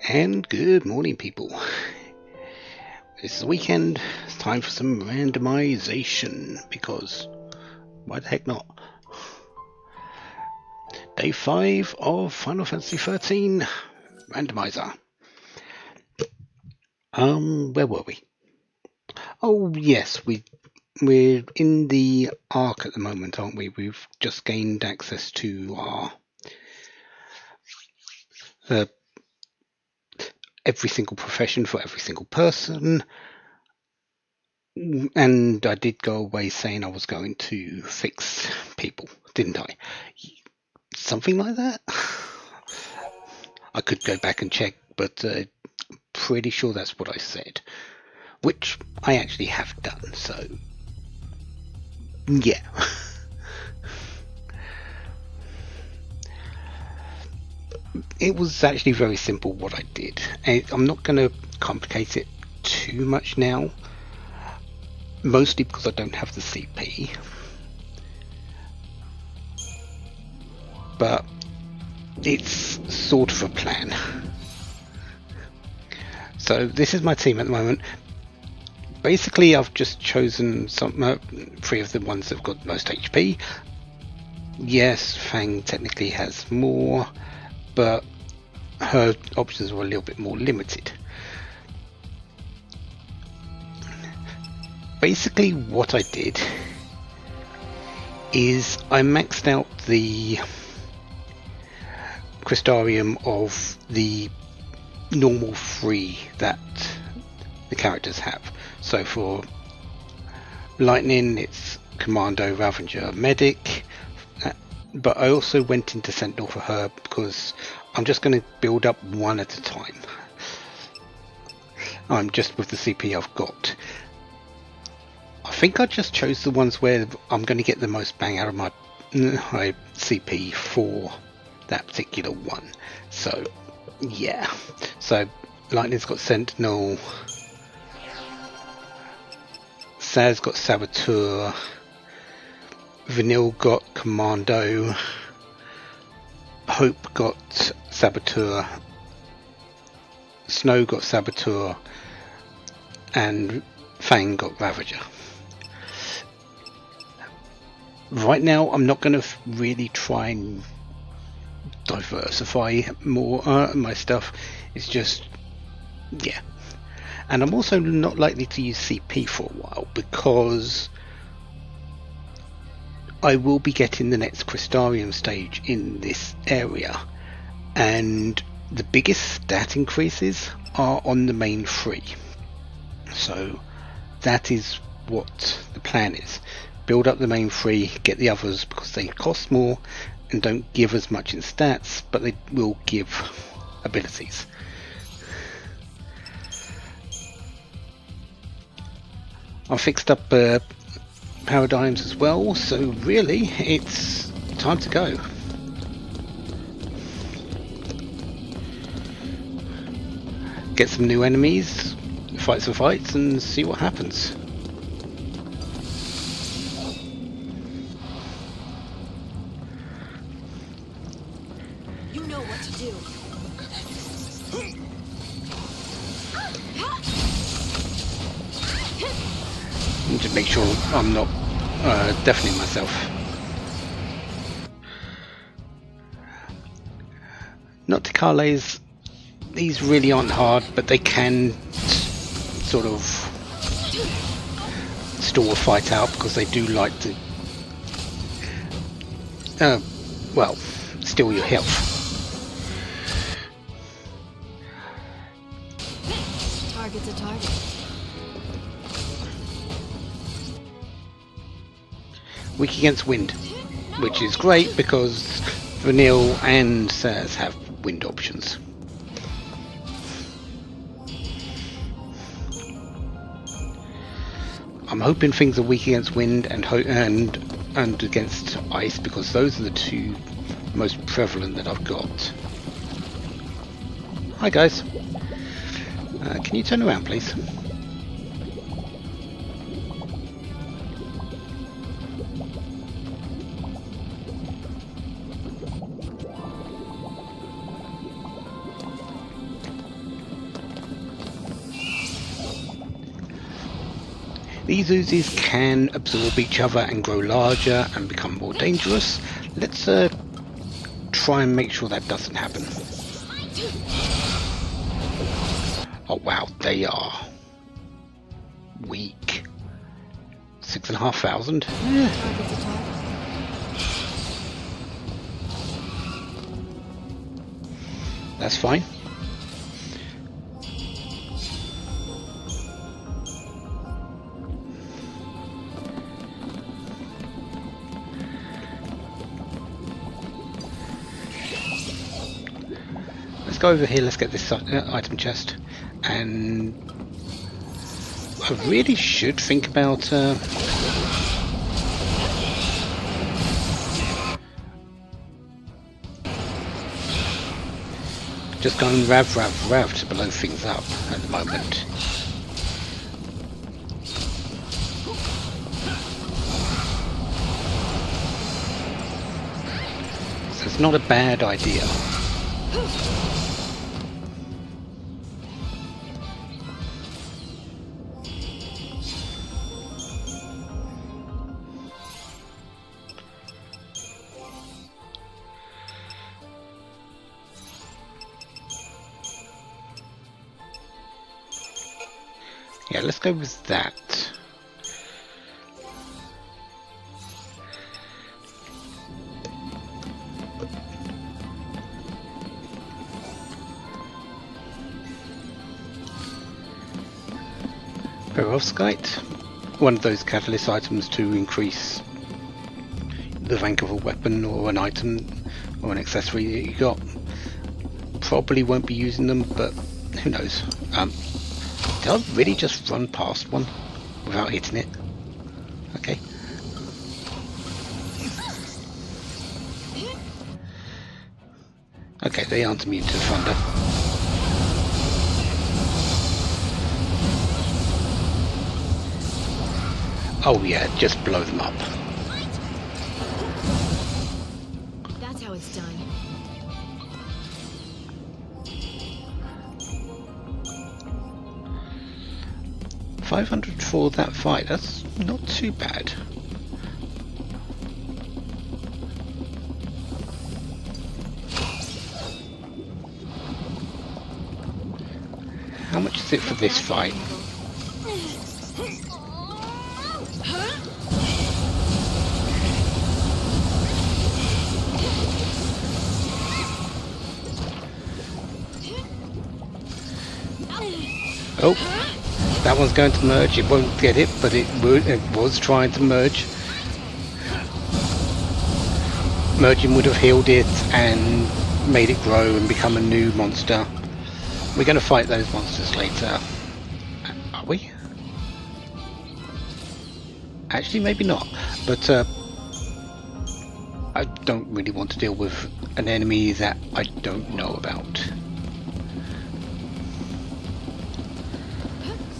And good morning, people. This is the weekend. It's time for some randomization, because why the heck not? Day 5 of Final Fantasy XIII Randomiser. Where were we? Oh yes, we're in the Ark at the moment, aren't we? We've just gained access to our every single profession for every single person, and I did go away saying I was going to fix people, didn't I? Something like that. I could go back and check, but pretty sure that's what I said, which I actually have done, so yeah. It was actually very simple what I did. I'm not going to complicate it too much now, mostly because I don't have the CP, but it's sort of a plan. So this is my team at the moment. Basically, I've just chosen some 3 of the ones that have got the most HP. Yes, Fang technically has more, but her options were a little bit more limited. Basically, what I did is I maxed out the Crystarium of the normal 3 that the characters have. So for Lightning, it's Commando, Ravager, Medic, but I also went into Sentinel for her because I'm just going to build up one at a time. I'm just with the CP I've got. I think I just chose the ones where I'm going to get the most bang out of my CP for that particular one. So yeah, so Lightning's got Sentinel, Saz got Saboteur, Vanille got Commando, Hope got Saboteur, Snow got Saboteur, and Fang got Ravager. Right now I'm not going to really try and diversify more my stuff. It's just, yeah. And I'm also not likely to use CP for a while, because I will be getting the next Crystarium stage in this area, and the biggest stat increases are on the main 3. So that is what the plan is. Build up the main 3, get the others, because they cost more and don't give as much in stats, but they will give abilities. I fixed up paradigms as well, so really it's time to go. Get some new enemies, fight some fights, and see what happens. You know what to do. And to make sure I'm not deafening myself. Nocticales, these really aren't hard, but they can sort of stall a fight out, because they do like to well, steal your health. Target's a target. Weak against wind, which is great because Vanille and Saz have wind options. I'm hoping things are weak against wind and against ice, because those are the 2 most prevalent that I've got. Hi guys, can you turn around please? These oozes can absorb each other and grow larger and become more dangerous. Let's try and make sure that doesn't happen. Oh wow, they are weak. 6,500. Yeah. Target's a target. That's fine. Let's go over here, let's get this item chest. And I really should think about just going rav to blow things up at the moment. So it's not a bad idea. Yeah, let's go with that. Perovskite, one of those catalyst items to increase the rank of a weapon or an item or an accessory that you got. Probably won't be using them, but who knows. Did I really just run past one without hitting it? Okay. Okay, they aren't immune to thunder. Oh yeah, just blow them up. That's how it's done. $500 for that fight, that's not too bad. How much is it for this fight? Oh, that one's going to merge. It won't get it, but it was trying to merge. Merging would have healed it and made it grow and become a new monster. We're going to fight those monsters later. Are we? Actually, maybe not. But I don't really want to deal with an enemy that I don't know about.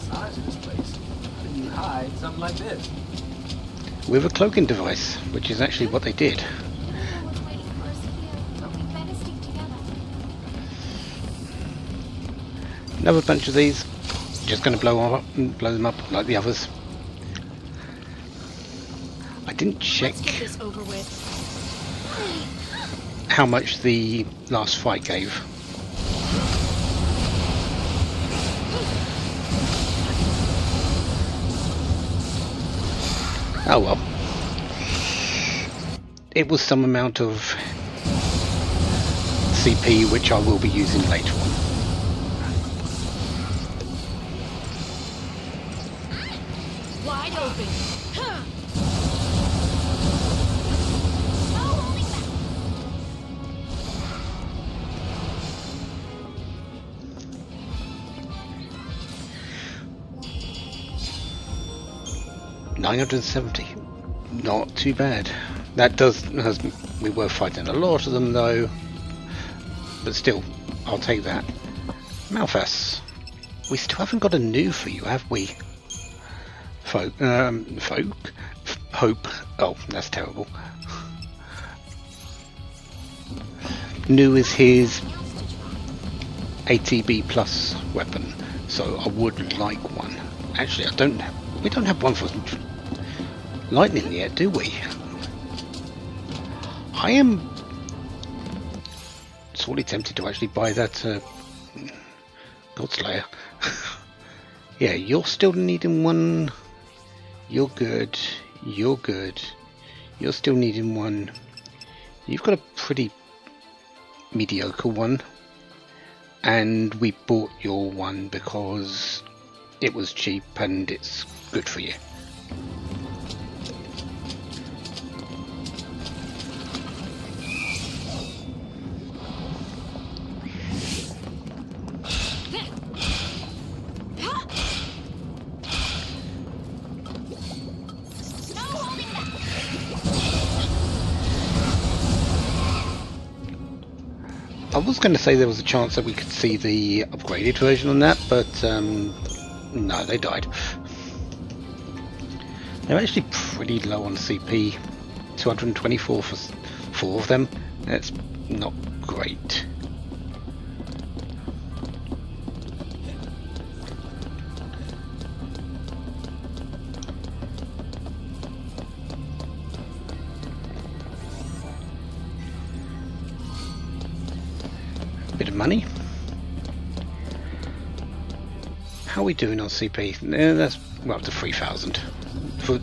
Size of this place. How do you hide something like this? With a cloaking device, which is actually what they did. Another bunch of these. Just going to blow them up like the others. I didn't check Let's get this over with. how much the last fight gave. Oh well. It was some amount of CP which I will be using later on. Wide open. Huh. $970. Not too bad. That we were fighting a lot of them though. But still, I'll take that. Malphas. We still haven't got a new for you, have we? Hope. Oh, that's terrible. New is his ATB plus weapon, so I would like one. Actually, I don't We don't have one for lightning yet, do we? I am sorely tempted to actually buy that Godslayer. Yeah, you're still needing one. You're good. You're good. You're still needing one. You've got a pretty mediocre one. And we bought your one because it was cheap and it's good for you. I was going to say there was a chance that we could see the upgraded version on that, but no, they died. They're actually pretty low on CP, 224 for 4 of them. That's not great. Bit of money. How are we doing on CP? That's well up to 3,000.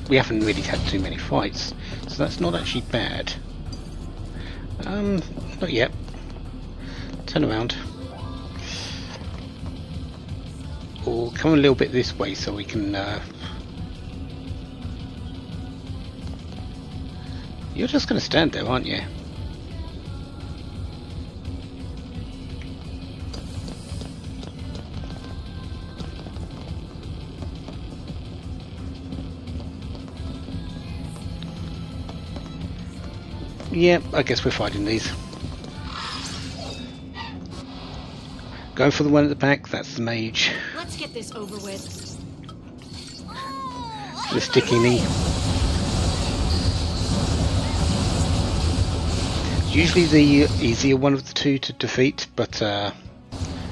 We haven't really had too many fights, so that's not actually bad. Not yet. Turn around. Or come a little bit this way so we can. You're just going to stand there, aren't you? Yeah, I guess we're fighting these. Going for the one at the back, that's the mage. Let's get this over with. The sticky knee. Usually the easier one of the two to defeat, but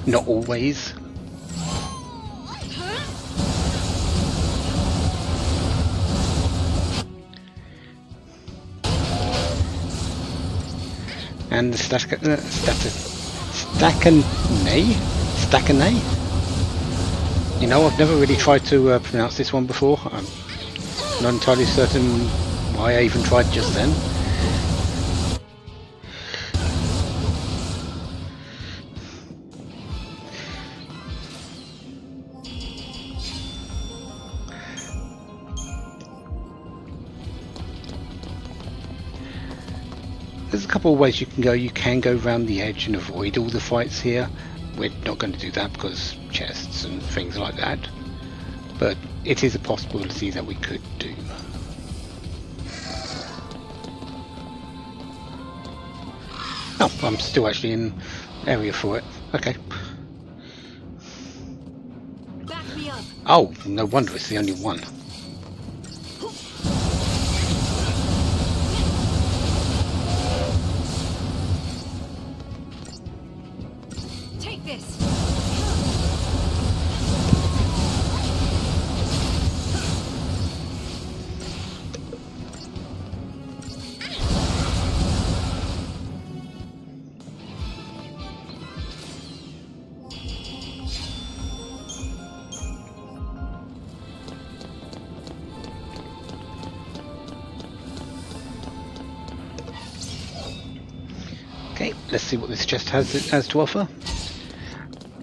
not always. And the Stackanay? You know, I've never really tried to pronounce this one before. I'm not entirely certain why I even tried just then. There's a couple of ways you can go. You can go around the edge and avoid all the fights here. We're not going to do that because chests and things like that. But it is a possibility that we could do. Oh, I'm still actually in area for it. Okay. Back me up. Oh, no wonder it's the only one. Take this. Okay, let's see what this chest has to offer.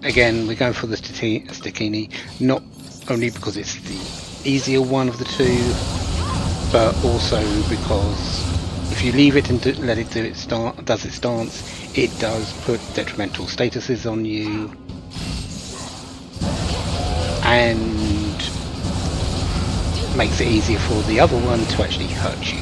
Again, we're going for the Stikini, not only because it's the easier one of the two, but also because if you leave it and let it do its dance, it does put detrimental statuses on you and makes it easier for the other one to actually hurt you.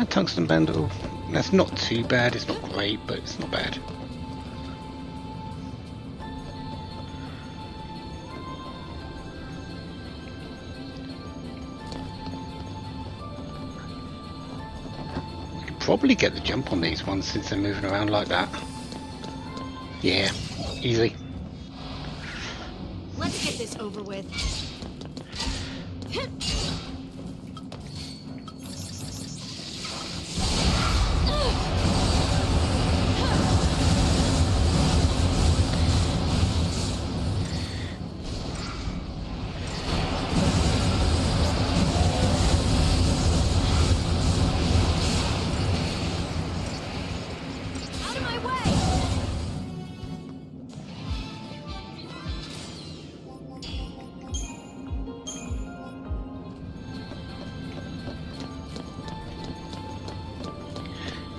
Tungsten bundle. That's not too bad. It's not great, but it's not bad. We could probably get the jump on these ones since they're moving around like that. Yeah, easy. Let's get this over with. Out of my way!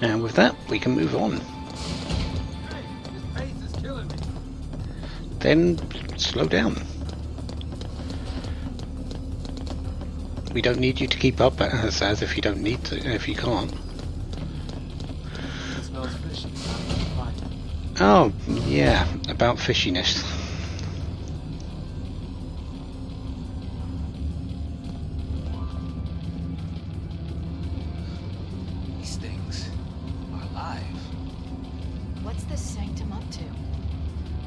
And with that, we can move on. Hey, this pace is killing me. Then slow down. We don't need you to keep up as if you don't need to, if you can't. It smells fishy. Fine. Oh, yeah, about fishiness. These things are alive. What's this sanctum up to?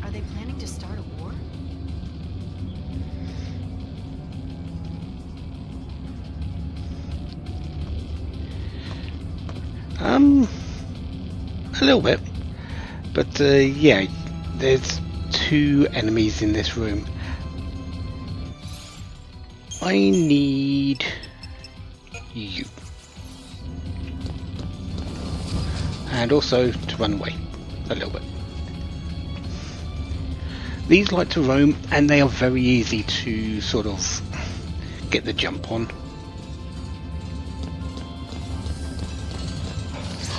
Are they planning to start a war? A little bit. But, yeah, there's 2 enemies in this room. I need you. And also to run away a little bit. These like to roam, and they are very easy to sort of get the jump on,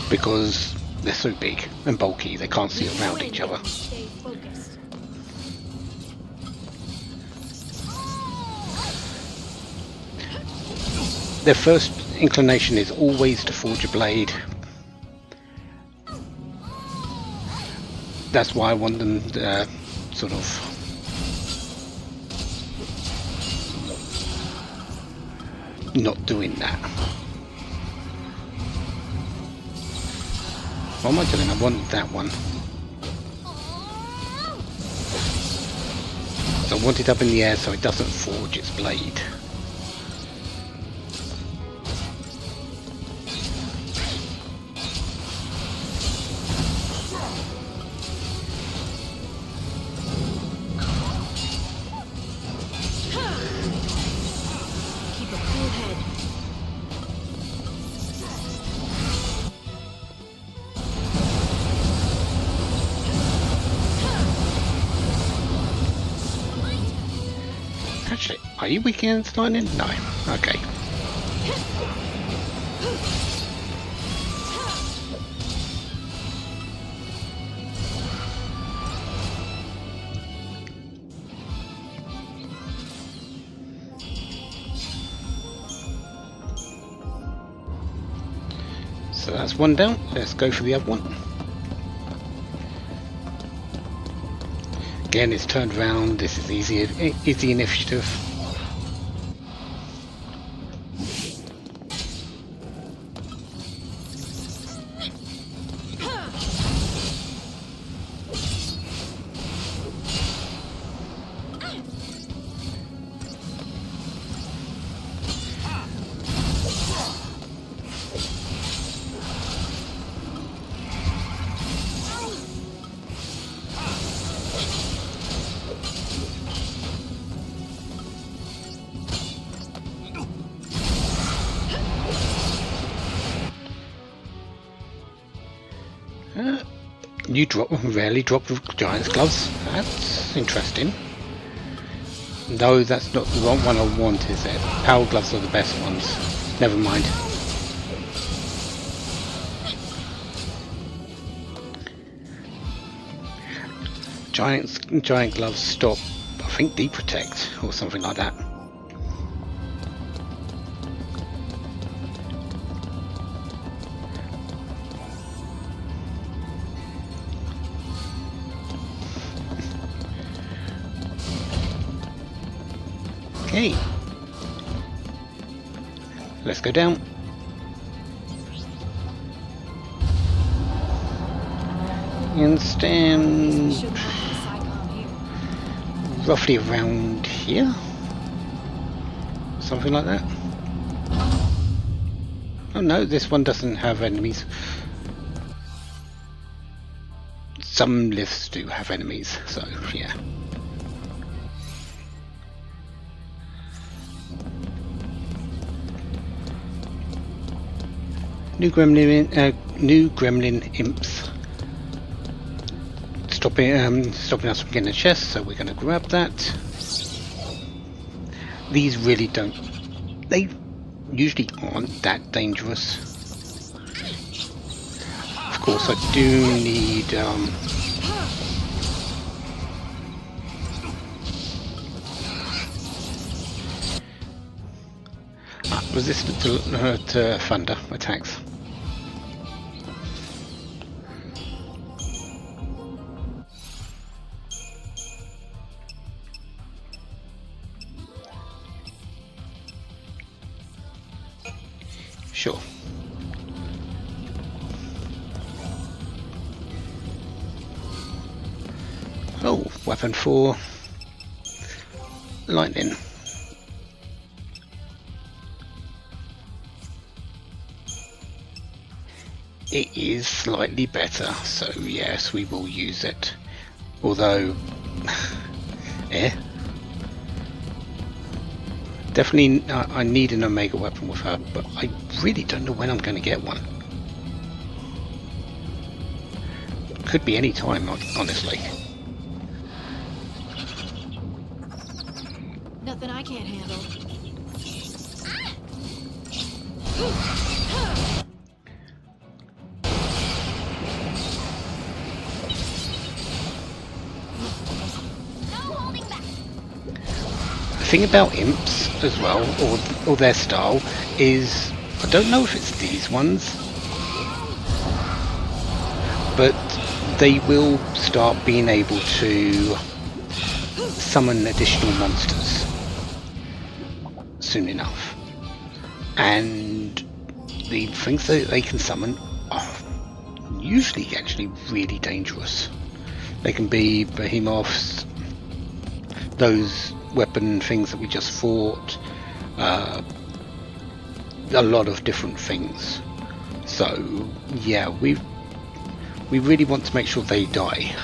because they're so big and bulky they can't see around each other. Stay focused. Their first inclination is always to forge a blade. That's why I want them sort of not doing that. What am I doing? I want that one. So I want it up in the air so it doesn't forge its blade. Keep a cool head. Actually, are you weak against lightning? No. Okay. So that's one down. Let's go for the other one. Again, it's turned around. This is easy initiative. You rarely drop the giant's gloves. That's interesting. No, that's not the wrong one I want, is it? Power gloves are the best ones. Never mind. Giant gloves stop, I think, deprotect or something like that. Okay. Let's go down. And stand Should mark the SciComm here. roughly around here. Something like that. Oh no, this one doesn't have enemies. Some lifts do have enemies, so yeah. New gremlin imps stopping us from getting a chest, so we're going to grab that. These really don't, they usually aren't that dangerous. Of course, I do need resistant to thunder attacks. Sure. Oh, weapon for lightning. It is slightly better, so yes, we will use it. Although, definitely I need an Omega weapon with her, but I really don't know when I'm going to get one. Could be any time, honestly. Nothing I can't handle. The thing about imps as well, or their style, is I don't know if it's these ones, but they will start being able to summon additional monsters soon enough, and the things that they can summon are usually actually really dangerous. They can be behemoths, those weapon things that we just fought, a lot of different things. So yeah, we really want to make sure they die.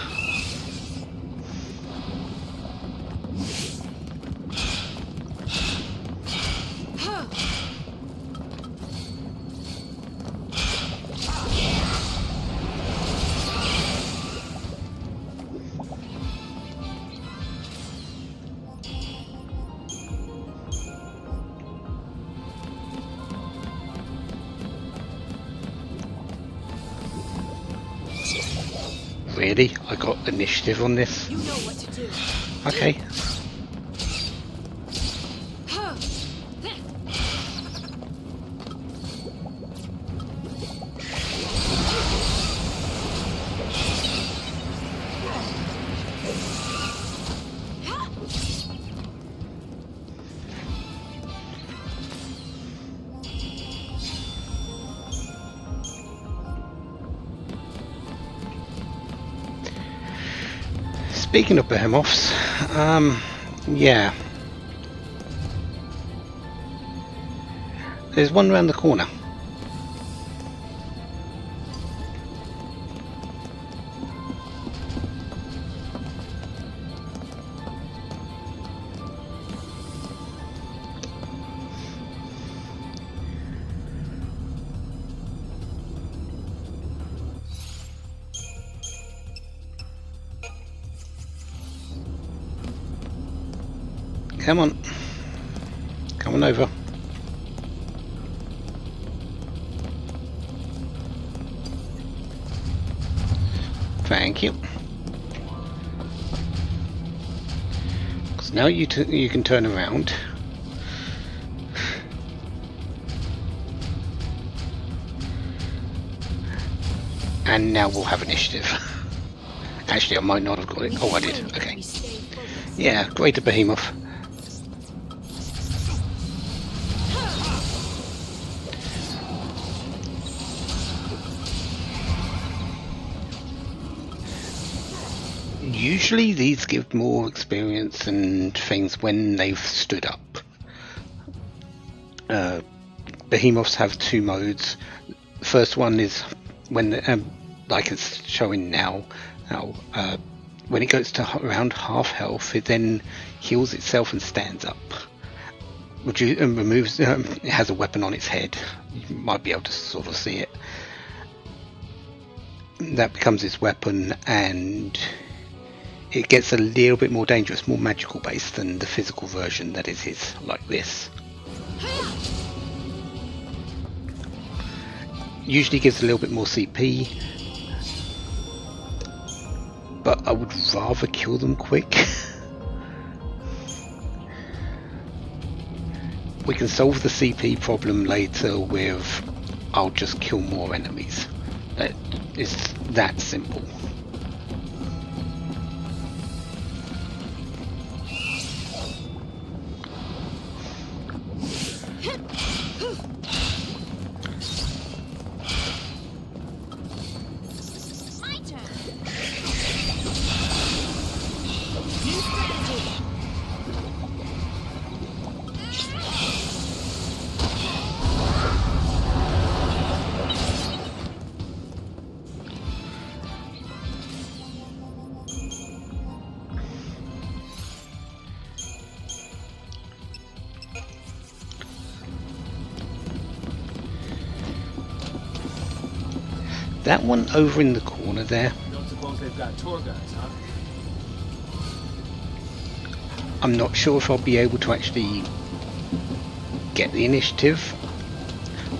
Really? I got initiative on this? You know what to do. Okay. Speaking of behemoths, yeah. There's one around the corner. Come on. Come on over. Thank you. Because now you can turn around. And now we'll have initiative. Actually, I might not have got it. Oh, I did. Okay. Yeah, greater behemoth. Usually these give more experience and things when they've stood up. Behemoths have 2 modes. The first one is when, like it's showing now, when it goes to around half health, it then heals itself and stands up. Removes. It has a weapon on its head. You might be able to sort of see it. That becomes its weapon, and it gets a little bit more dangerous, more magical based than the physical version that it is like this. Usually gives a little bit more CP, but I would rather kill them quick. We can solve the CP problem later with I'll just kill more enemies. It's that simple. That one over in the corner there. Don't suppose they've got tour guides, huh? I'm not sure if I'll be able to actually get the initiative,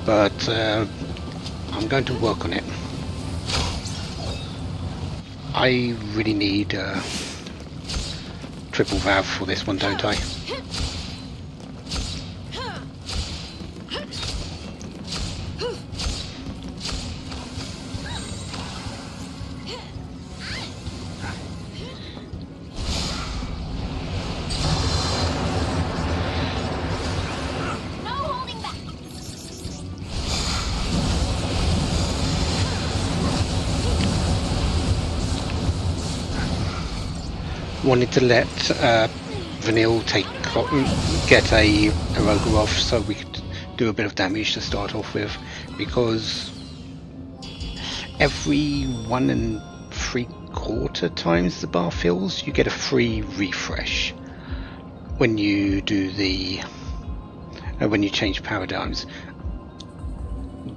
but I'm going to work on it. I really need triple valve for this one, don't I? Wanted to let Vanille get a Eroga off so we could do a bit of damage to start off with, because every 1 3/4 times the bar fills, you get a free refresh when you do the when you change paradigms.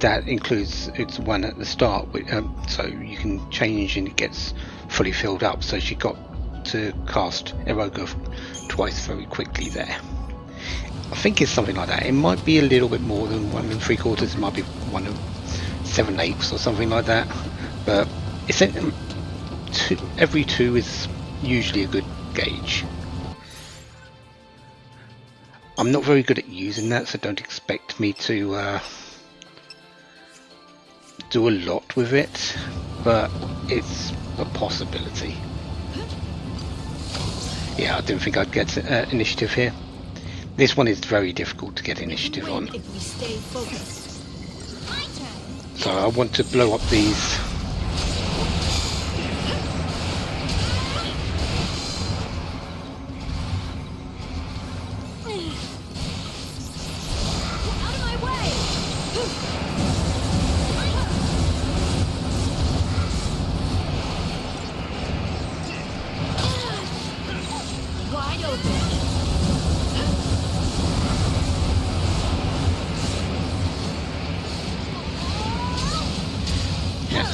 That includes it's one at the start, so you can change and it gets fully filled up. So she got to cast Eroga twice very quickly there. I think it's something like that. It might be a little bit more than 1 3/4. It might be 1 7/8 or something like that. But it's every 2 is usually a good gauge. I'm not very good at using that, so don't expect me to do a lot with it, but it's a possibility. Yeah, I didn't think I'd get initiative here. This one is very difficult to get initiative on. So I want to blow up these.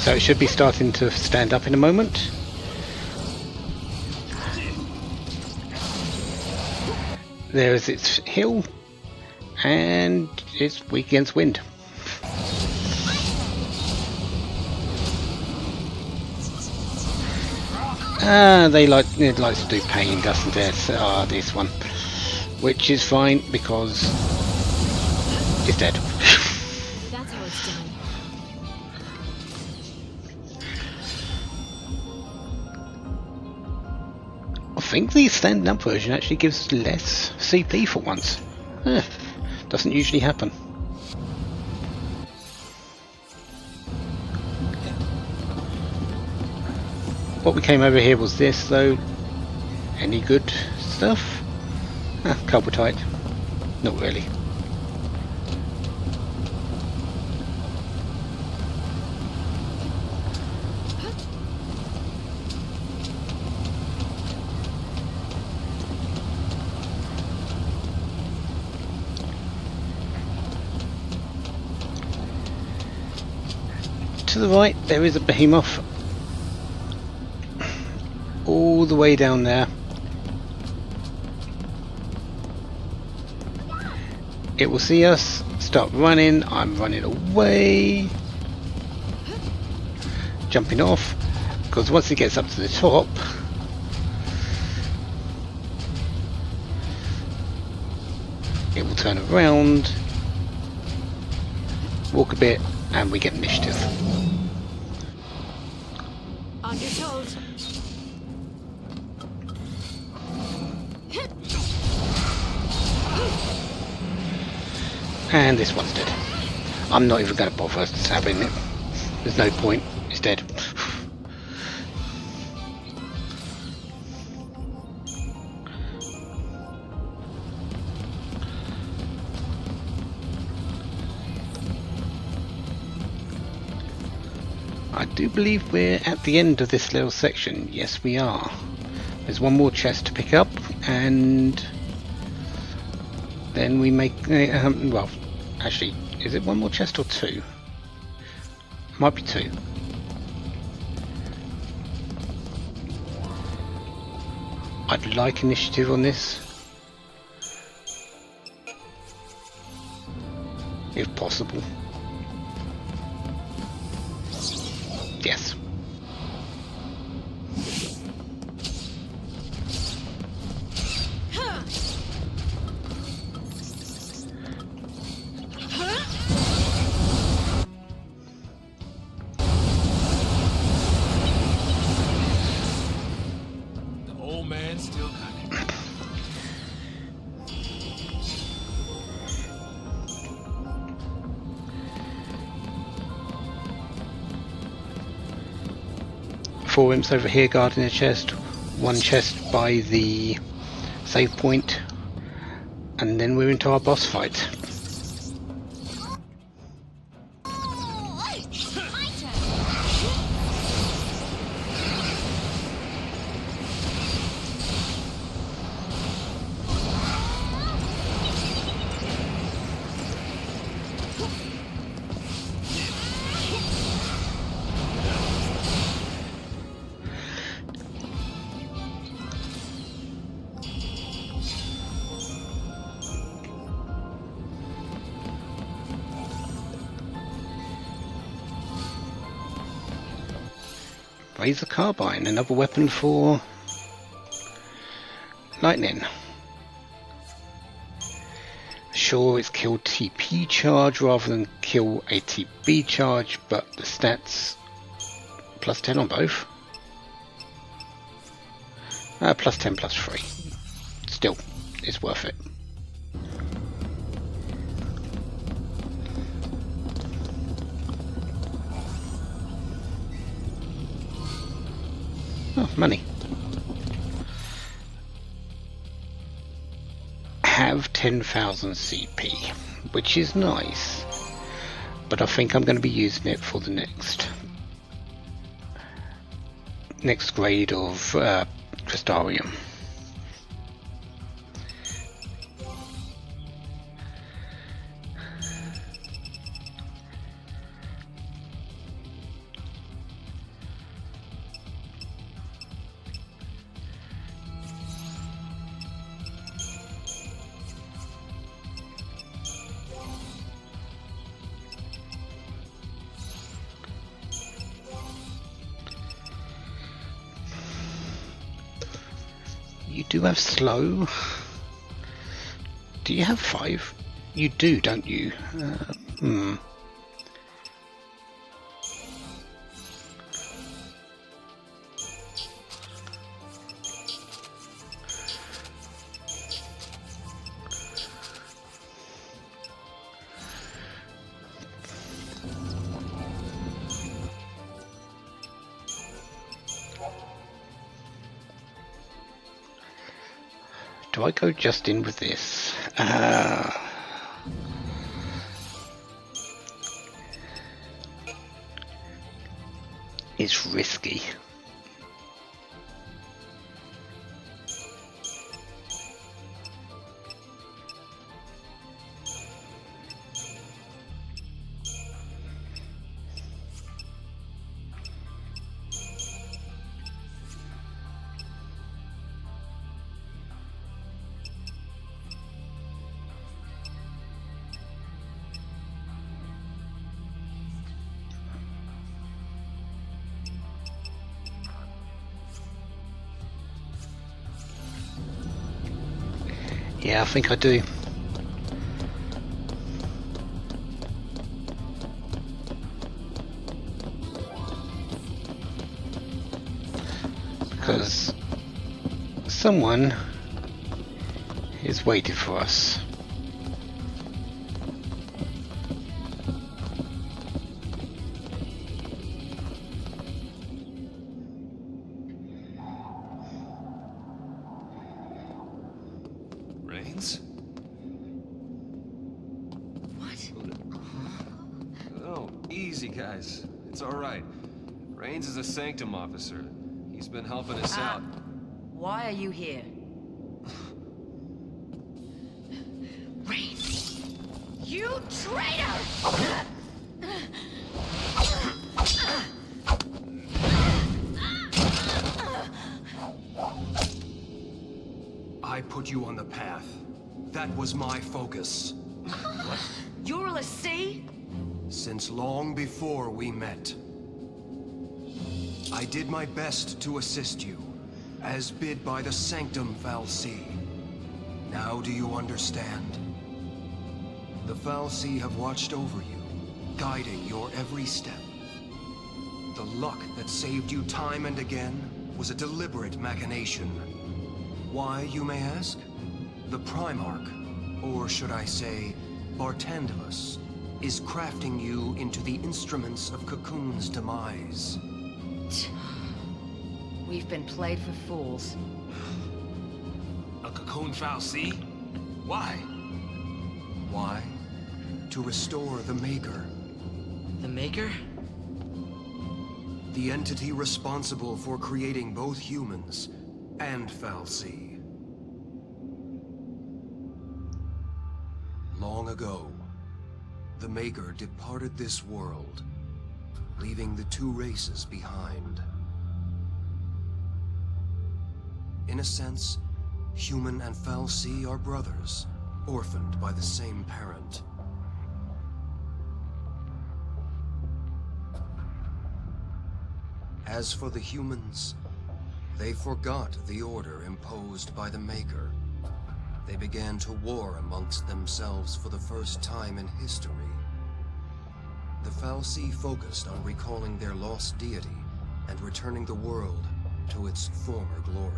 So it should be starting to stand up in a moment. There's its hill, and it's weak against wind. It likes to do pain, doesn't it? This one, which is fine because it's dead. That's how it's done. I think the standing up version actually gives less CP for once. Doesn't usually happen. What we came over here was this, though. Any good stuff? Ah, carbotite. Not really. To the right there is a behemoth. All the way down there. It will see us, start running. I'm running away, jumping off, because once it gets up to the top, it will turn around, walk a bit, and we get initiative. On your toes. And this one's dead. I'm not even going to bother stabbing it. There's no point. It's dead. I do believe we're at the end of this little section. Yes, we are. There's one more chest to pick up, and then we make... well, actually, is it one more chest or two? Might be two. I'd like initiative on this, if possible. Yes. The old man's still coming. Four imps over here guarding a chest, one chest by the save point, and then we're into our boss fight. Razor carbine, another weapon for lightning. Sure, it's kill TP charge rather than kill a TB charge, but the stats plus 10 on both. Plus 10 plus 3. Still, it's worth it. Oh, money. Have 10,000 CP, which is nice, but I think I'm going to be using it for the next grade of Crystarium. You do have slow. Do you have 5? You do, don't you? do I go just in with this? It's risky. Yeah, I think I do. Because someone is waiting for us. Guys, it's all right. Raines is a Sanctum officer. He's been helping us out. Why are you here? Raines! You traitor! I put you on the path. That was my focus. What? You're a l'Cie? Since long before we met. I did my best to assist you, as bid by the Sanctum Fal'Cie. Now do you understand? The Fal'Cie have watched over you, guiding your every step. The luck that saved you time and again was a deliberate machination. Why, you may ask? The Primarch, or should I say, Bartandalus, is crafting you into the instruments of Cocoon's demise. We've been played for fools. A Cocoon Fal'Cie? Why? Why? To restore the Maker. The Maker? The entity responsible for creating both humans and Fal'Cie. Long ago, the Maker departed this world, leaving the two races behind. In a sense, human and Fal'Cie are brothers, orphaned by the same parent. As for the humans, they forgot the order imposed by the Maker. They began to war amongst themselves for the first time in history. The Fal'Cie focused on recalling their lost deity and returning the world to its former glory.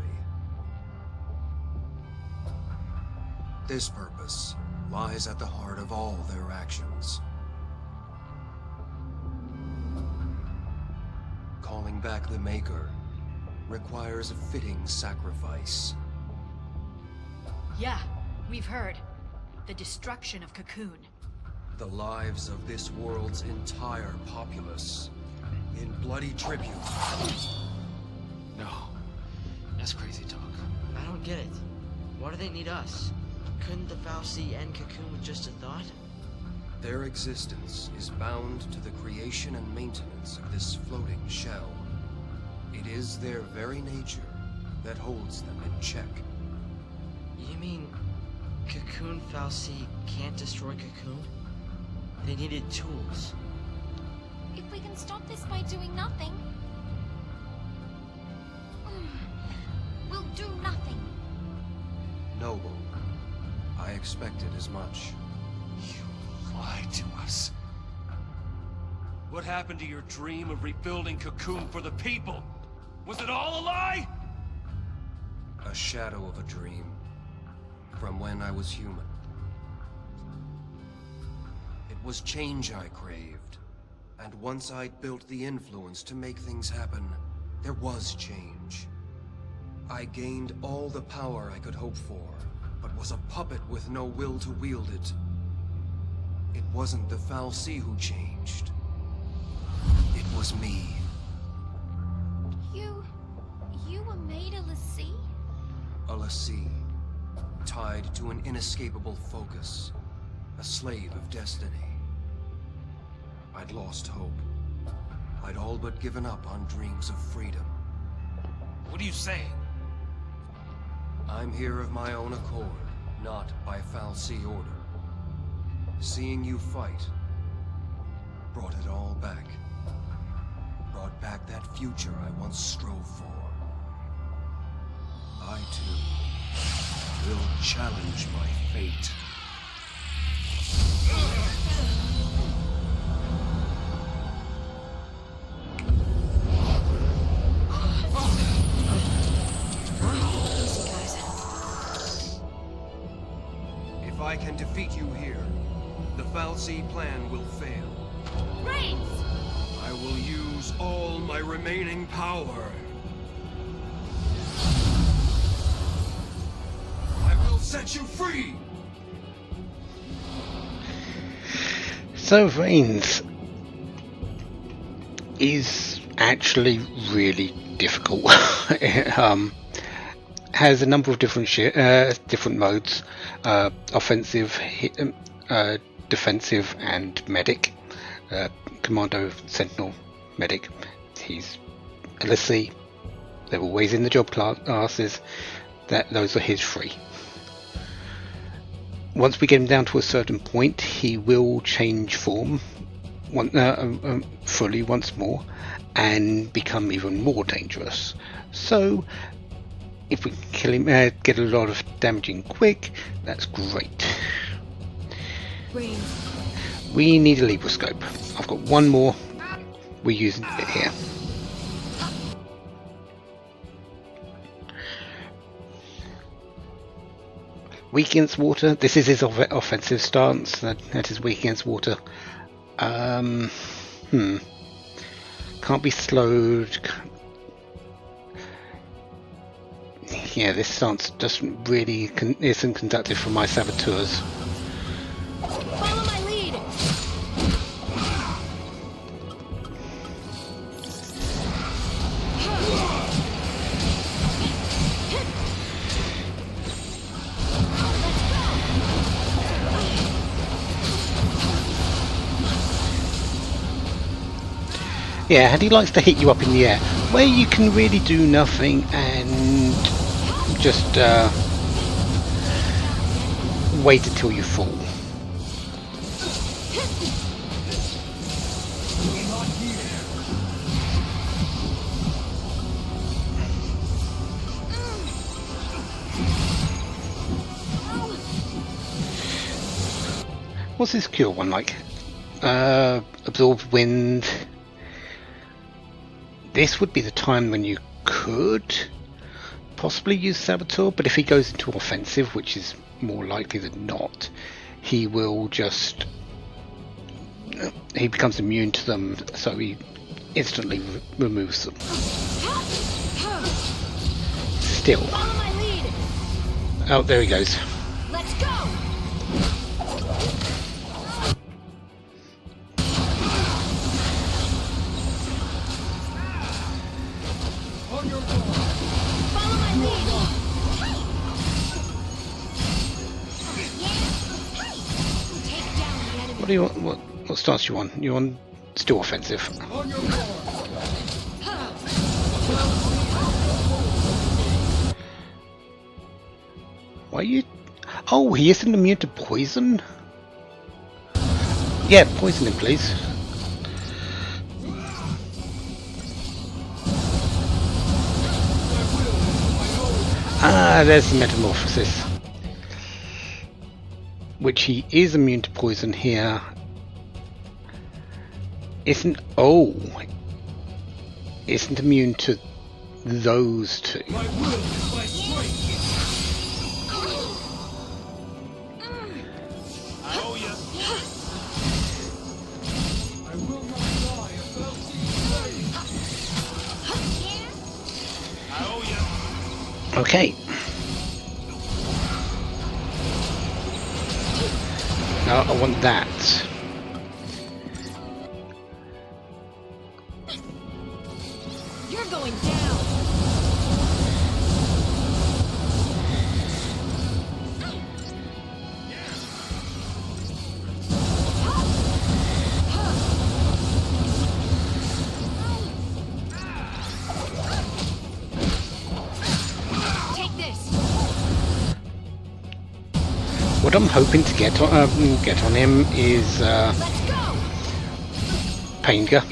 This purpose lies at the heart of all their actions. Calling back the Maker requires a fitting sacrifice. Yeah, we've heard. The destruction of Cocoon. The lives of this world's entire populace in bloody tribute. No, that's crazy talk. I don't get it. Why do they need us? Couldn't the Fal'Cie end Cocoon with just a thought? Their existence is bound to the creation and maintenance of this floating shell. It is their very nature that holds them in check. You mean Cocoon Fal'Cie can't destroy Cocoon? They needed tools. If we can stop this by doing nothing... we'll do nothing. Noble, I expected as much. You lied to us. What happened to your dream of rebuilding Cocoon for the people? Was it all a lie? A shadow of a dream. From when I was human. It was change I craved. And once I'd built the influence to make things happen, there was change. I gained all the power I could hope for, but was a puppet with no will to wield it. It wasn't the fal'Cie who changed. It was me. You were made a l'Cie? A l'Cie, tied to an inescapable focus, a slave of destiny. I'd lost hope. I'd all but given up on dreams of freedom. What are you saying? I'm here of my own accord, not by fal'Cie order. Seeing you fight brought it all back. Brought back that future I once strove for. I, too, will challenge my fate. If I can defeat you here, the fal'Cie plan will fail. Brains! I will use all my remaining power. I will set you free! So Reigns is actually really difficult. It has a number of different different modes: offensive, defensive, and medic. Commando, Sentinel, Medic. He's a l'Cie. They're always in the job classes. Those are his three. Once we get him down to a certain point, he will change form fully once more and become even more dangerous. So if we can kill him, get a lot of damaging quick, that's great. We need a Libroscope. I've got one more. We're using it here. Weak against water. This is his offensive stance. That is weak against water. Can't be slowed. Yeah, this stance doesn't really isn't conductive for my saboteurs. Follow my lead! Yeah, and he likes to hit you up in the air, where you can really do nothing and just wait until you fall. What's his cure one like? Absorb wind. This would be the time when you could possibly use Saboteur, but if he goes into offensive, which is more likely than not, he will just... he becomes immune to them, so he instantly removes them. Still. Follow my lead! Oh, there he goes. Let's go! Follow my lead! Take down the enemy. What do you want? What stance you on? You on still offensive? Why are you? Oh, he isn't immune to poison. Yeah, poison him, please. Ah, there's the metamorphosis. Which he is immune to poison here. Isn't immune to those two. My will is my strength. I owe you. I will not die if fal'Cie I owe you. Okay. No, I want that. You're going down. Take this. What I'm hoping to get on him is Let's go. Painter.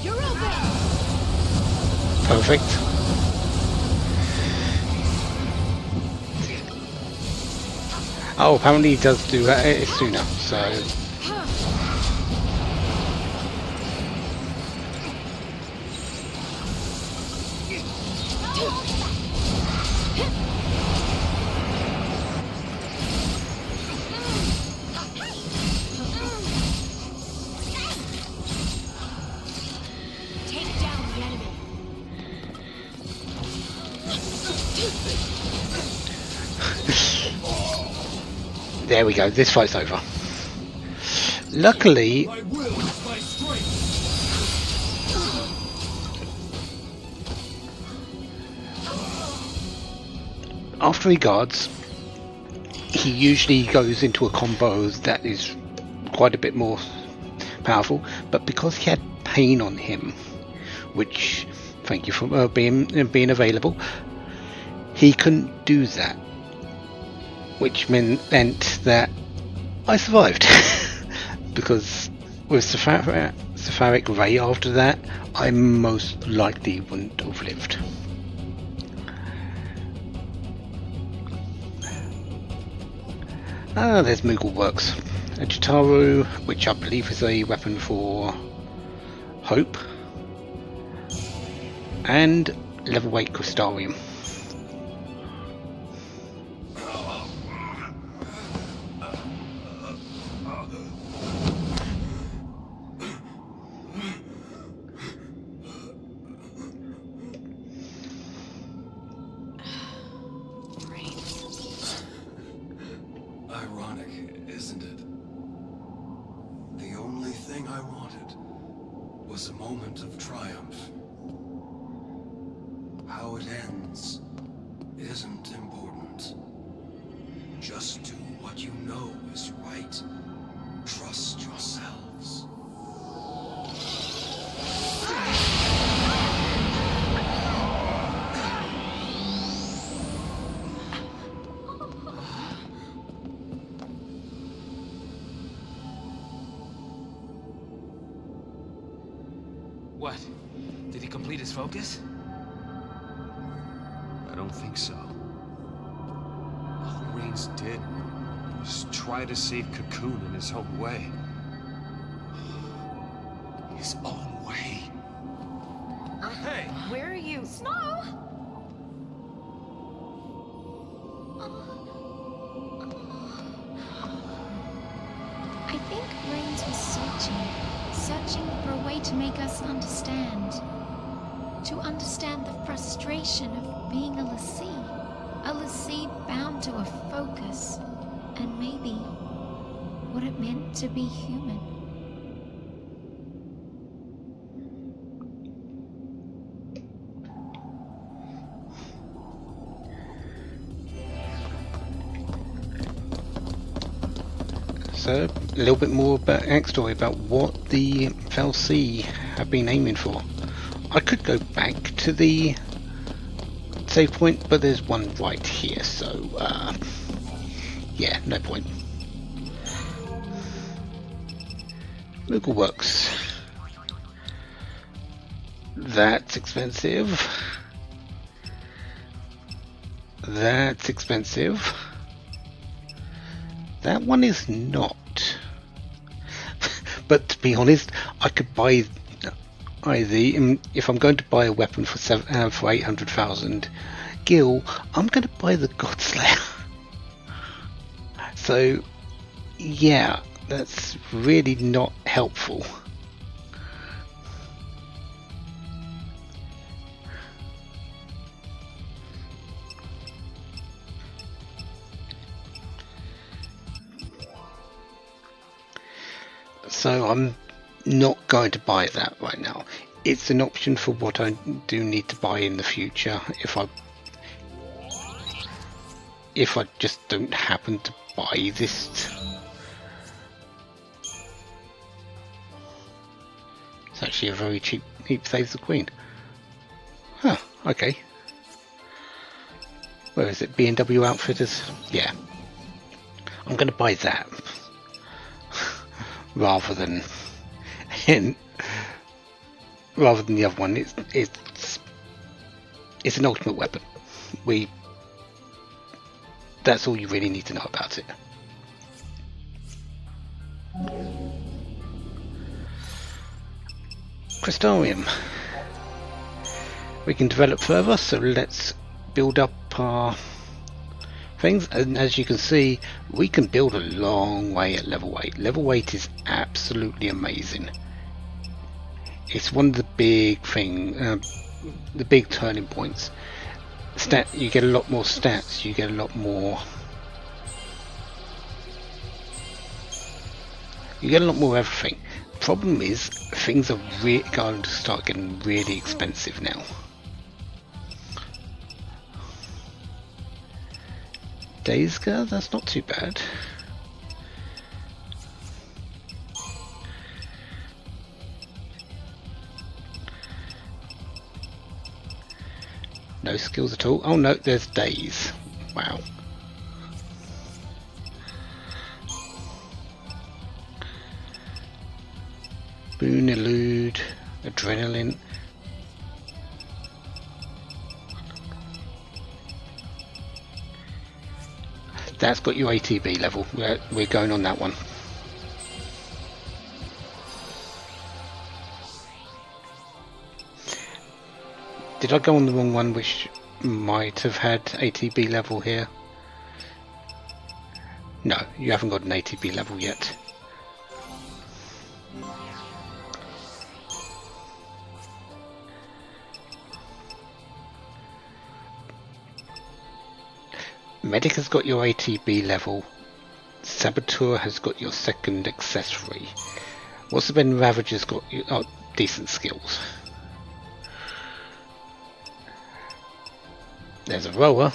You're open. Perfect. Oh, apparently he does do that sooner, so... Take down the enemy. There we go, this fight's over. Luckily, My will is my strength. after he guards, he usually goes into a combo that is quite a bit more powerful, but because he had pain on him, which, thank you for being available, he couldn't do that, which meant that I survived. Because with Cepharic Ray after that, I most likely wouldn't have lived. There's Moogle Works. A Jitaru, which I believe is a weapon for Hope. And level 8 Crystarium. Ironic, isn't it? The only thing I wanted was a moment of triumph. How it ends isn't important. Just do what you know is right. Trust yourselves. What? Did he complete his focus? I don't think so. All Rains did was try to save Cocoon in his own way. His own way. Hey! Where are you? Snow. I think Rains was searching for a way to make us understand. To understand the frustration of being a Lassie bound to a focus, and maybe what it meant to be human. So, a little bit more about backstory about what the FLC have been aiming for. I could go back to the save point, but there's one right here, so yeah, no point. Moogle Works. That's expensive. That's expensive. That one is not. But to be honest, I could buy either. If I'm going to buy a weapon for 800,000 gil, I'm going to buy the Godslayer. So, yeah, that's really not helpful. So I'm not going to buy that right now. It's an option for what I do need to buy in the future if I just don't happen to buy this. It's actually a very cheap Saves the Queen. Huh, okay. Where is it? B&W Outfitters? Yeah. I'm going to buy that. rather than the other one. It's an ultimate weapon. That's all you really need to know about it. Crystarium. We can develop further, so let's build up our things, and as you can see, we can build a long way at level 8. Level 8 is absolutely amazing. It's one of the big the big turning points. You get a lot more stats, you get a lot more everything. Problem is, things are going to start getting really expensive now. Dayscar, that's not too bad. No skills at all. Oh no, there's days. Wow. Boon, elude, adrenaline. That's got your ATB level. We're going on that one. Did I go on the wrong one, which might have had ATB level here? No, you haven't got an ATB level yet. Medic has got your ATB level. Saboteur has got your second accessory. What's the Ben Ravager's got? Decent skills. There's a rower.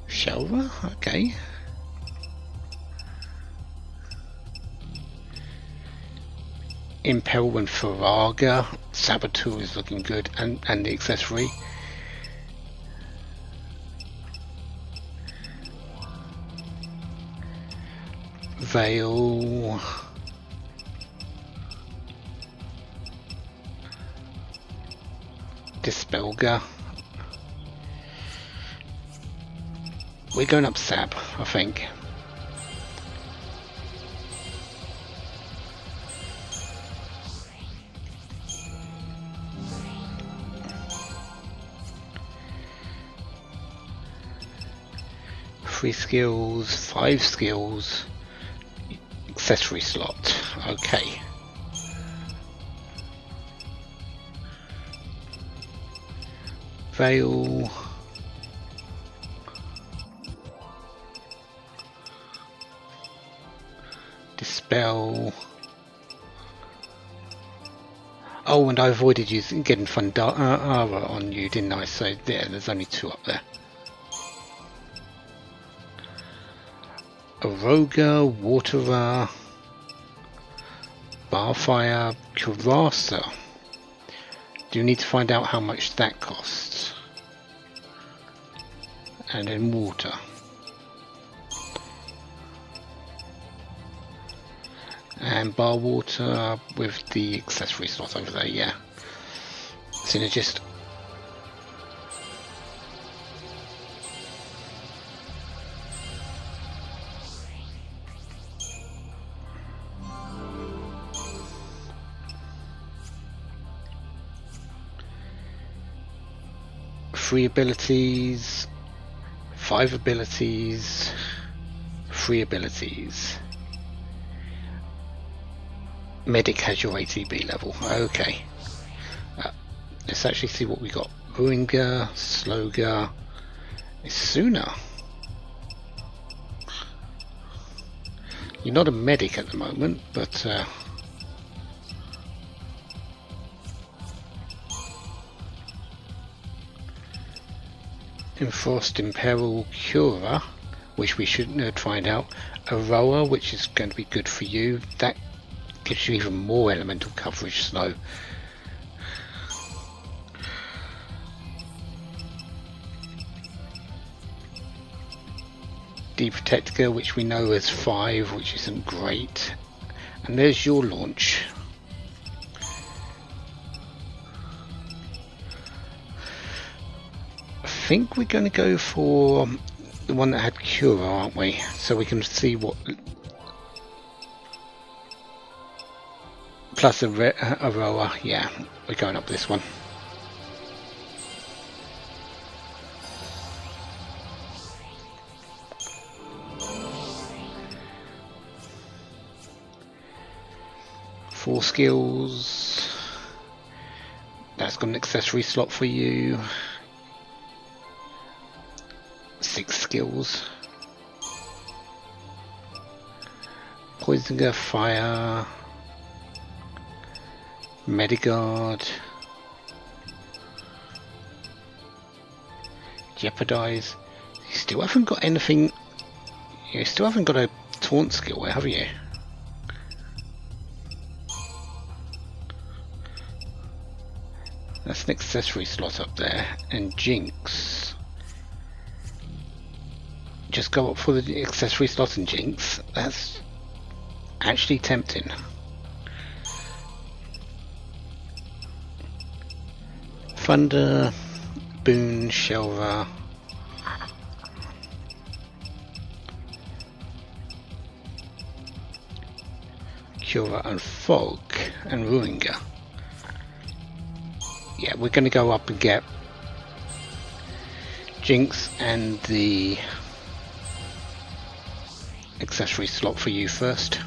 Shelver, okay. Impel and Faraga. Saboteur is looking good, and the accessory. Veil. Dispelga. We're going up Sab, I think. Three skills, 5 skills, accessory slot. Okay. Veil. Dispel. Oh, and I avoided getting Fundara on you, didn't I? So yeah, there's only 2 up there. Aroga, Waterer, Barfire, Kurasa. Do you need to find out how much that costs? And then water. And bar water with the accessory slot over there, yeah. Synergist. Free abilities, 5 abilities, 3 abilities. Medic has your ATB level. Okay. let's actually see what we got. Ruinga, Sloga, Isuna. You're not a medic at the moment, but Enforced Imperil Cura, which we should find out. Aurora, which is going to be good for you. That gives you even more elemental coverage, Snow. Deprotector, which we know is 5, which isn't great. And there's your launch. I think we're going to go for the one that had Cura, aren't we? So we can see what... Plus Aurora, yeah, we're going up this one. Four skills. That's got an accessory slot for you. 6 skills. Poisoner, fire, Medigard, jeopardize. You still haven't got anything. You still haven't got a taunt skill, have you? That's an accessory slot up there. And Jinx. Just go up for the accessory slot and Jinx. That's actually tempting. Thunder, Boon, Shelva. Cura and Fog and Ruinga. Yeah, we're going to go up and get Jinx and the accessory slot for you first.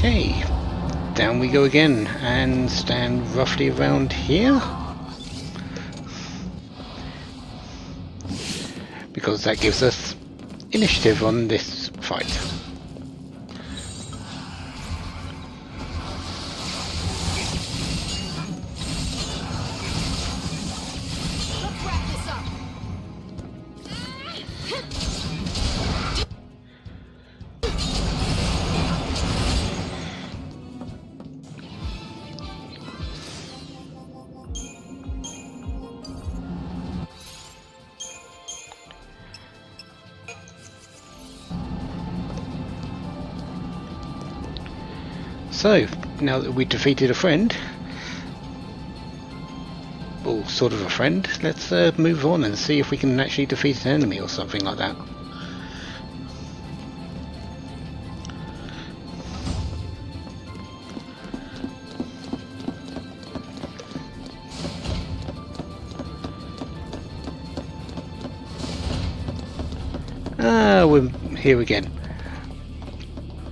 Okay, down we go again and stand roughly around here, because that gives us initiative on this fight. Let's wrap this up. So, now that we defeated a friend, or sort of a friend, let's move on and see if we can actually defeat an enemy or something like that. We're here again.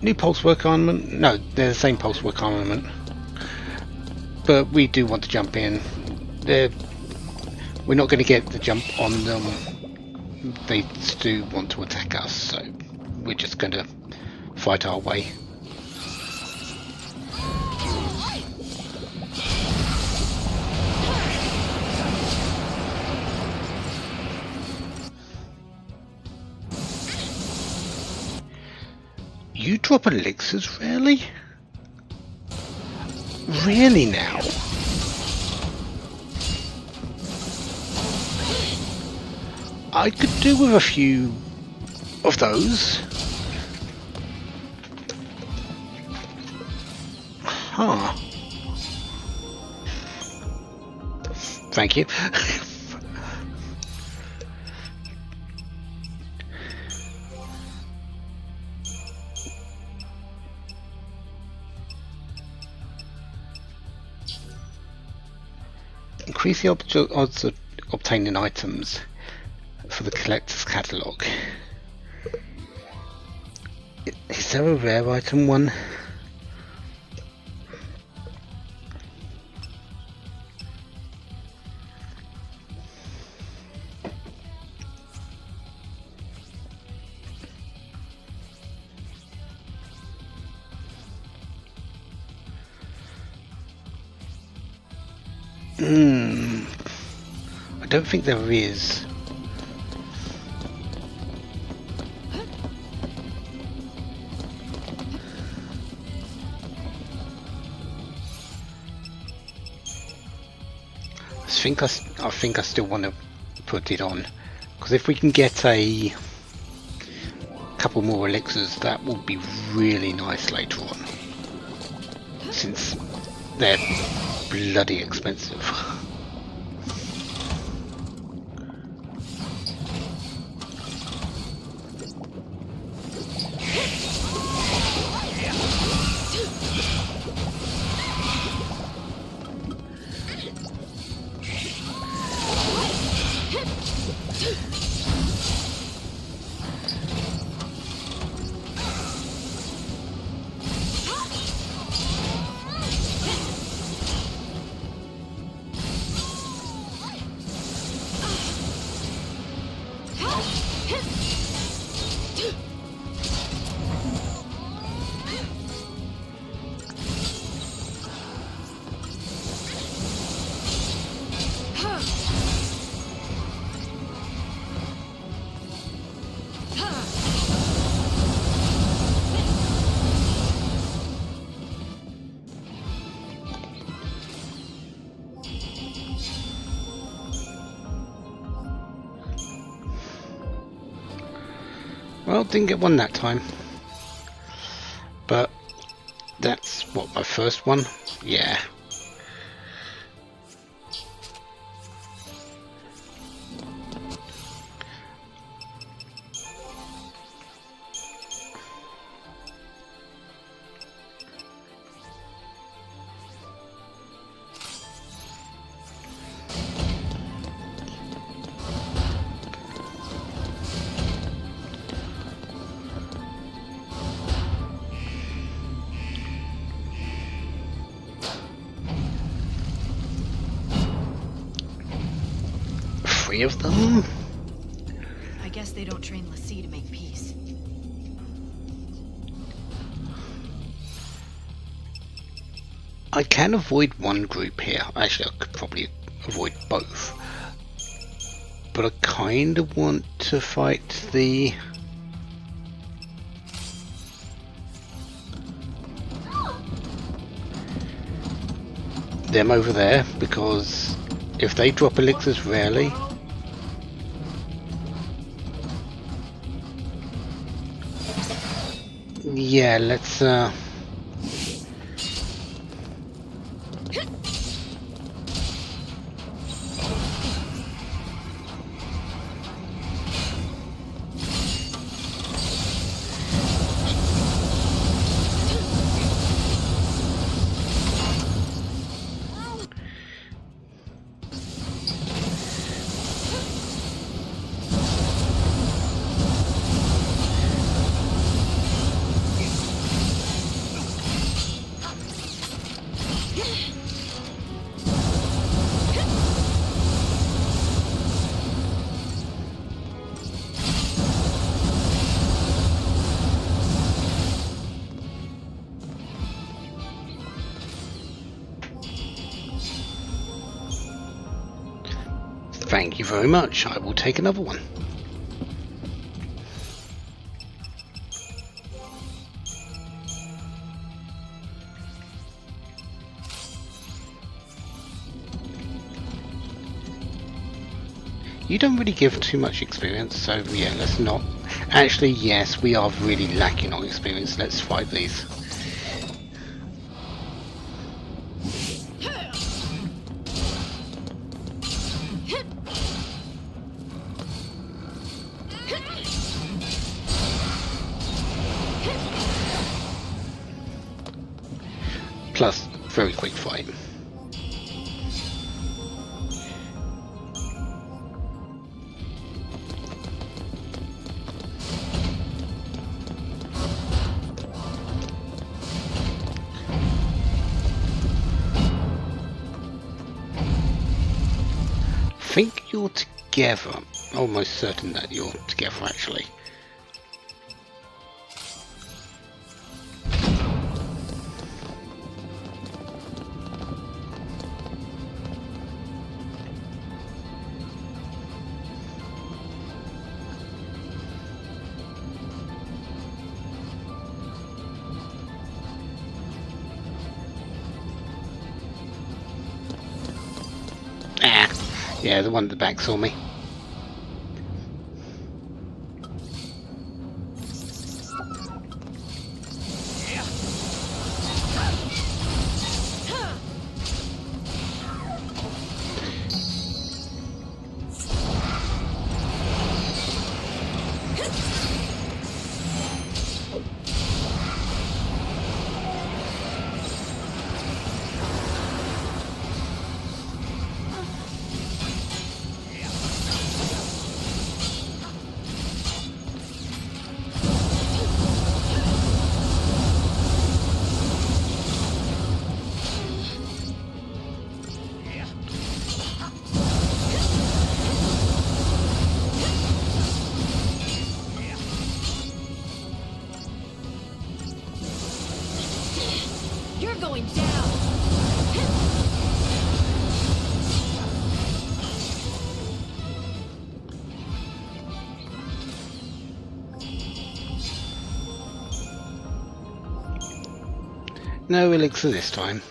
New pulse work armament? No, they're the same pulse work armament. But we do want to jump in. We're not going to get the jump on them. They do want to attack us, so we're just going to fight our way. You drop elixirs, really? Really now? I could do with a few of those. Huh. Thank you. increase the odds of obtaining items for the collector's catalogue. Is there a rare item one? I don't think there is. I think I still want to put it on, because if we can get a couple more elixirs, that will be really nice later on, since they're bloody expensive. Well, didn't get one that time, but that's what, my first one? Yeah. Three of them? I guess they don't train l'Cie to make peace. I can avoid one group here. Actually, I could probably avoid both. But I kind of want to fight them over there, because if they drop elixirs rarely, yeah, let's thank you very much. I will take another one. You don't really give too much experience, so yeah, let's not. Actually, yes, we are really lacking on experience. Let's fight these. Plus, very quick fight. think you're together. Almost certain that you're together, actually. Yeah, the one at the back saw me. You're going down. No elixir this time.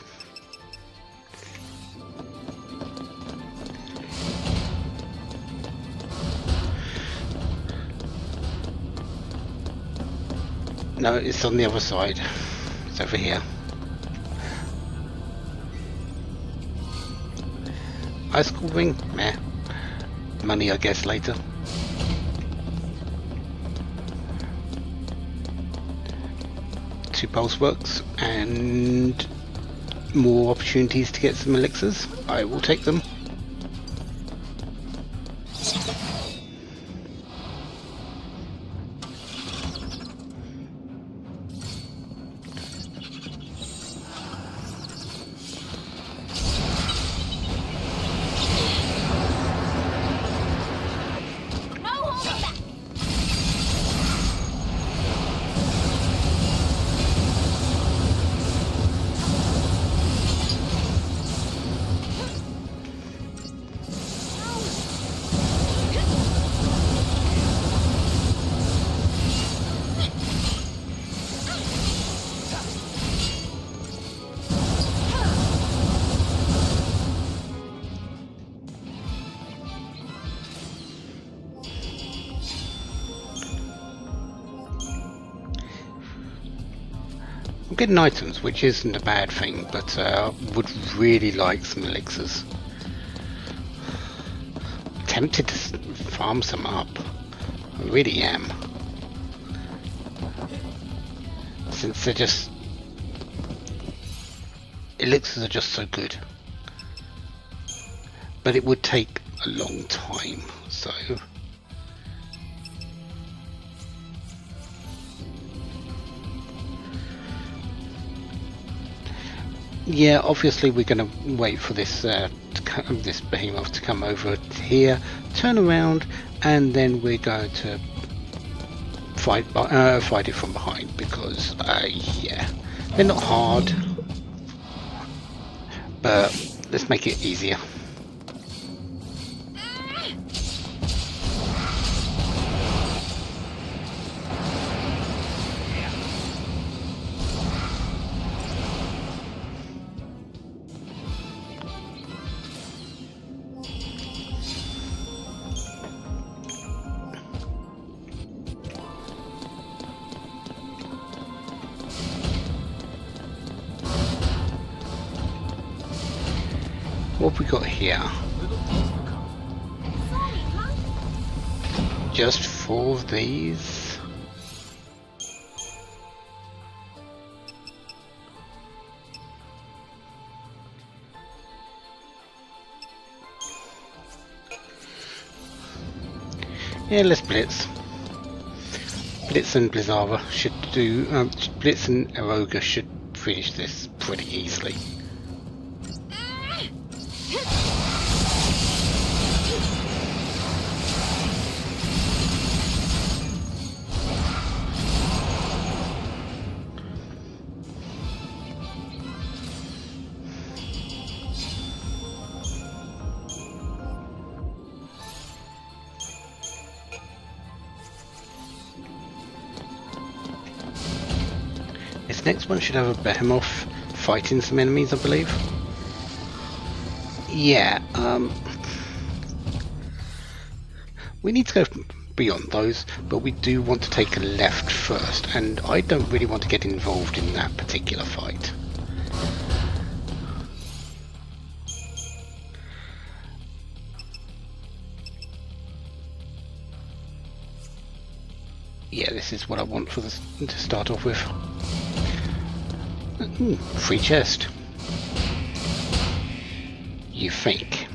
No, it's on the other side. It's over here. Icicle ring? Meh. Money, I guess, later. Two pulse works and more opportunities to get some elixirs. I will take them. I'm getting items, which isn't a bad thing, but would really like some elixirs. Tempted to farm some up. I really am. Since they're just... elixirs are just so good. But it would take a long time, so... Yeah, obviously we're going to wait for this this behemoth to come over here, turn around, and then we're going to fight it from behind because, yeah, they're not hard, but let's make it easier. What have we got here? Just 4 of these. Yeah, let's blitz. Blitz and Blizzara should do. Blitz and Eroga should finish this pretty easily. Next one should have a behemoth fighting some enemies, I believe. Yeah, we need to go beyond those, but we do want to take a left first, and I don't really want to get involved in that particular fight. Yeah, this is what I want for this to start off with. Ooh, free chest. You think?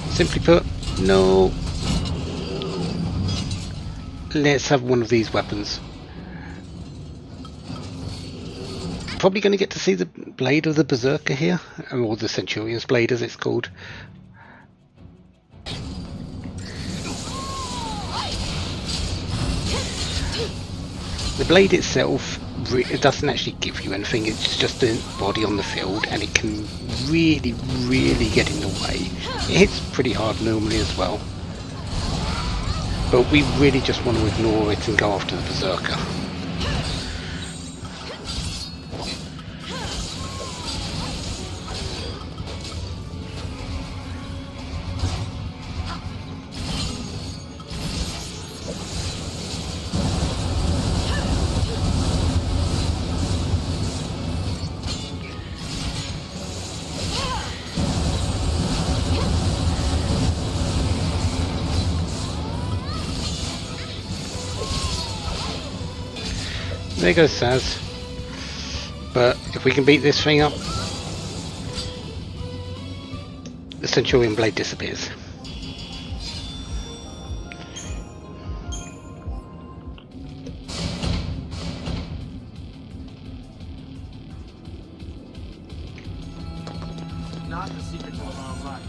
Simply put, no. Let's have one of these weapons. Probably going to get to see the blade of the Berserker here, or the Centurion's blade as it's called. The blade itself, it doesn't actually give you anything, it's just a body on the field, and it can really, really get in the way. It hits pretty hard normally as well, but we really just want to ignore it and go after the Berserker. There goes Saz. But if we can beat this thing up, the Centurion blade disappears. Not the secret to a long life.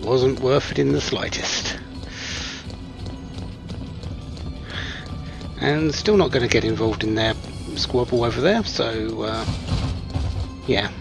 Wasn't worth it in the slightest. And still not going to get involved in their squabble over there, so yeah.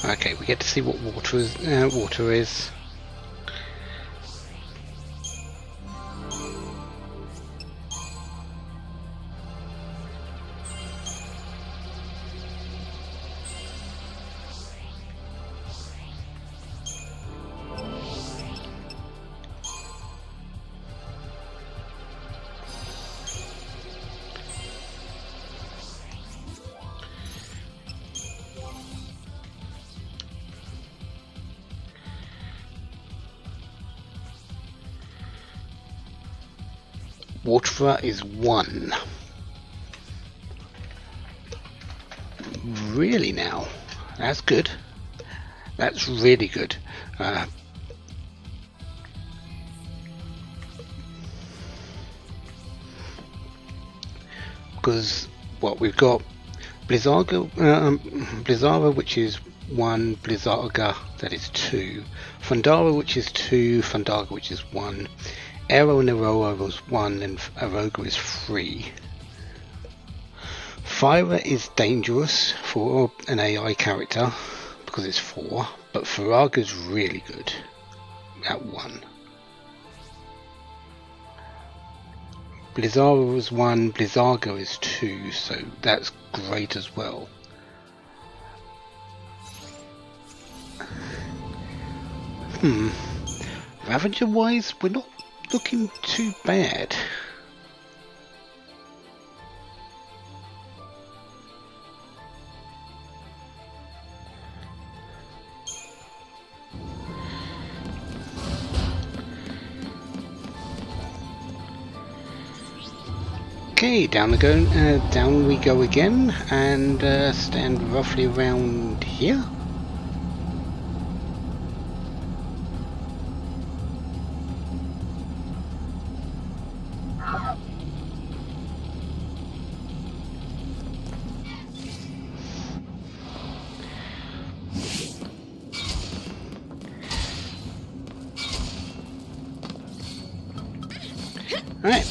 Okay, we get to see what water is. Water is 1. Really now? That's good. That's really good. Because what we've got Blizzara, which is 1, Blizzarga, that is 2, Fundara, which is 2, Fundaga, which is 1, Aero and Aurora was 1, and Aroga is 3. Fire is dangerous for an AI character because it's 4, but Faraga is really good at 1. Blizzara is 1, Blizzarga is 2, so that's great as well. Ravager wise, we're not looking too bad. Okay, down we go again, and stand roughly around here. Alright.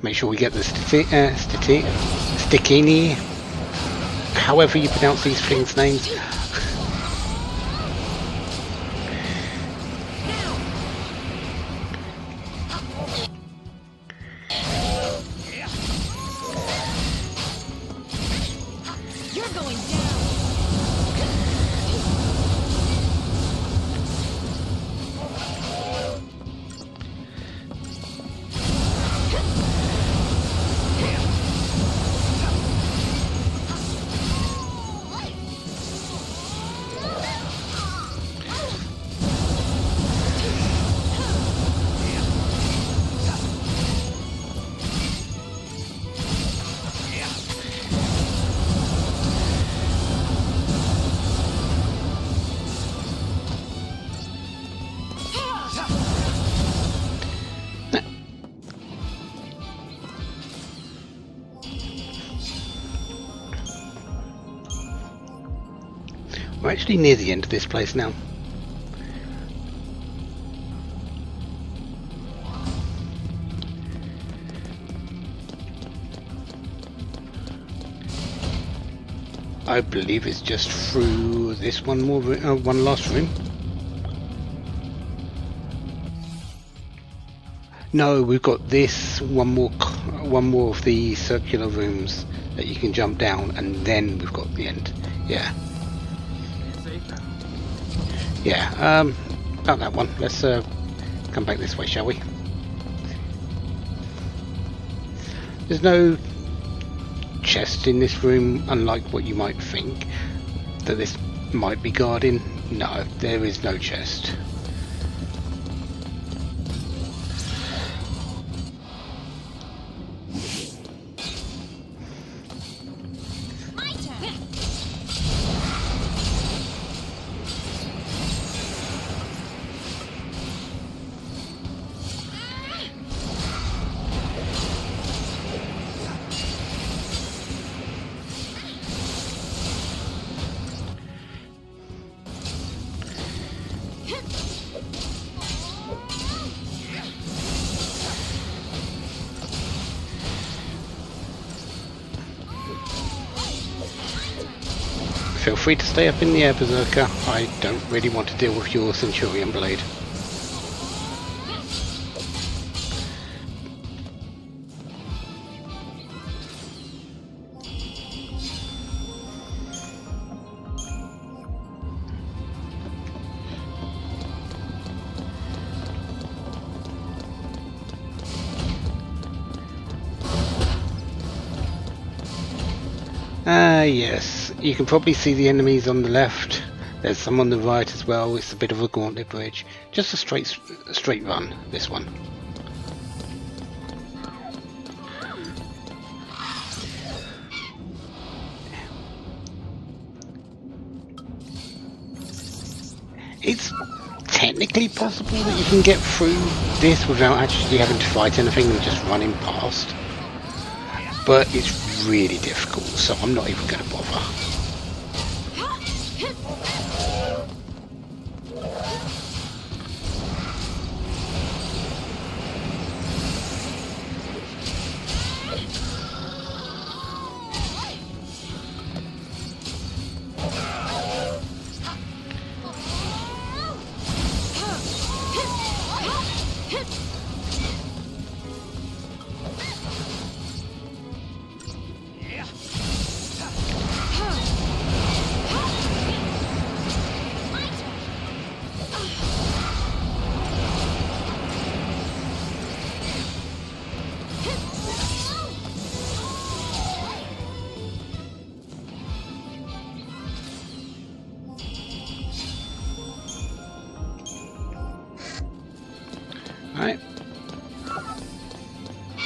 Make sure we get the Stikini, however you pronounce these things' names. You're going down. We're actually near the end of this place now. I believe it's just through this one last room. No, we've got this one more of the circular rooms that you can jump down, and then we've got the end. Yeah. Yeah, about that one. Let's come back this way, shall we? There's no chest in this room, unlike what you might think, that this might be guarding. No, there is no chest. Feel free to stay up in the air, Berserker. I don't really want to deal with your Centurion Blade. Yes, you can probably see the enemies on the left. There's some on the right as well. It's a bit of a gauntlet bridge. Just a straight run, this one. It's technically possible that you can get through this without actually having to fight anything and just running past. But it's really difficult, so I'm not even going to bother. Alright.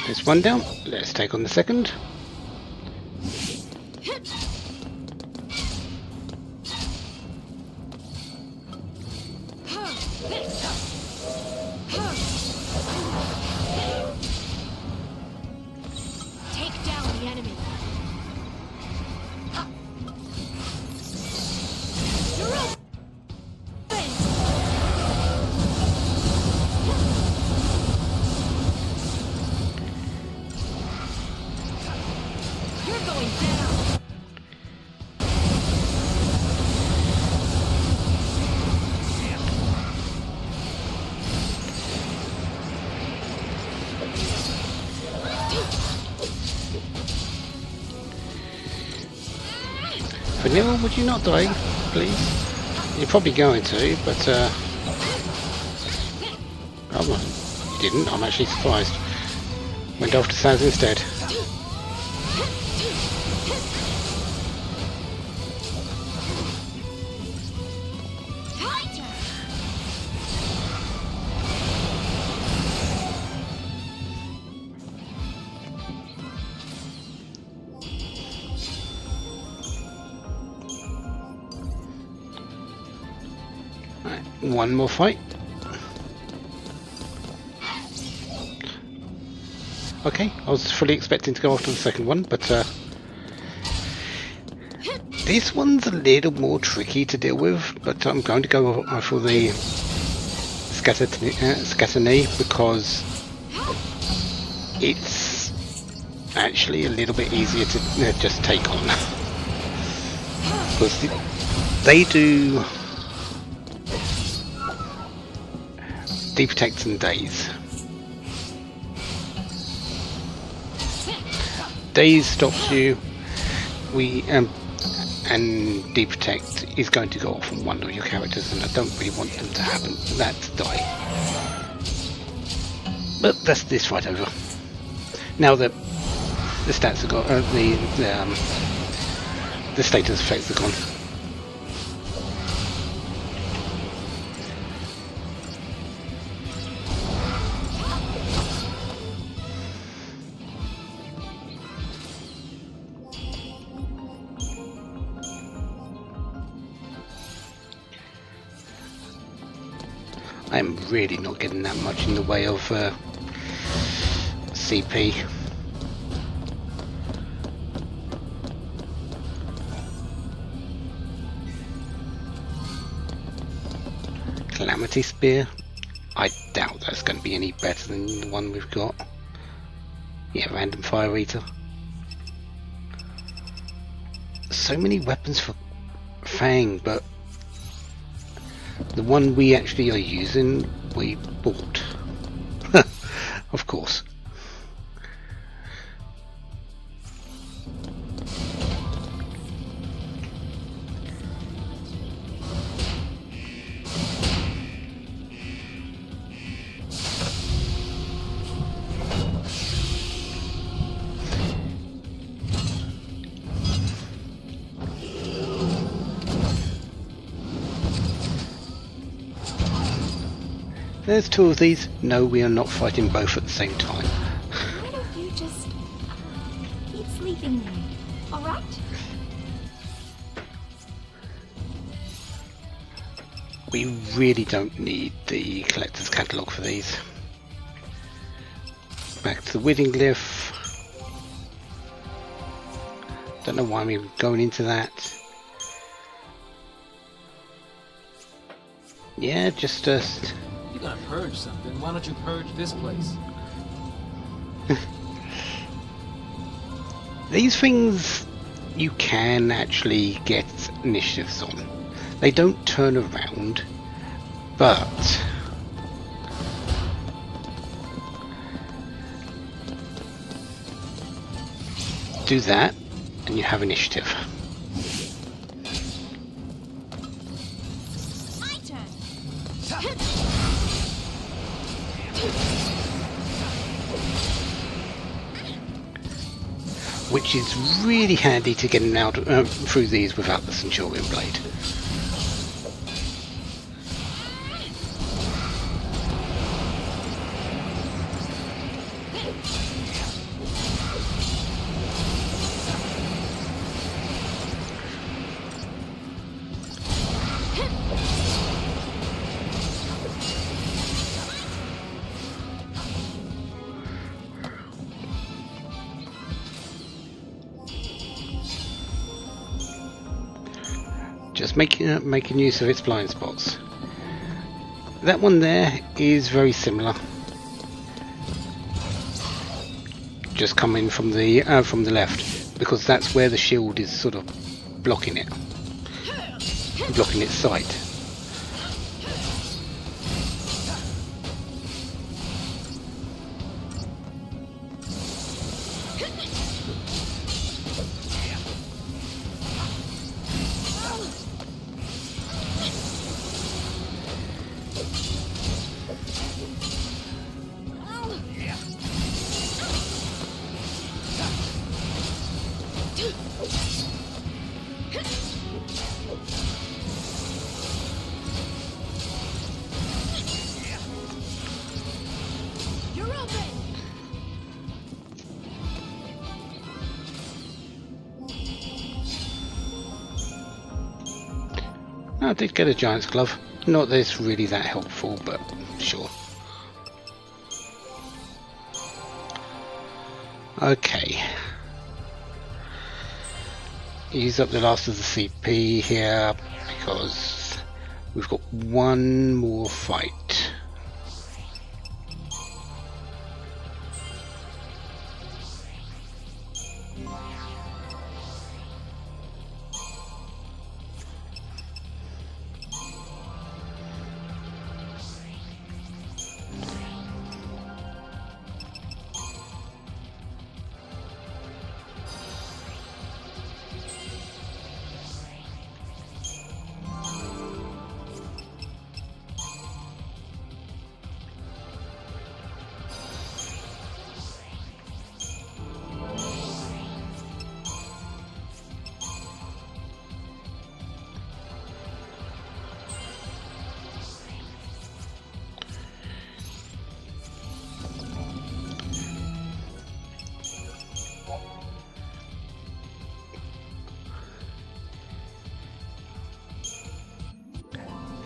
There's one down. Let's take on the second. Take down the enemy. You're going down. Vanilla, would you not die, please? You're probably going to, but oh, well, you didn't. I'm actually surprised. Went off to Sans instead. Right, one more fight. Okay, I was fully expecting to go after the second one, but this one's a little more tricky to deal with, but I'm going to go for the Scatterknee because it's actually a little bit easier to just take on. Because they do Deprotect and Daze. Daze stops you, and Deprotect is going to go off on one of your characters, and I don't really want them to happen that to die. But that's this fight over. Now that the stats are gone, the status effects are gone. I'm really not getting that much in the way of CP. Calamity Spear. I doubt that's going to be any better than the one we've got. Yeah, Random Fire Eater. So many weapons for Fang, but the one we actually are using, we bought. Of course. There's two of these. No, we are not fighting both at the same time. Why don't you just keep sleeping then, alright? We really don't need the collector's catalogue for these. Back to the Wedding Glyph. Don't know why we're going into that. Yeah, just You're gonna purge something. Why don't you purge this place? these things you can actually get initiatives on. They don't turn around, but do that and you have initiative. My turn. Which is really handy to getting out through these without the Centurion Blade. just making use of its blind spots. That one there is very similar. Just coming from the left, because that's where the shield is sort of blocking it, blocking its sight. I did get a giant's glove. Not that it's really that helpful, but sure. Okay. Use up the last of the CP here because we've got one more fight.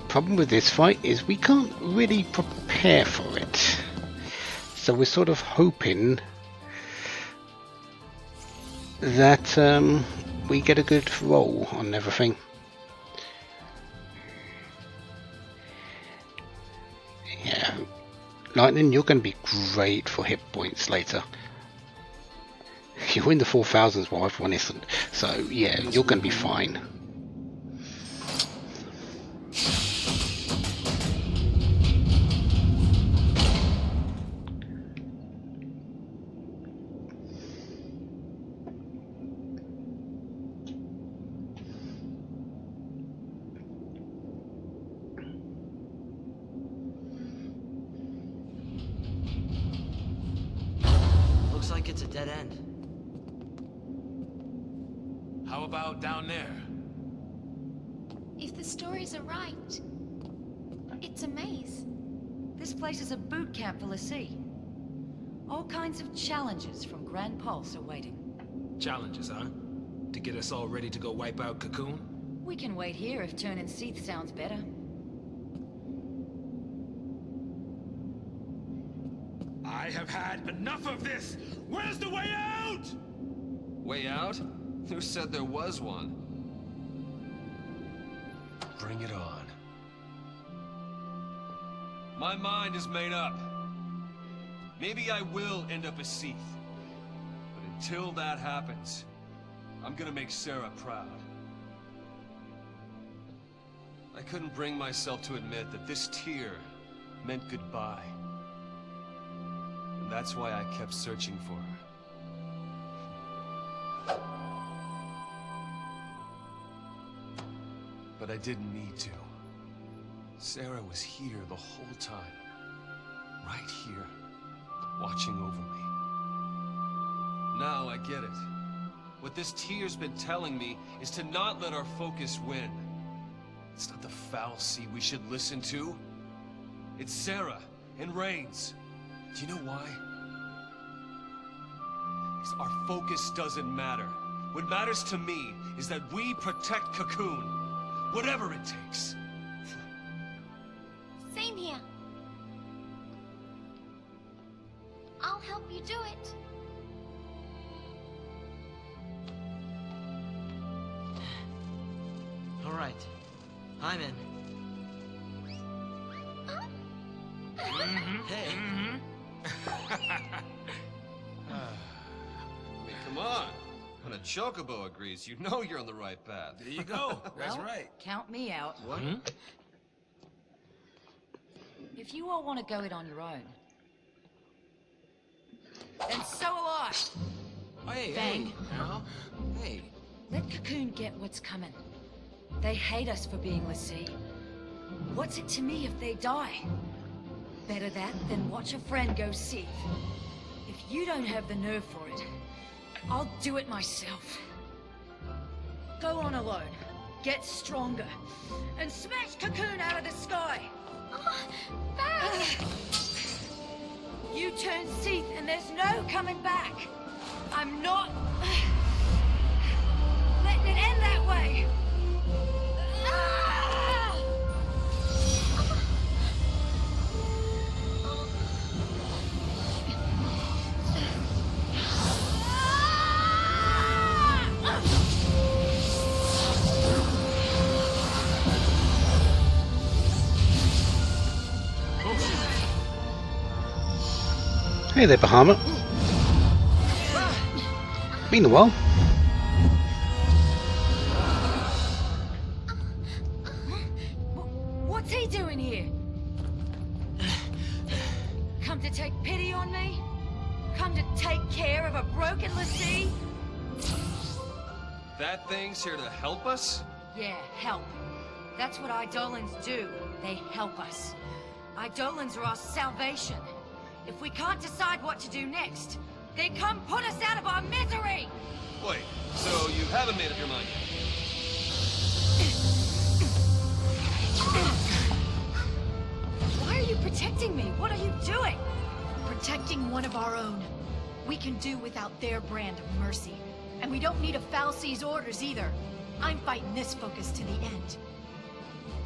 Problem with this fight is we can't really prepare for it, so we're sort of hoping that we get a good roll on everything. Yeah, Lightning, you're going to be great for hit points later. You're in the 4000s while everyone isn't, so yeah, you're going to be fine. Looks like it's a dead end. How about down there? If the stories are right, it's a maze. This place is a boot camp for Lassie. All kinds of challenges from Grand Pulse are waiting. Challenges, huh? To get us all ready to go wipe out Cocoon? We can wait here if turning Seath sounds better. I have had enough of this! Where's the way out? Way out? Who said there was one? Bring it on. My mind is made up. Maybe I will end up a Seath. But until that happens, I'm gonna make Sarah proud. I couldn't bring myself to admit that this tear meant goodbye. And that's why I kept searching for her. But I didn't need to. Sarah was here the whole time. Right here, watching over me. Now I get it. What this tear's been telling me is to not let our focus win. It's not the Fal'Cie we should listen to. It's Sarah and Reigns. Do you know why? Because our focus doesn't matter. What matters to me is that we protect Cocoon. Whatever it takes. Same here. I'll help you do it. All right. I'm in. Hey. I mean, come on. When a chocobo agrees, you know you're on the right path. There you go. That's Well, right. count me out. What? If you all want to go it on your own, then so will I. Hey, Bang. hey, Al. Hey. Let Cocoon get what's coming. They hate us for being l'Cie. What's it to me if they die? Better that than watch a friend go seethe. If you don't have the nerve for it, I'll do it myself. Go on alone, get stronger, and smash Cocoon out of the sky! You turn seethe and there's no coming back! I'm not letting it end that way! Hey there, Bahamut. Been a while. What's he doing here? Come to take pity on me? Come to take care of a broken l'Cie? That thing's here to help us? Yeah, help. That's what Eidolons do. They help us. Eidolons are our salvation. If we can't decide what to do next, they come put us out of our misery! Wait, so you haven't made up your mind yet? Why are you protecting me? What are you doing? Protecting one of our own. We can do without their brand of mercy. And we don't need a fal'Cie's orders either. I'm fighting this focus to the end.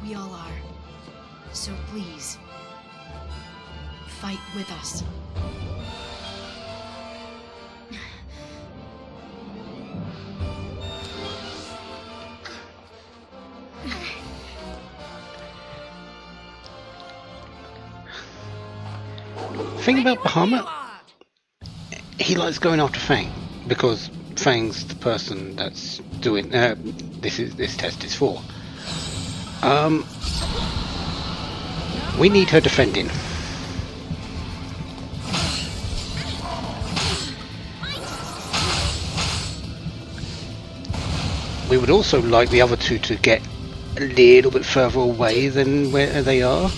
We all are. So please, fight with us. Thing about Bahamut, he likes going after Fang because Fang's the person that's doing this test is for. We need her defending. We would also like the other two to get a little bit further away than where they are.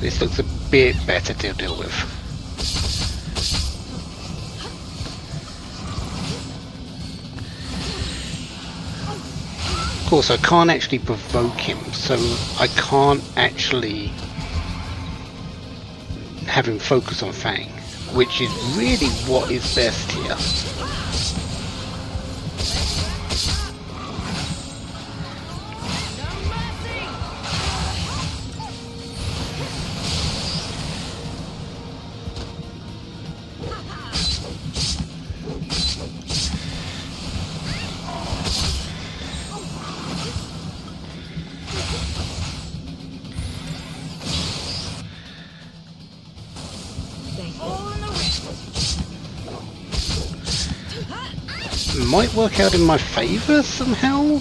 This looks a bit better to deal with. Of course, I can't actually provoke him, so I can't actually have him focus on Fang, which is really what is best here. Might work out in my favour somehow.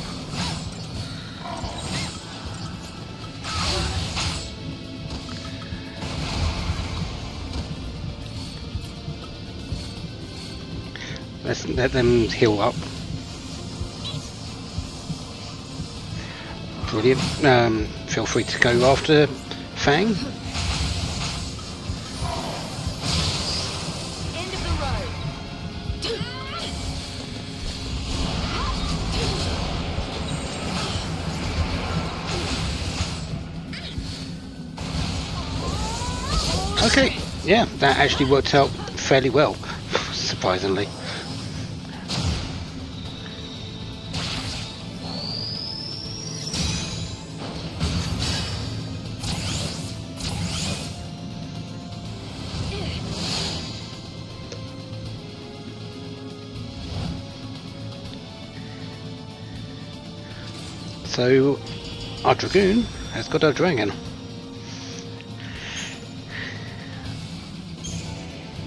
Let's let them heal up. Brilliant. Feel free to go after Fang. Okay, yeah, that actually worked out fairly well, surprisingly. So, our Dragoon has got a dragon.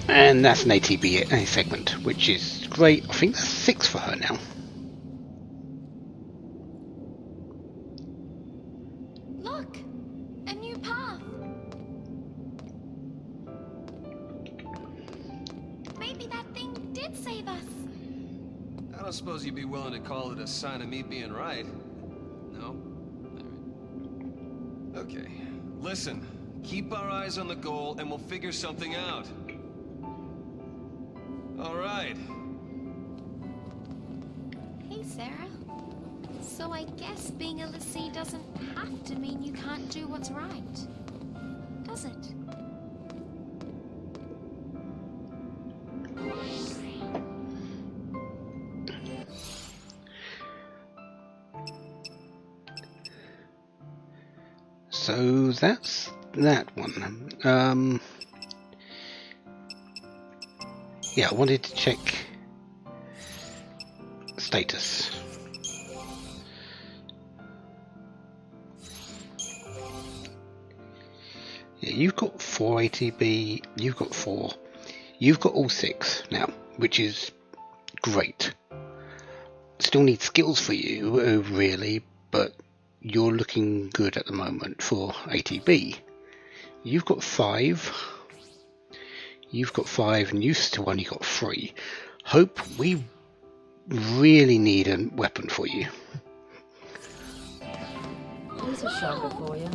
And that's an ATB segment, which is great. I think that's 6 for her now. Look! A new path! Maybe that thing did save us. I don't suppose you'd be willing to call it a sign of me being right. No? Alright. Okay. Listen, keep our eyes on the goal and we'll figure something out. Alright. Hey, Sarah. So I guess being a lessee doesn't have to mean you can't do what's right, does it? So that's that one. Yeah, I wanted to check status. Yeah, you've got 4 ATB, you've got 4. You've got all 6 now, which is great. Still need skills for you, really, but you're looking good at the moment for ATB. You've got 5. You've got 5 and you've still only got 3. Hope, we really need a weapon for you. Here's a shocker for you.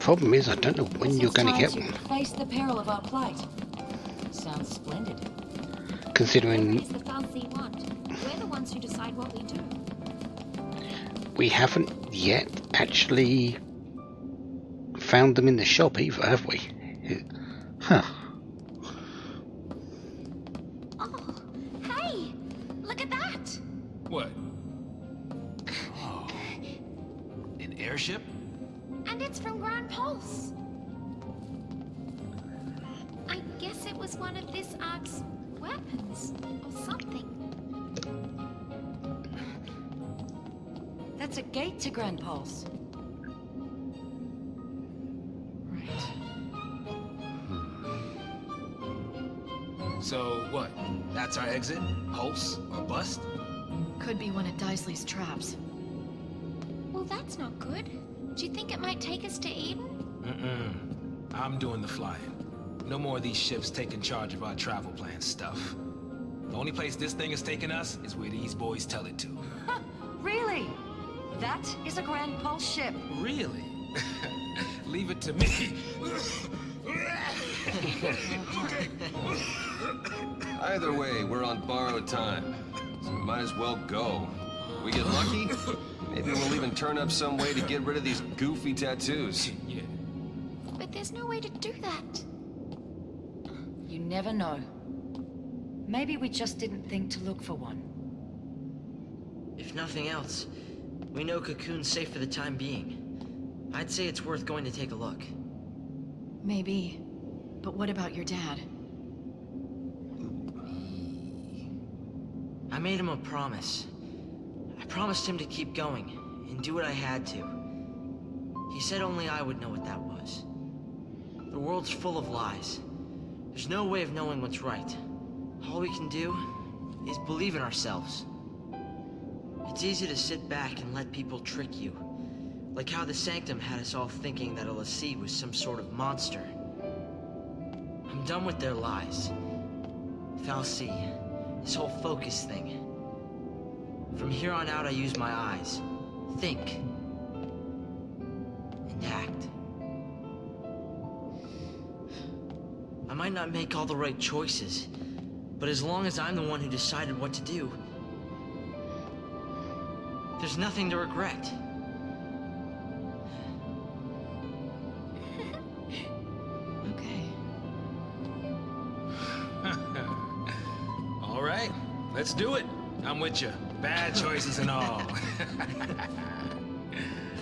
Problem is, I don't know when you're going to get one. Face the peril of our plight. Sounds splendid. Considering What is the fancy want? We're the ones who decide what we do. we haven't yet actually found them in the shop either, have we? Huh. Oh, hey! Look at that! What? Oh. An airship? And it's from Grand Pulse. I guess it was one of this Ark's weapons, or something. That's a gate to Grand Pulse. Right. So what? That's our exit? Pulse or bust? Could be one of Daisley's traps. Well, that's not good. Do you think it might take us to Eden? I'm doing the flying. No more of these ships taking charge of our travel plan stuff. The only place this thing is taking us is where these boys tell it to. Really? That is a Grand Pulse ship. Really? Leave it to me. Either way, we're on borrowed time. So we might as well go. We get lucky, maybe we'll even turn up some way to get rid of these goofy tattoos. Yeah. But there's no way to do that. You never know. Maybe we just didn't think to look for one. If nothing else, we know Cocoon's safe for the time being. I'd say it's worth going to take a look. Maybe. But what about your dad? I made him a promise. I promised him to keep going, and do what I had to. He said only I would know what that was. The world's full of lies. There's no way of knowing what's right. All we can do is believe in ourselves. It's easy to sit back and let people trick you. Like how the Sanctum had us all thinking that a Lassie was some sort of monster. I'm done with their lies. Fal'Cie, this whole focus thing. From here on out, I use my eyes. Think. And act. I might not make all the right choices, but as long as I'm the one who decided what to do, there's nothing to regret. Okay. Let's do it. I'm with you. Bad choices and all. Of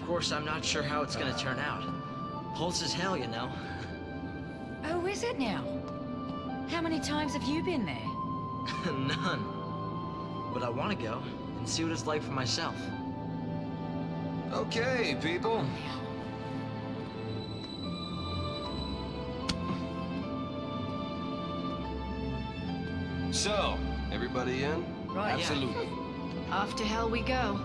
course, I'm not sure how it's gonna turn out. Pulse is hell, you know. Oh, is it now? How many times have you been there? None. But I want to go and see what it's like for myself. Okay, people. So, everybody in? Right, Absolutely. Off to hell we go.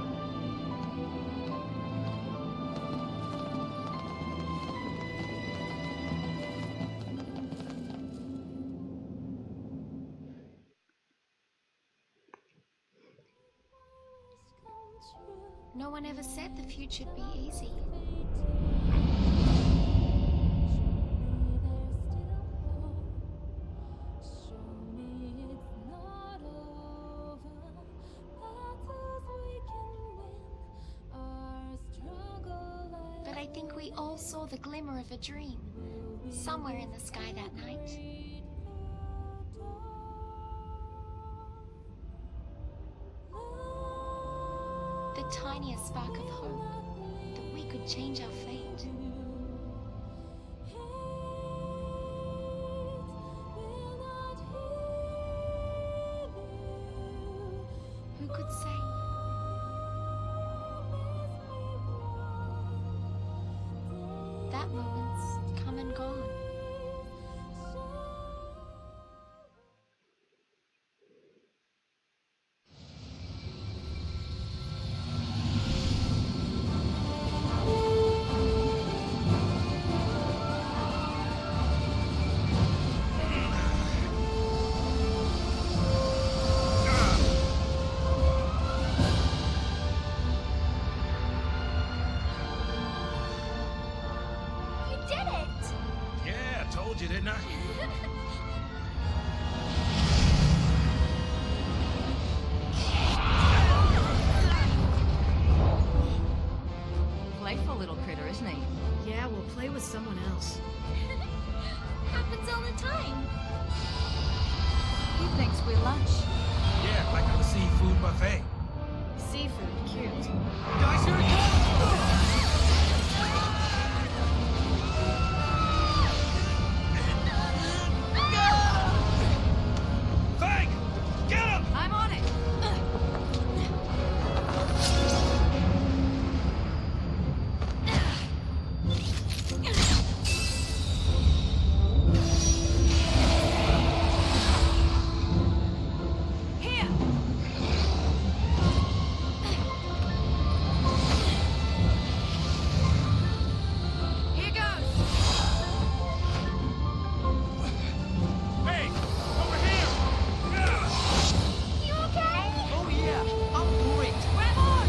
No one ever said the future'd be easy. But I think we all saw the glimmer of a dream, somewhere in the sky that night. The tiniest spark of hope that we could change our fate. Who could say? That moment's come and gone. You did it! Yeah, I told you, didn't I? Playful little critter, isn't he? Yeah, we'll play with someone else. Happens all the time. He thinks we're lunch. Yeah, like at the seafood buffet. Seafood, cute. Guys, here it comes! Fang! Get him! I'm on it! Here! Here goes! Hey! Over here! You okay? Oh yeah, I'm great. Grab on!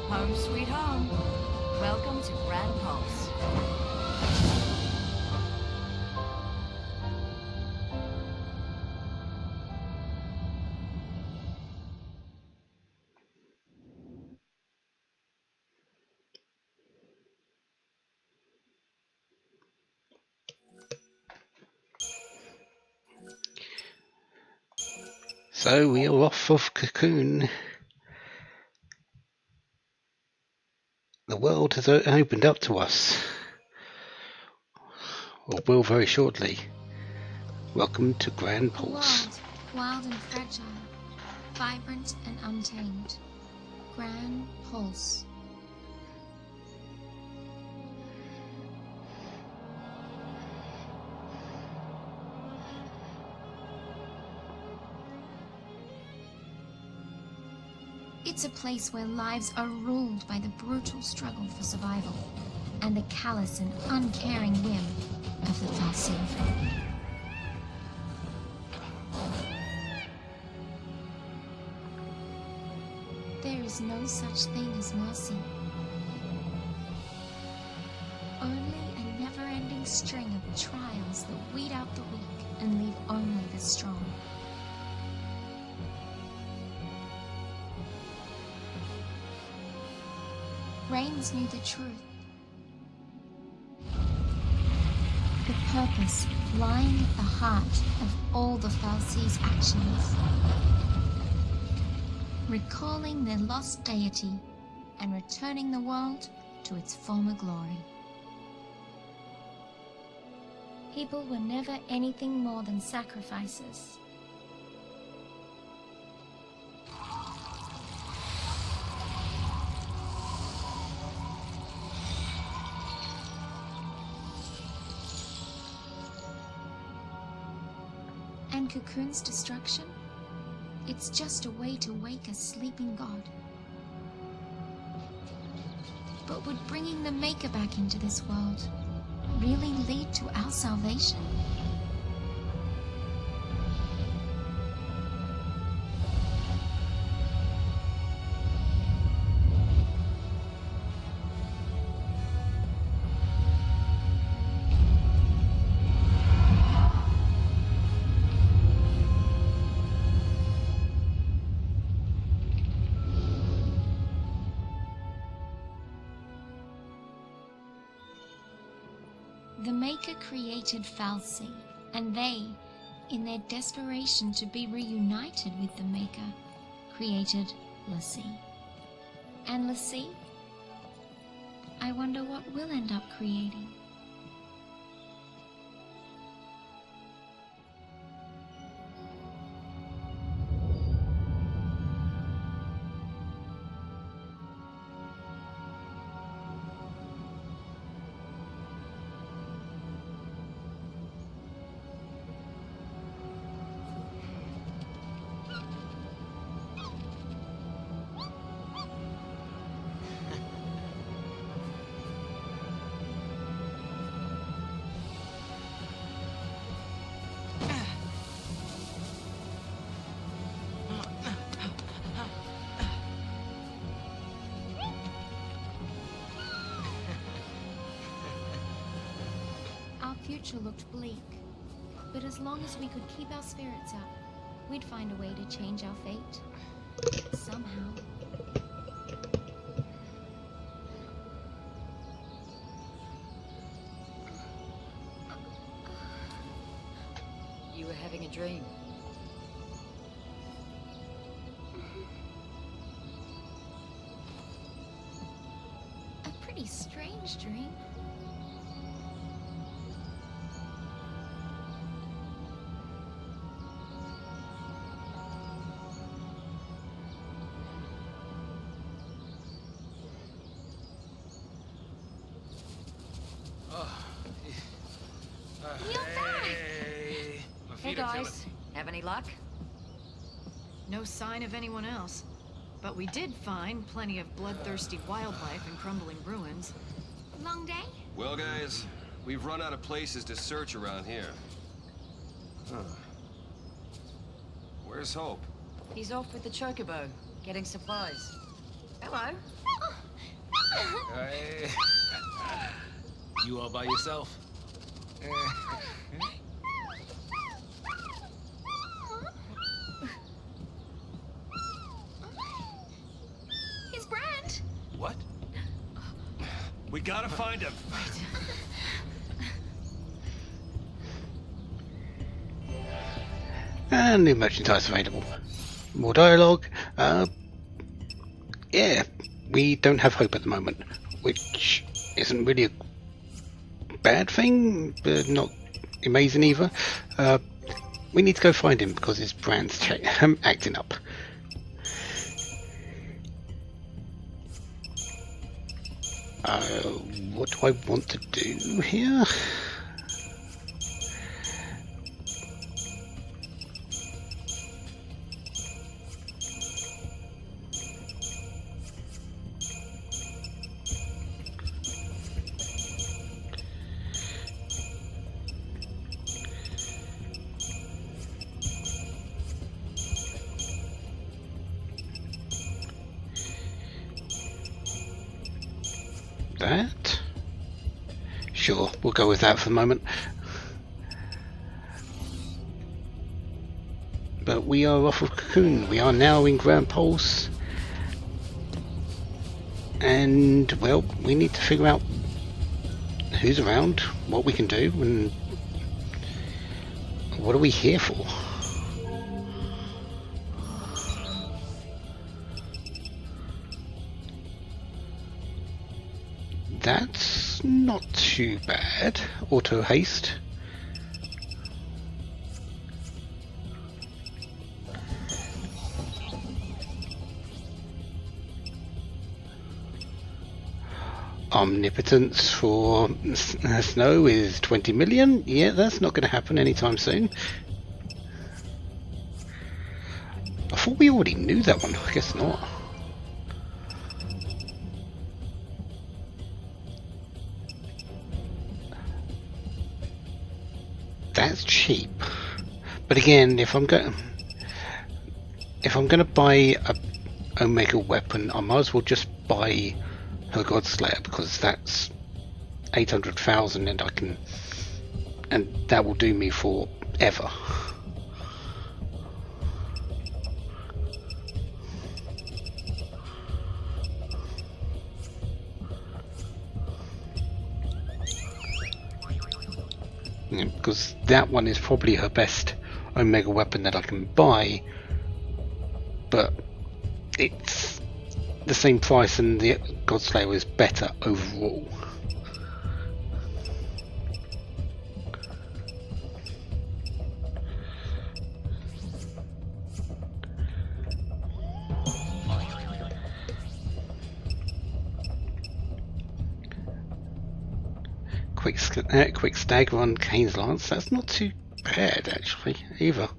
Home sweet home. Welcome to Grand Pulse. So we are off of Cocoon. The world has opened up to us, or will very shortly. Welcome to Grand A Pulse. world, wild and fragile, vibrant and untamed. Grand Pulse. It's a place where lives are ruled by the brutal struggle for survival and the callous and uncaring whim of the Fal'Cie. There is no such thing as mercy. Only a never-ending string of trials that weed out the weak and leave only the strong. Reigns knew the truth. The purpose lying at the heart of all the fal'Cie's actions. Recalling their lost deity and returning the world to its former glory. People were never anything more than sacrifices. And Cocoon's destruction? It's just a way to wake a sleeping god. But would bringing the Maker back into this world really lead to our salvation? The Maker created fal'Cie, and they, in their desperation to be reunited with the Maker, created l'Cie. And l'Cie? I wonder what we'll end up creating. Future looked bleak, but as long as we could keep our spirits up, we'd find a way to change our fate. Somehow. You were having a dream. A pretty strange dream. Hey guys, have any luck? No sign of anyone else. But we did find plenty of bloodthirsty wildlife and crumbling ruins. Long day? Well, guys, we've run out of places to search around here. Huh. Where's Hope? He's off with the chocobo, getting supplies. Hello. Hey. You all by yourself? He's Brand. What? We gotta find him. And new merchandise available. More dialogue. Yeah, we don't have Hope at the moment, which isn't really a bad thing, but not amazing either. We need to go find him because his brand's acting up. What do I want to do here? That? Sure, we'll go with that for the moment. But we are off of Cocoon. We are now in Grand Pulse. And, well, we need to figure out who's around, what we can do, and what are we here for? That's not too bad. Auto haste. Omnipotence for Snow is 20 million. Yeah, that's not going to happen anytime soon. I thought we already knew that one. I guess not. That's cheap. But again, if I'm going to buy a Omega weapon, I might as well just buy her Godslayer, because that's 800,000 and that will do me forever. Yeah, because that one is probably her best Omega weapon that I can buy, but it's the same price and the Godslayer is better overall. Quick stagger on Kane's Lance, that's not too bad actually either.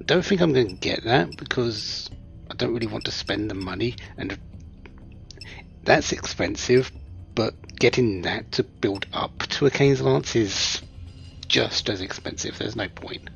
Don't think I'm going to get that because I don't really want to spend the money, and that's expensive, but getting that to build up to a Kane's Lance is just as expensive. There's no point.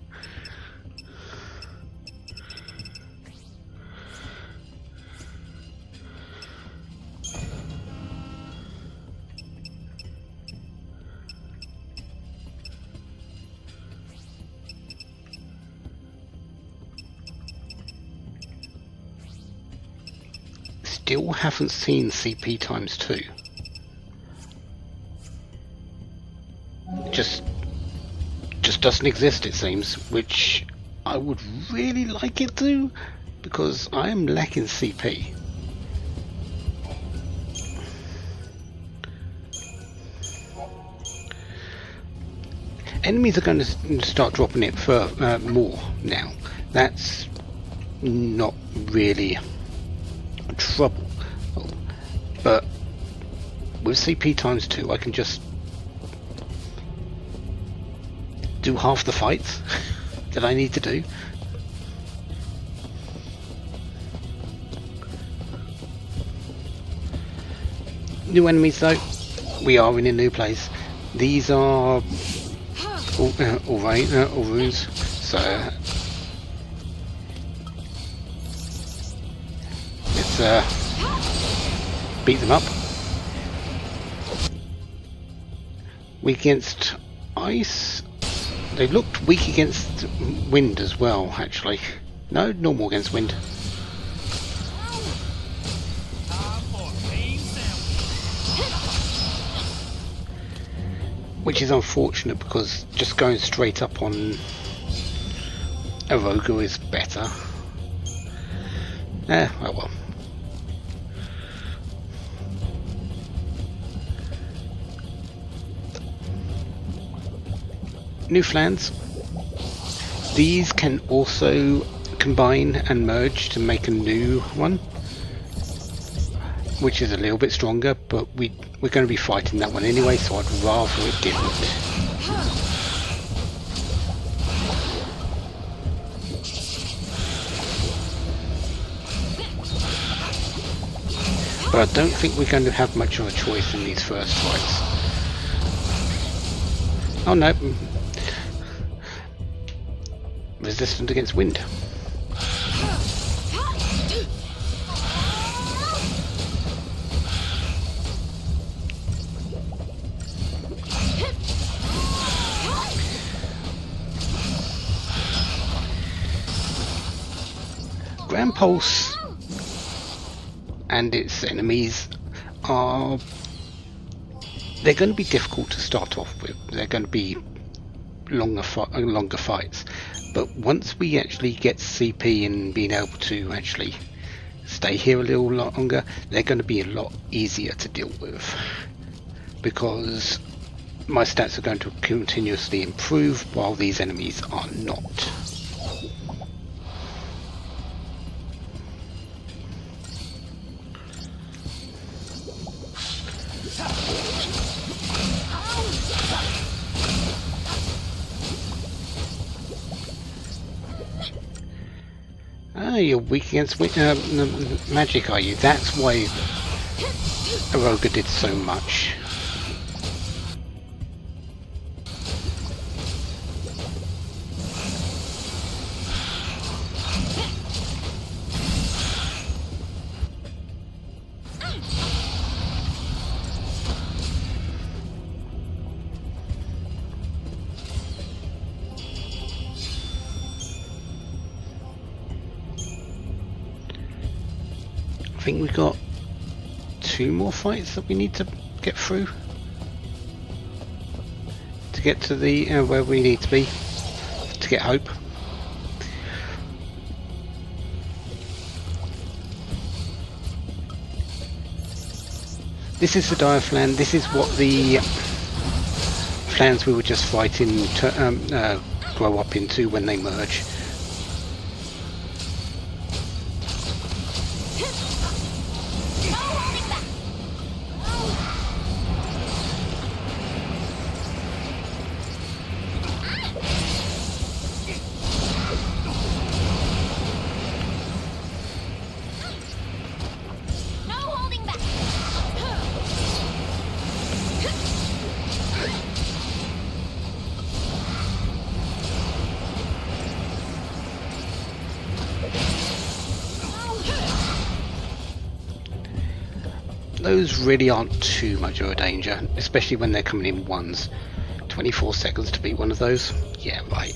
Still haven't seen CP times 2. Just doesn't exist, it seems, which I would really like it to, because I am lacking CP. Enemies are going to start dropping it for more now. That's not really trouble, but with CP times 2 I can just do half the fights that I need to do. New enemies though, we are in a new place. These are all runes, so beat them up. Weak against ice. They looked weak against wind as well, actually. No, normal against wind. Which is unfortunate because just going straight up on a Rogue is better. Oh well. New flans. These can also combine and merge to make a new one, which is a little bit stronger, but we're going to be fighting that one anyway, so I'd rather it didn't. But I don't think we're going to have much of a choice in these first fights. Oh no. Resistant against wind. Grand Pulse and its enemies are... they're going to be difficult to start off with. They're going to be longer fights. But once we actually get CP and being able to actually stay here a little longer, they're going to be a lot easier to deal with. Because my stats are going to continuously improve while these enemies are not. Ah, you're weak against magic, are you? That's why Aroga did so much. I think we've got 2 more fights that we need to get through to get to the where we need to be to get hope. This is the Diaflan. This is what the clans we were just fighting grow up into when they merge. Those really aren't too much of a danger, especially when they're coming in ones. 24 seconds to beat one of those? Yeah, right.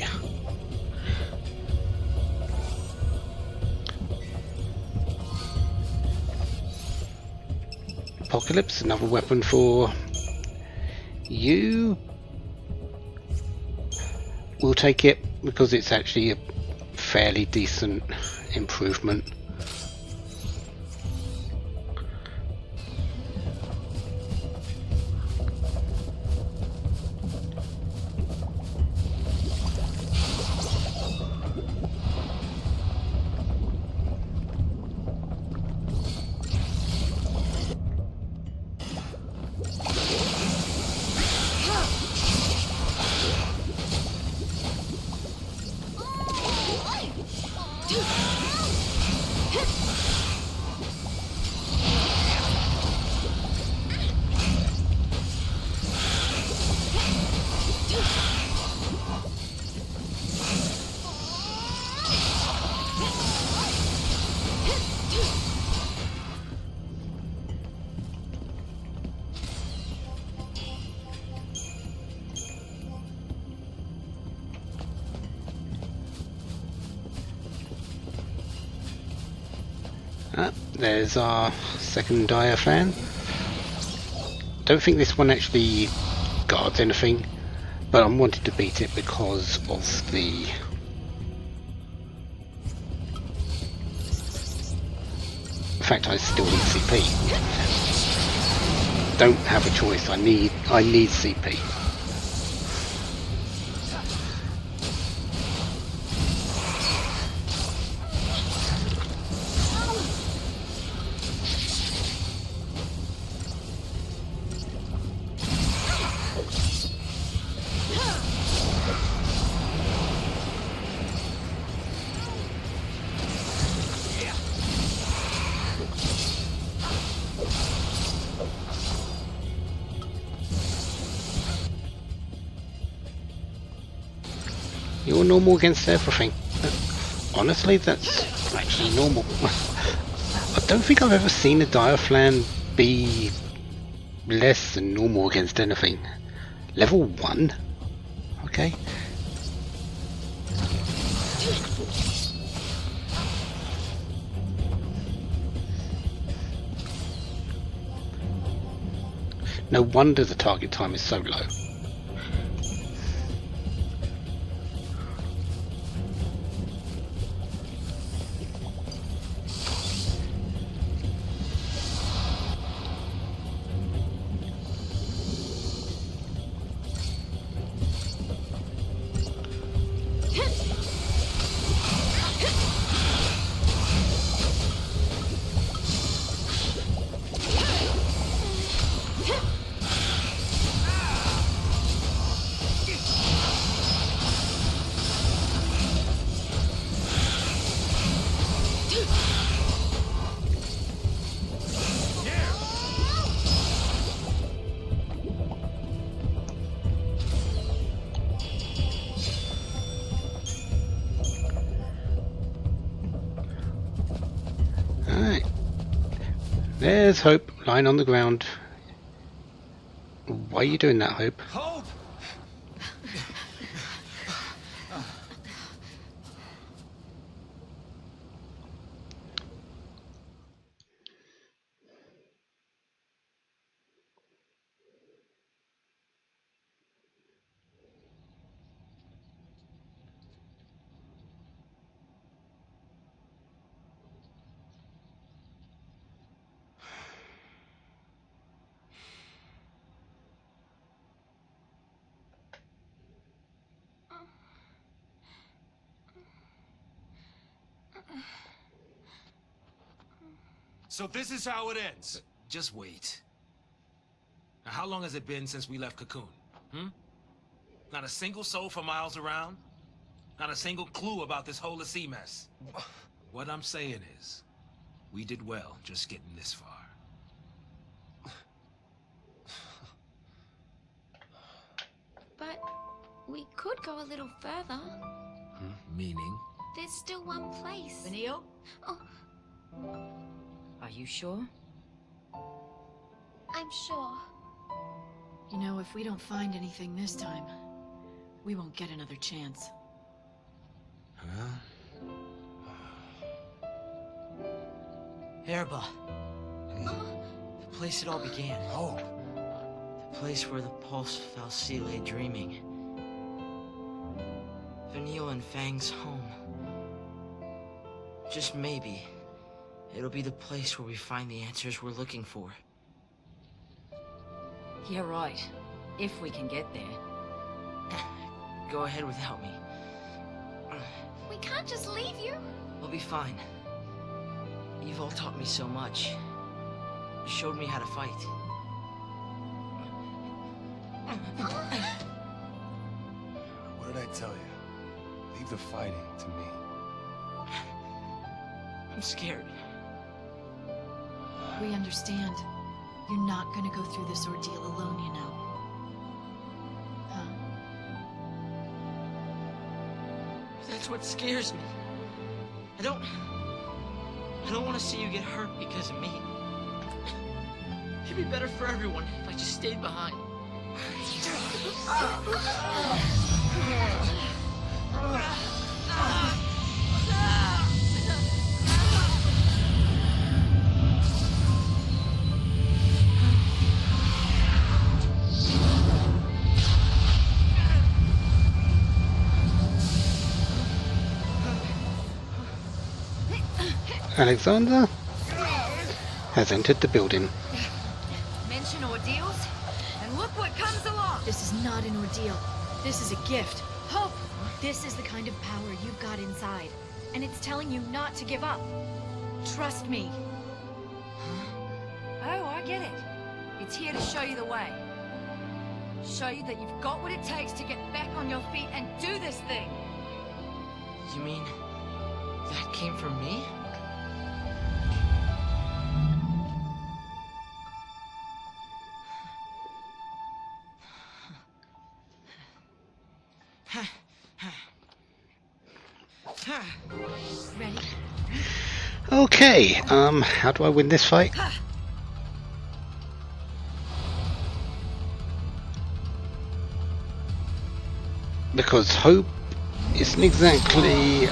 Apocalypse, another weapon for you. We'll take it because it's actually a fairly decent improvement. There's our second Diafan. Don't think this one actually guards anything, but I'm wanting to beat it because of the fact I still need CP. Don't have a choice. I need CP. You're normal against everything. Honestly, that's actually normal. I don't think I've ever seen a Diaflan be less than normal against anything. Level 1? Okay. No wonder the target time is so low. Alright. There's Hope, lying on the ground. Why are you doing that, Hope? Hope! So this is how it ends. Just wait. Now, how long has it been since we left Cocoon? Not a single soul for miles around? Not a single clue about this whole sea mess? What I'm saying is, we did well just getting this far. But we could go a little further. Meaning? There's still one place. Vanille? Oh, Are you sure? I'm sure. You know, if we don't find anything this time, we won't get another chance. Huh? Erba. The place it all began. Hope. The place where the Pulse Fal'Cie lay dreaming. Vanille and Fang's home. Just maybe, it'll be the place where we find the answers we're looking for. You're right. If we can get there. Go ahead without me. We can't just leave you. We'll be fine. You've all taught me so much. You showed me how to fight. What did I tell you? Leave the fighting to me. I'm scared. We understand. You're not gonna go through this ordeal alone, you know. Huh? That's what scares me. I don't want to see you get hurt because of me. It'd be better for everyone if I just stayed behind. Alexander has entered the building. Mention ordeals, and look what comes along. This is not an ordeal. This is a gift. Hope! This is the kind of power you've got inside. And it's telling you not to give up. Trust me. Oh, I get it. It's here to show you the way. Show you that you've got what it takes to get back on your feet and do this thing. You mean that came from me? Ready? Okay, how do I win this fight? Because Hope isn't exactly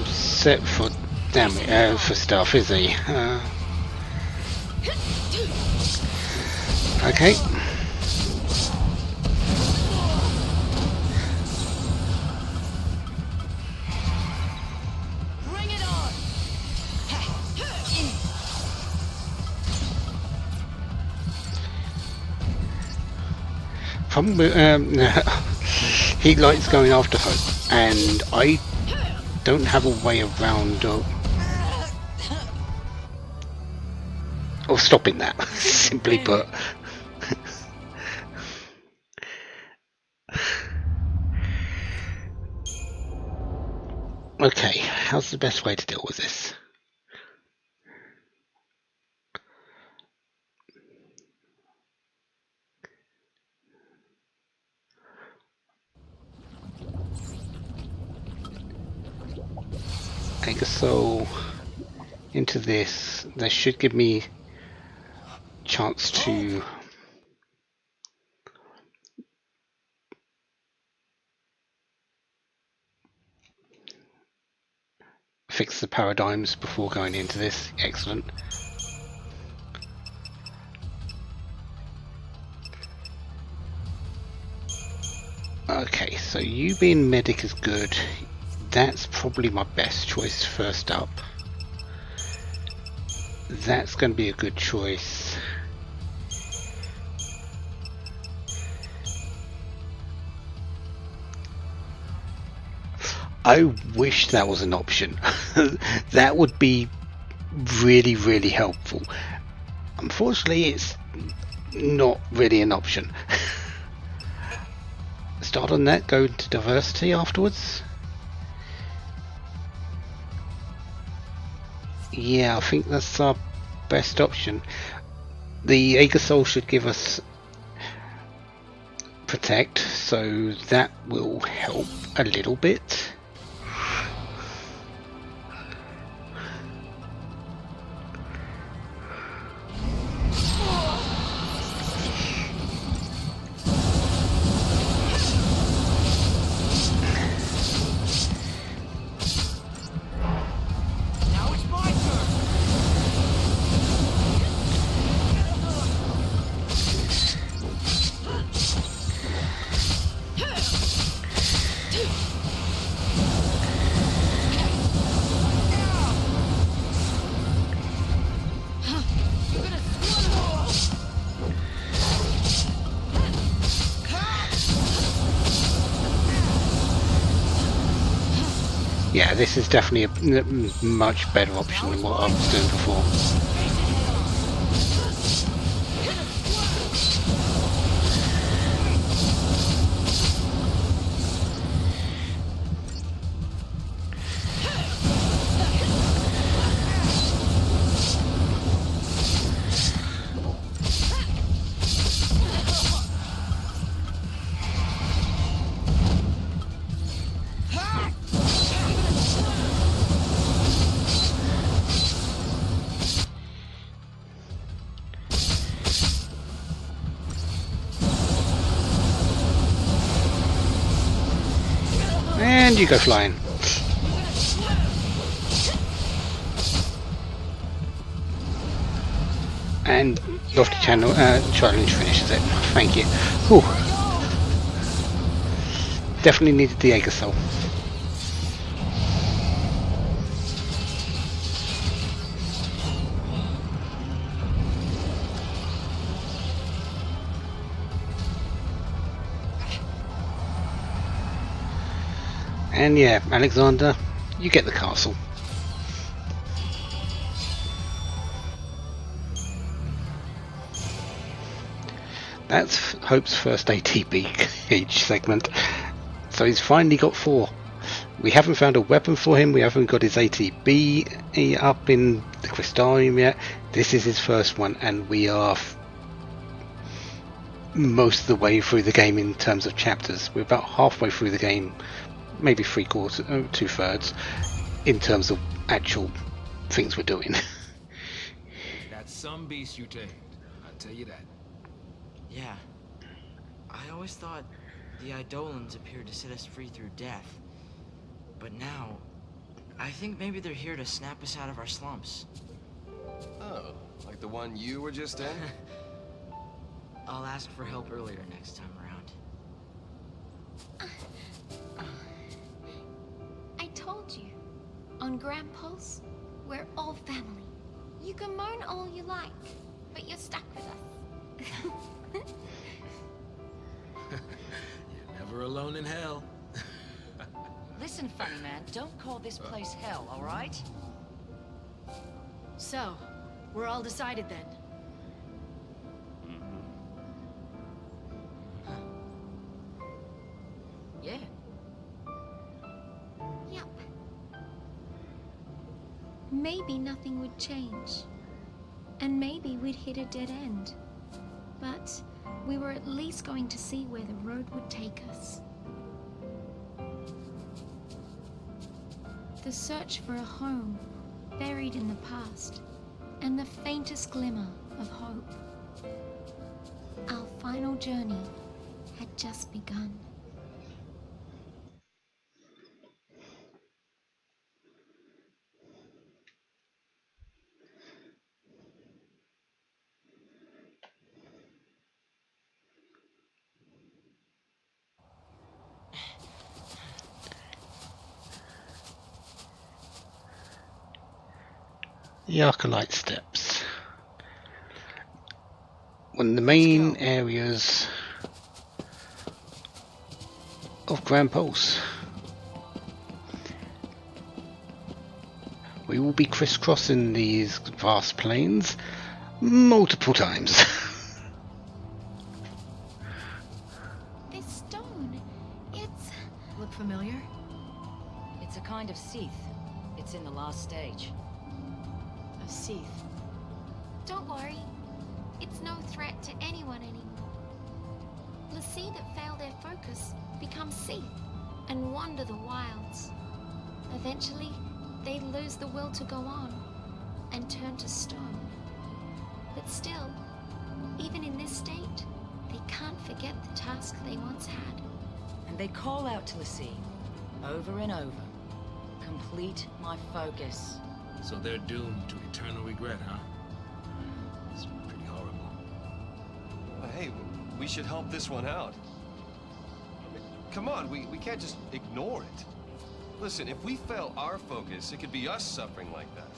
set for damage for stuff, is he? Okay. Bring it on! Problem with, he likes going after Hope, and I don't have a way around or stopping that. Simply put. Okay, how's the best way to deal with this? So into this, that should give me chance to fix the paradigms before going into this. Excellent. Okay, so you being medic is good. That's probably my best choice first up. That's going to be a good choice. I wish that was an option. That would be really, really helpful. Unfortunately, it's not really an option. Start on that, go into diversity afterwards. Yeah, I think that's our best option. The Aegisol should give us protect, so that will help a little bit. Yeah, this is definitely a much better option than what I was doing before. And you go flying. And Lofty Channel challenge finishes it. Thank you. Whew. Definitely needed the Aegisol. And yeah, Alexander, you get the castle. That's Hope's first ATB each segment. So he's finally got 4. We haven't found a weapon for him, we haven't got his ATB up in the Crystarium yet. This is his first one, and we are most of the way through the game in terms of chapters. We're about halfway through the game, maybe 2/3 in terms of actual things we're doing. That's some beast you tamed, I'll tell you that. Yeah. I always thought the Eidolons appeared to set us free through death. But now, I think maybe they're here to snap us out of our slumps. Oh, like the one you were just in? I'll ask for help earlier next time around. I told you. On Grandpa's, we're all family. You can moan all you like, but you're stuck with us. You're never alone in hell. Listen, funny man, don't call this place hell, all right? So, we're all decided then. Yeah. Yep. Maybe nothing would change. And maybe we'd hit a dead end. But we were at least going to see where the road would take us. The search for a home buried in the past, and the faintest glimmer of hope. Our final journey had just begun. The Arcolite Steps. One of the main areas of Grand Pulse. We will be crisscrossing these vast plains multiple times. This stone, it's... Look familiar? It's a kind of Seath. It's in the last stage. A Seath. Don't worry. It's no threat to anyone anymore. Lassie that fail their focus become Seath and wander the wilds. Eventually, they lose the will to go on and turn to stone. But still, even in this state, they can't forget the task they once had. And they call out to Lassie, over and over. Complete my focus. So they're doomed to eternal regret, huh? It's pretty horrible. Hey, we should help this one out. Come on, we can't just ignore it. Listen, if we fail our focus, it could be us suffering like that.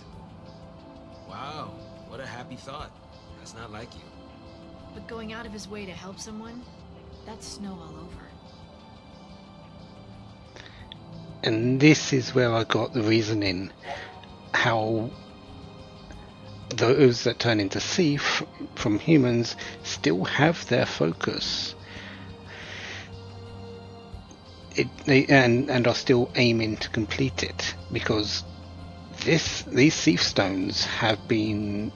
Wow, what a happy thought. That's not like you. But going out of his way to help someone, that's snow all over. And this is where I got the reasoning how those that turn into Seath from humans still have their focus. And are still aiming to complete it, because these Seath stones have been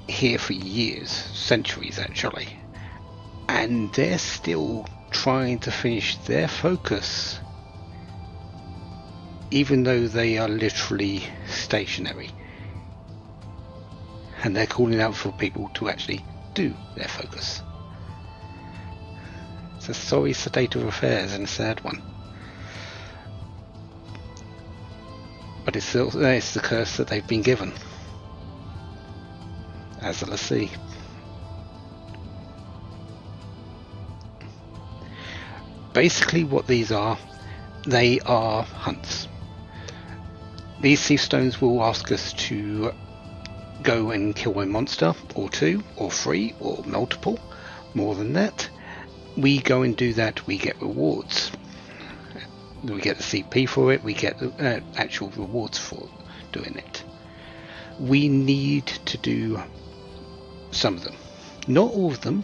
here for years, centuries actually, and they're still trying to finish their focus, even though they are literally stationary, and they're calling out for people to actually do their focus. It's a sorry state of affairs and a sad one. But it's the curse that they've been given as a Lassie. Basically what these are, they are hunts. These Seath stones will ask us to go and kill a monster, or two, or three, or multiple, more than that. We go and do that, we get rewards. We get the CP for it, we get the actual rewards for doing it. We need to do some of them, not all of them,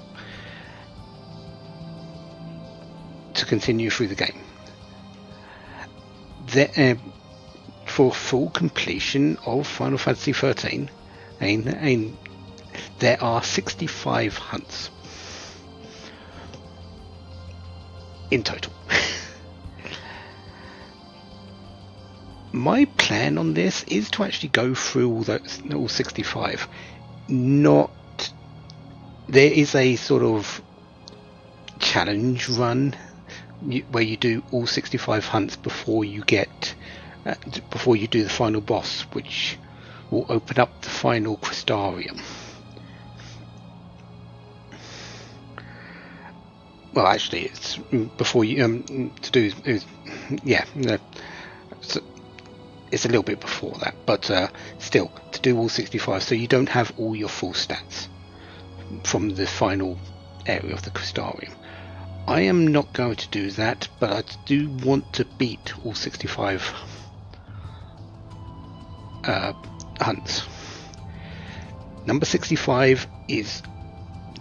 to continue through the game. For full completion of Final Fantasy XIII, there are 65 hunts in total. My plan on this is to actually go through all 65. There is a sort of challenge run where you do all 65 hunts before you do the final boss, which will open up the final Crystarium. well, actually, it's before you to do is yeah. No, it's a little bit before that, but still to do all 65, so you don't have all your full stats from the final area of the Crystarium. I am not going to do that, but I do want to beat all 65 hunts. Number 65 is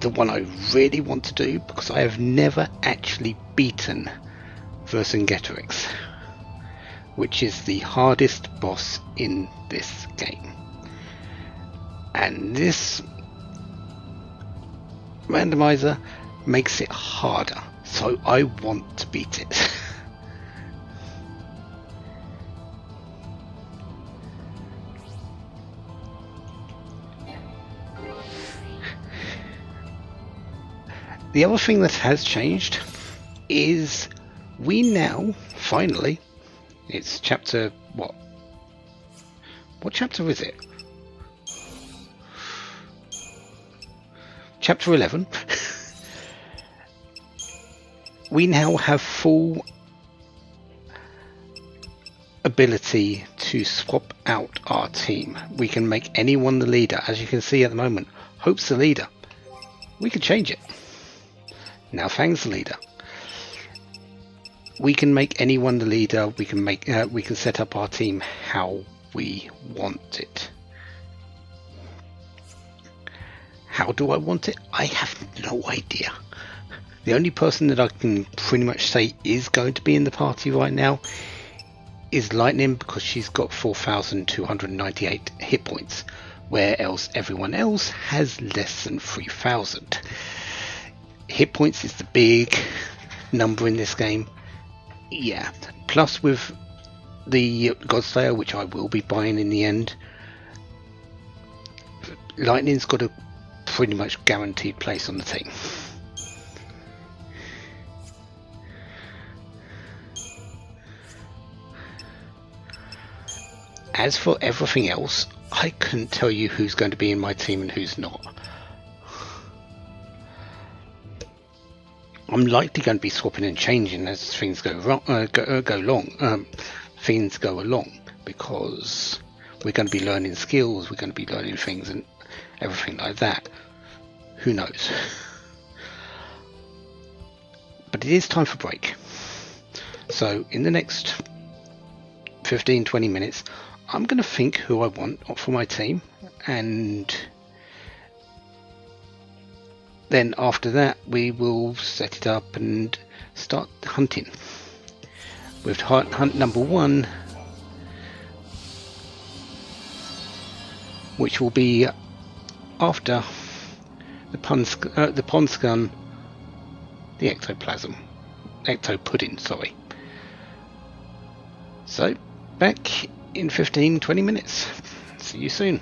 the one I really want to do because I have never actually beaten Vercingetorix, which is the hardest boss in this game. And this randomizer makes it harder, so I want to beat it. The other thing that has changed is we now, finally, it's chapter, what chapter is it? Chapter 11. We now have full ability to swap out our team. We can make anyone the leader. As you can see at the moment, Hope's the leader. We can change it. Now Fang's the leader. We can make anyone the leader. We can set up our team how we want it. How do I want it? I have no idea. The only person that I can pretty much say is going to be in the party right now is Lightning, because she's got 4,298 hit points, where else everyone else has less than 3,000. Hit points is the big number in this game. Yeah, plus with the Godslayer, which I will be buying in the end, Lightning's got a pretty much guaranteed place on the team. As for everything else, I couldn't tell you who's going to be in my team and who's not. I'm likely going to be swapping and changing as things go along, because we're going to be learning skills, we're going to be learning things and everything like that. Who knows? But it is time for break. So in the next 15-20 minutes, I'm going to think who I want for my team, and then after that we will set it up and start hunting. With hunt number 1, which will be after the Ponscan, the ectopudding, sorry. So, back in 15-20 minutes. See you soon.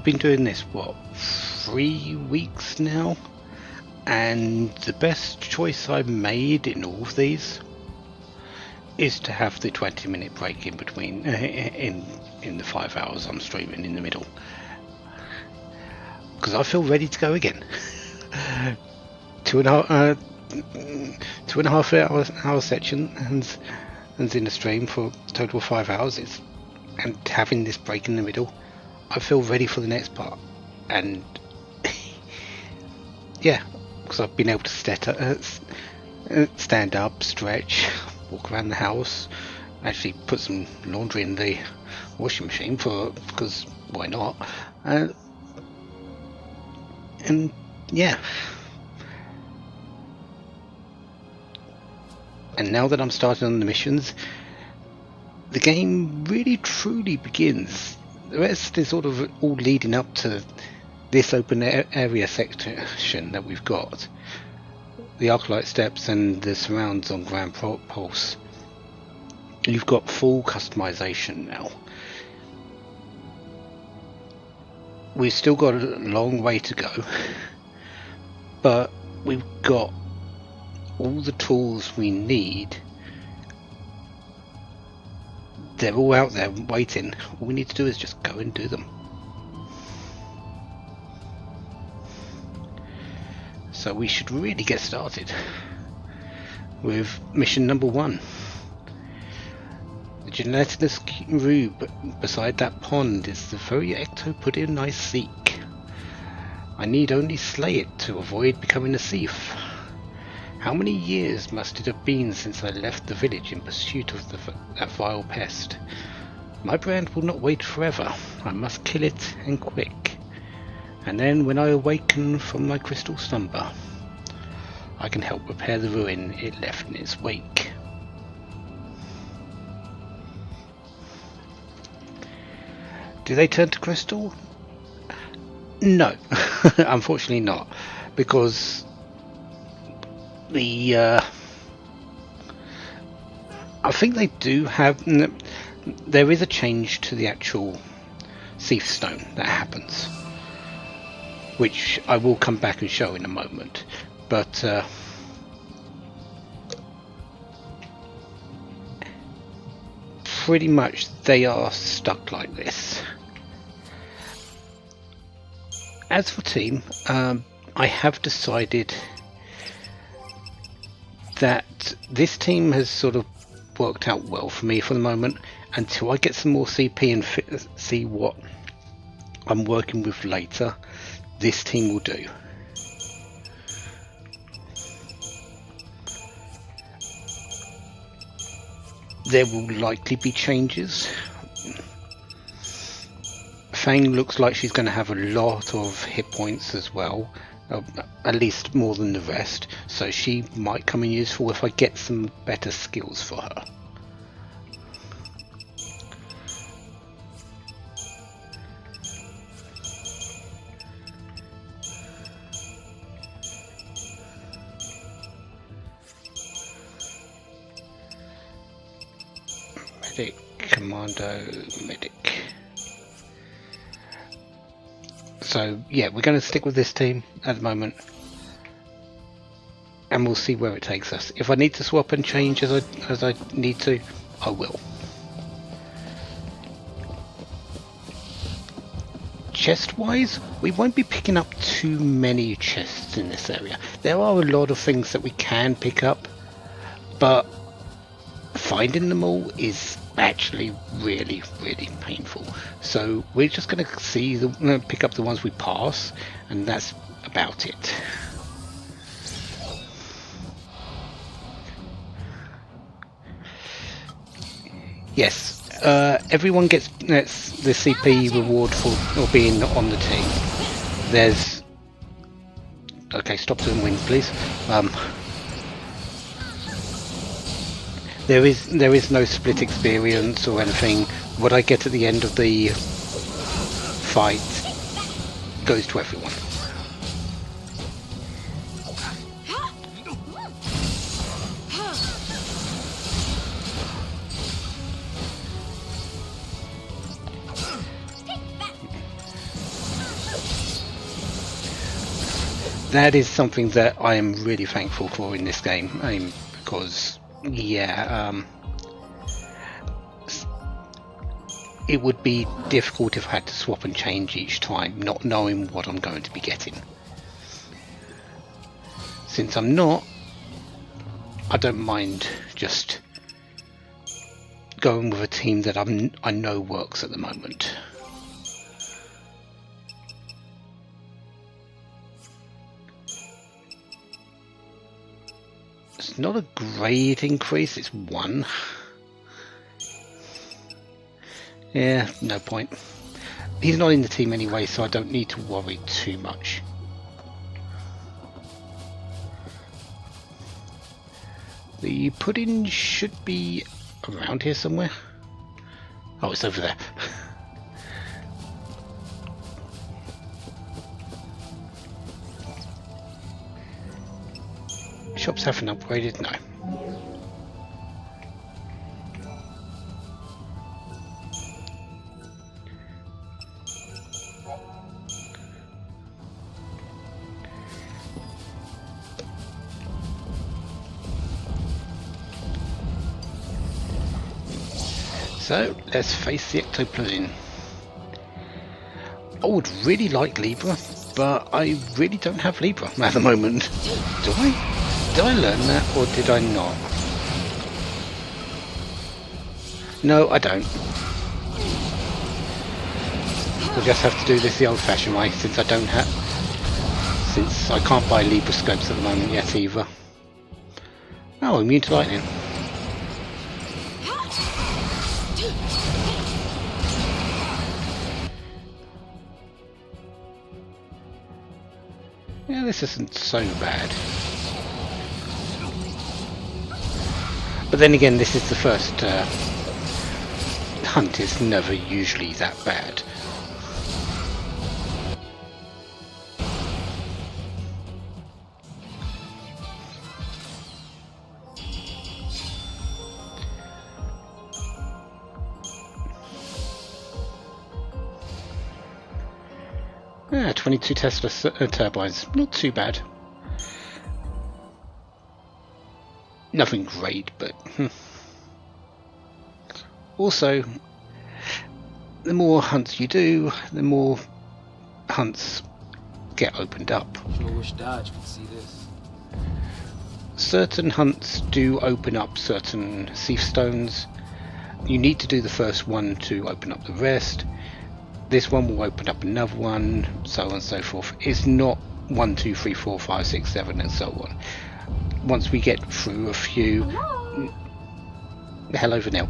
been doing this, what, 3 weeks now? And the best choice I've made in all of these is to have the 20-minute break in between, in the 5 hours I'm streaming in the middle. Because I feel ready to go again. 2.5 hour section and in a stream for a total of 5 hours. And having this break in the middle, I feel ready for the next part. And yeah, because I've been able to stand up, stretch, walk around the house, actually put some laundry in the washing machine because why not? And yeah. And now that I'm starting on the missions, the game really truly begins. The rest is sort of all leading up to this open area section that we've got. The Arclight Steps and the surrounds on Grand Pulse. You've got full customization now. We've still got a long way to go, but we've got all the tools we need. They're all out there waiting. All we need to do is just go and do them. So we should really get started with mission number 1. The gelatinous rube beside that pond is the very ectopodium I seek. I need only slay it to avoid becoming a thief. How many years must it have been since I left the village in pursuit of that vile pest? My brand will not wait forever. I must kill it, and quick. And then when I awaken from my crystal slumber, I can help repair the ruin it left in its wake. Do they turn to crystal? No, unfortunately not, because I think they do have. There is a change to the actual Thief Stone that happens, which I will come back and show in a moment. But pretty much they are stuck like this. As for team, I have decided that this team has sort of worked out well for me for the moment until I get some more CP and see what I'm working with later. This team will do. There will likely be changes. Fang looks like she's going to have a lot of hit points as well. At least more than the rest, so she might come in useful if I get some better skills for her. Medic, Commando, Medic. So yeah, we're going to stick with this team at the moment, and we'll see where it takes us. If I need to swap and change as I need to, I will. Chest wise, we won't be picking up too many chests in this area. There are a lot of things that we can pick up, but finding them all is actually really painful. So we're just going to pick up the ones we pass, and that's about it. Yes, everyone gets the CP reward for being on the team. There's okay, stop doing wins, please. There is no split experience or anything. What I get at the end of the fight goes to everyone. that is something that I am really thankful for in this game. Because, yeah, it would be difficult if I had to swap and change each time, not knowing what I'm going to be getting. Since I'm not, I don't mind just going with a team that I know works at the moment. It's not a grade increase, it's 1. Yeah, no point. He's not in the team anyway, so I don't need to worry too much. The pudding should be around here somewhere. Oh, it's over there. Shops haven't upgraded? No. So, let's face the ectoplasm. I would really like Libra, but I really don't have Libra at the moment. Do I? Did I learn that, or did I not? No, I don't. We'll just have to do this the old-fashioned way, since I can't buy Libra scopes at the moment yet either. Oh, immune to lightning. Yeah, this isn't so bad. But then again, this is the first hunt. Is never usually that bad. Yeah, 22 Tesla turbines, not too bad. Nothing great, but also, the more hunts you do, the more hunts get opened up. Sure wish Dodge could see this. Certain hunts do open up certain Thief Stones. You need to do the first one to open up the rest. This one will open up another one, so on and so forth. It's not 1, 2, 3, 4, 5, 6, 7 and so on. Once we get through a few... Hello Vanille.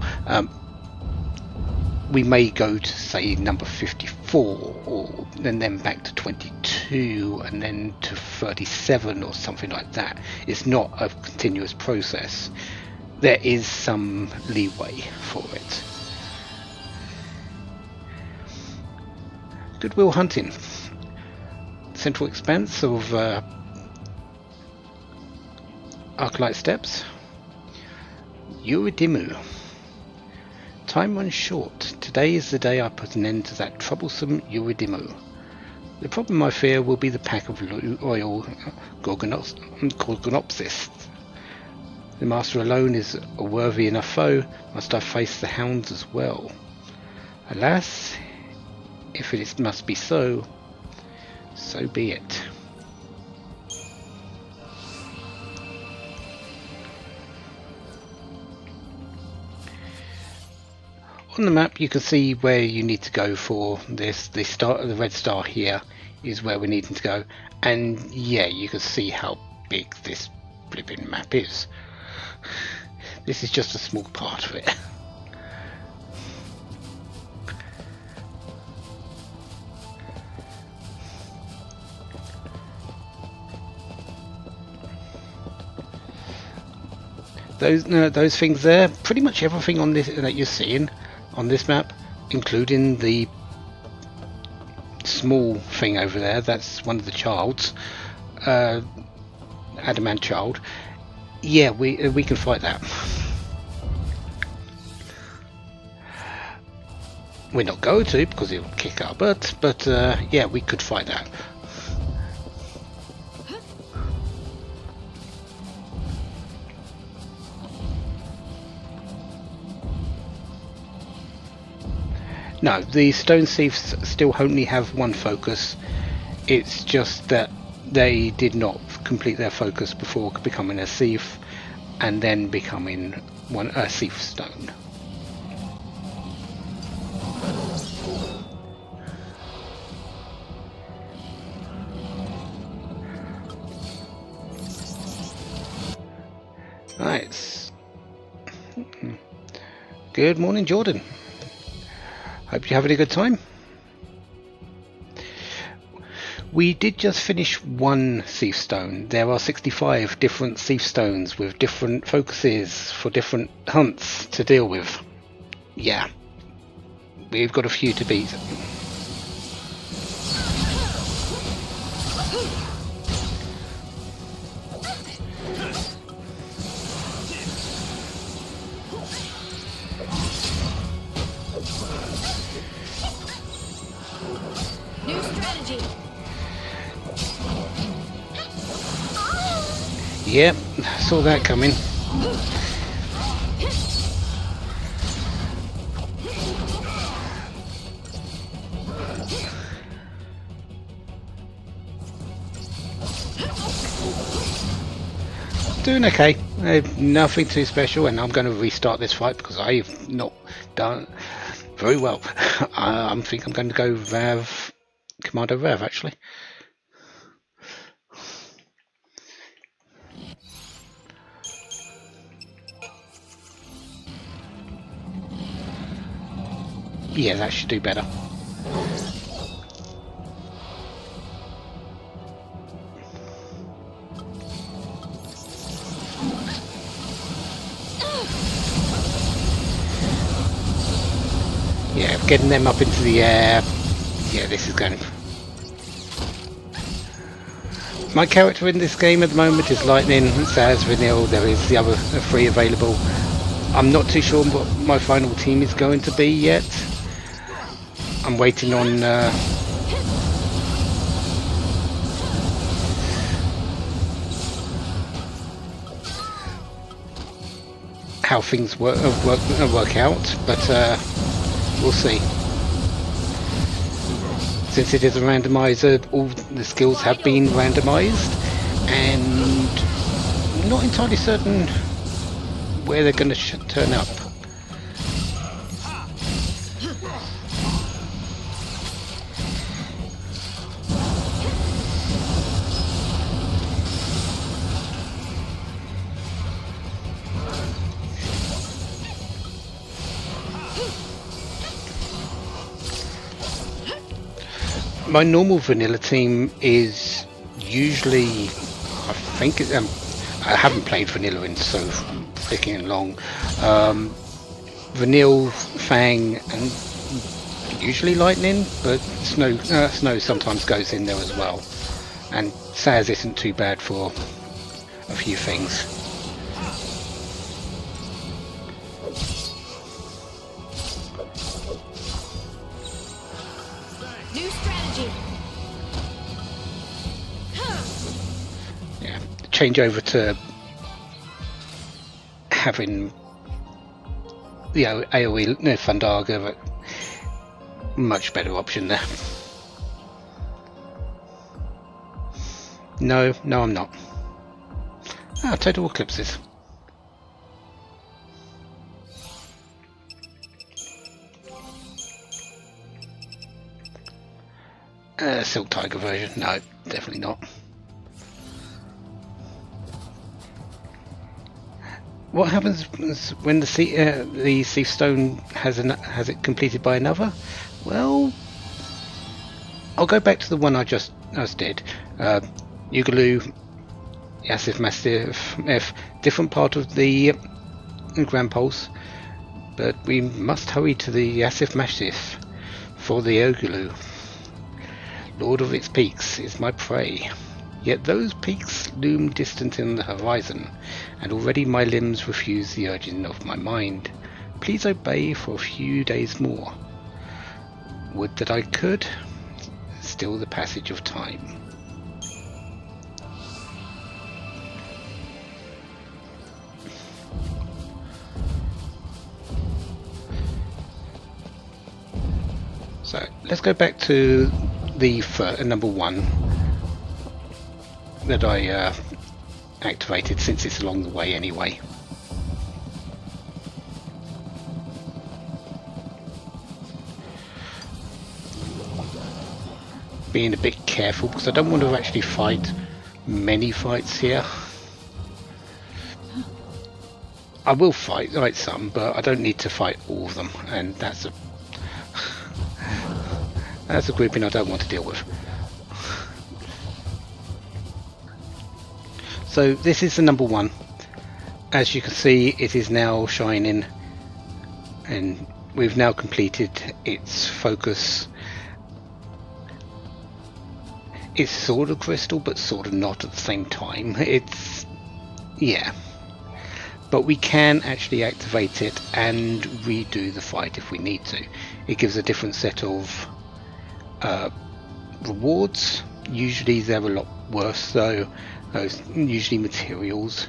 We may go to, say, number 54, and then back to 22, and then to 37 or something like that. It's not a continuous process. There is some leeway for it. Goodwill Hunting. Central expanse of Arclight Steppes. Uridimu. Time runs short. Today is the day I put an end to that troublesome Uridimu. The problem, I fear, will be the pack of loyal Gorgonopsists. The master alone is a worthy enough foe. Must I face the hounds as well? Alas, if it must be so, so be it. On the map you can see where you need to go for this. The red star here is where we're needing to go, and yeah, you can see how big this flipping map is. This is just a small part of it. Those things there, pretty much everything on this that you're seeing on this map, including the small thing over there, that's one of the childs, Adamant Child. Yeah, we can fight that. We're not going to, because it will kick our butt, but yeah, we could fight that. No, the stone thieves still only have one focus. It's just that they did not complete their focus before becoming a thief and then becoming a thief stone. Right. Good morning, Jordan. Hope you're having a good time. We did just finish one thief stone. There are 65 different thief stones with different focuses for different hunts to deal with. Yeah, we've got a few to beat. New strategy. Yep, saw that coming. Doing okay. Nothing too special, and I'm going to restart this fight because I've not done very well. I think I'm going to go Rav, Commander Rav, actually. Yeah, that should do better. Yeah, getting them up into the air. Yeah, this is going. My character in this game at the moment is Lightning, Saz, Vanille. There is the other three available. I'm not too sure what my final team is going to be yet. I'm waiting on how things work out, but we'll see. Since it is a randomizer, all the skills have been randomized, and I'm not entirely certain where they're going to turn up. My normal vanilla team is usually, I think, I haven't played vanilla in so freaking long. Vanille, Fang, and usually Lightning, but Snow sometimes goes in there as well. And Saz isn't too bad for a few things. New strategy. Yeah, change over to having the AoE Fundaga, but much better option there. No, I'm not. Total Eclipses. Silk Tiger version? No, definitely not. What happens when the Thief Stone has it completed by another? Well, I'll go back to the one I just did. Ugaloo, Yassif Mastiff, different part of the Grand Pulse, but we must hurry to the Yassif Mastiff for the Ugaloo. Lord of its peaks is my prey. Yet those peaks loom distant in the horizon, and already my limbs refuse the urging of my mind. Please obey for a few days more. Would that I could. Still the passage of time. So let's go back to the number 1 that I activated, since it's along the way anyway. Being a bit careful because I don't want to actually fight many fights here. I will fight some, but I don't need to fight all of them, and that's a grouping I don't want to deal with. So this is the number 1. As you can see, it is now shining, and we've now completed its focus. It's sort of crystal, but sort of not at the same time. Yeah. But we can actually activate it and redo the fight if we need to. It gives a different set of rewards. Usually they're a lot worse though. Usually materials.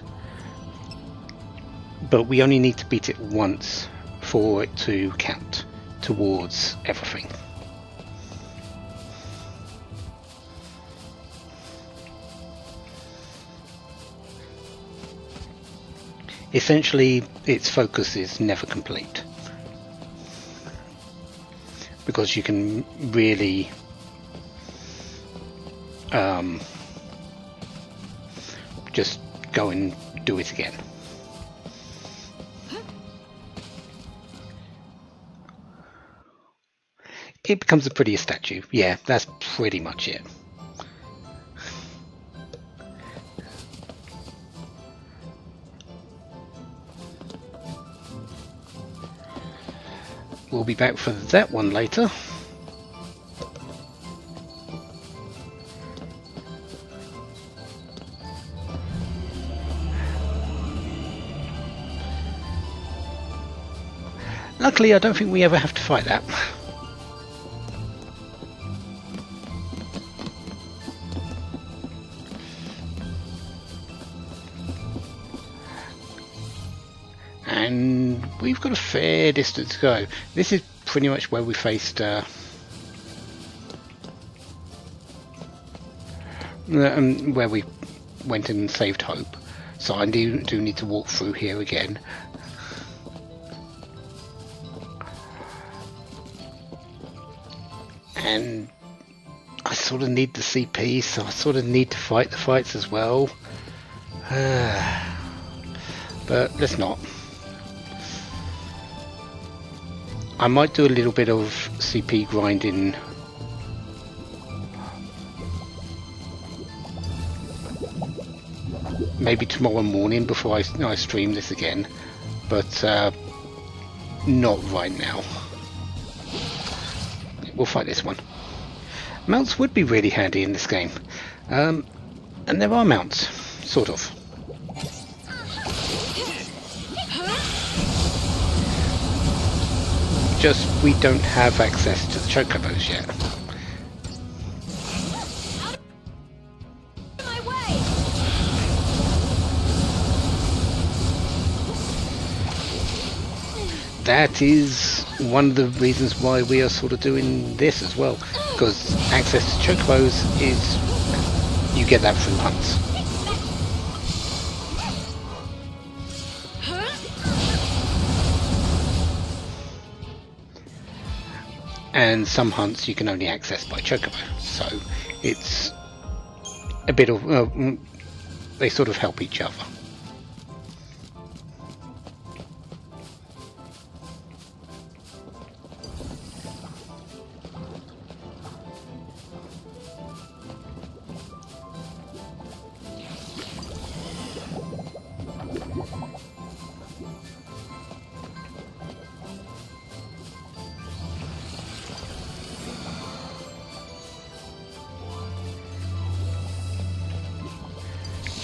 But we only need to beat it once for it to count towards everything. Essentially, its focus is never complete, because you can really just go and do it again. It becomes a prettier statue. Yeah, that's pretty much it. We'll be back for that one later. Luckily, I don't think we ever have to fight that. And we've got a fair distance to go. This is pretty much where we faced where we went and saved Hope. So I do need to walk through here again. And I sort of need the CP, so I sort of need to fight the fights as well. But let's not. I might do a little bit of CP grinding maybe tomorrow morning before I stream this again, but not right now. We'll fight this one. Mounts would be really handy in this game, and there are mounts, sort of. Just we don't have access to the chocobos yet. That is one of the reasons why we are sort of doing this as well, because access to chocobos is, you get that through hunts. And some hunts you can only access by chocobo, so it's a bit of they sort of help each other.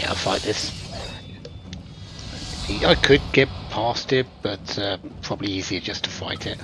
I'll fight this. I could get past it, but probably easier just to fight it.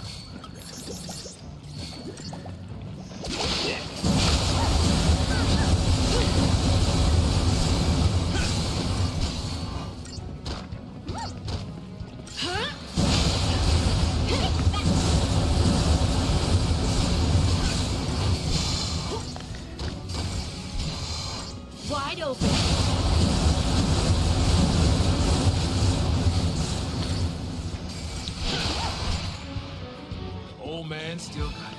man still got it.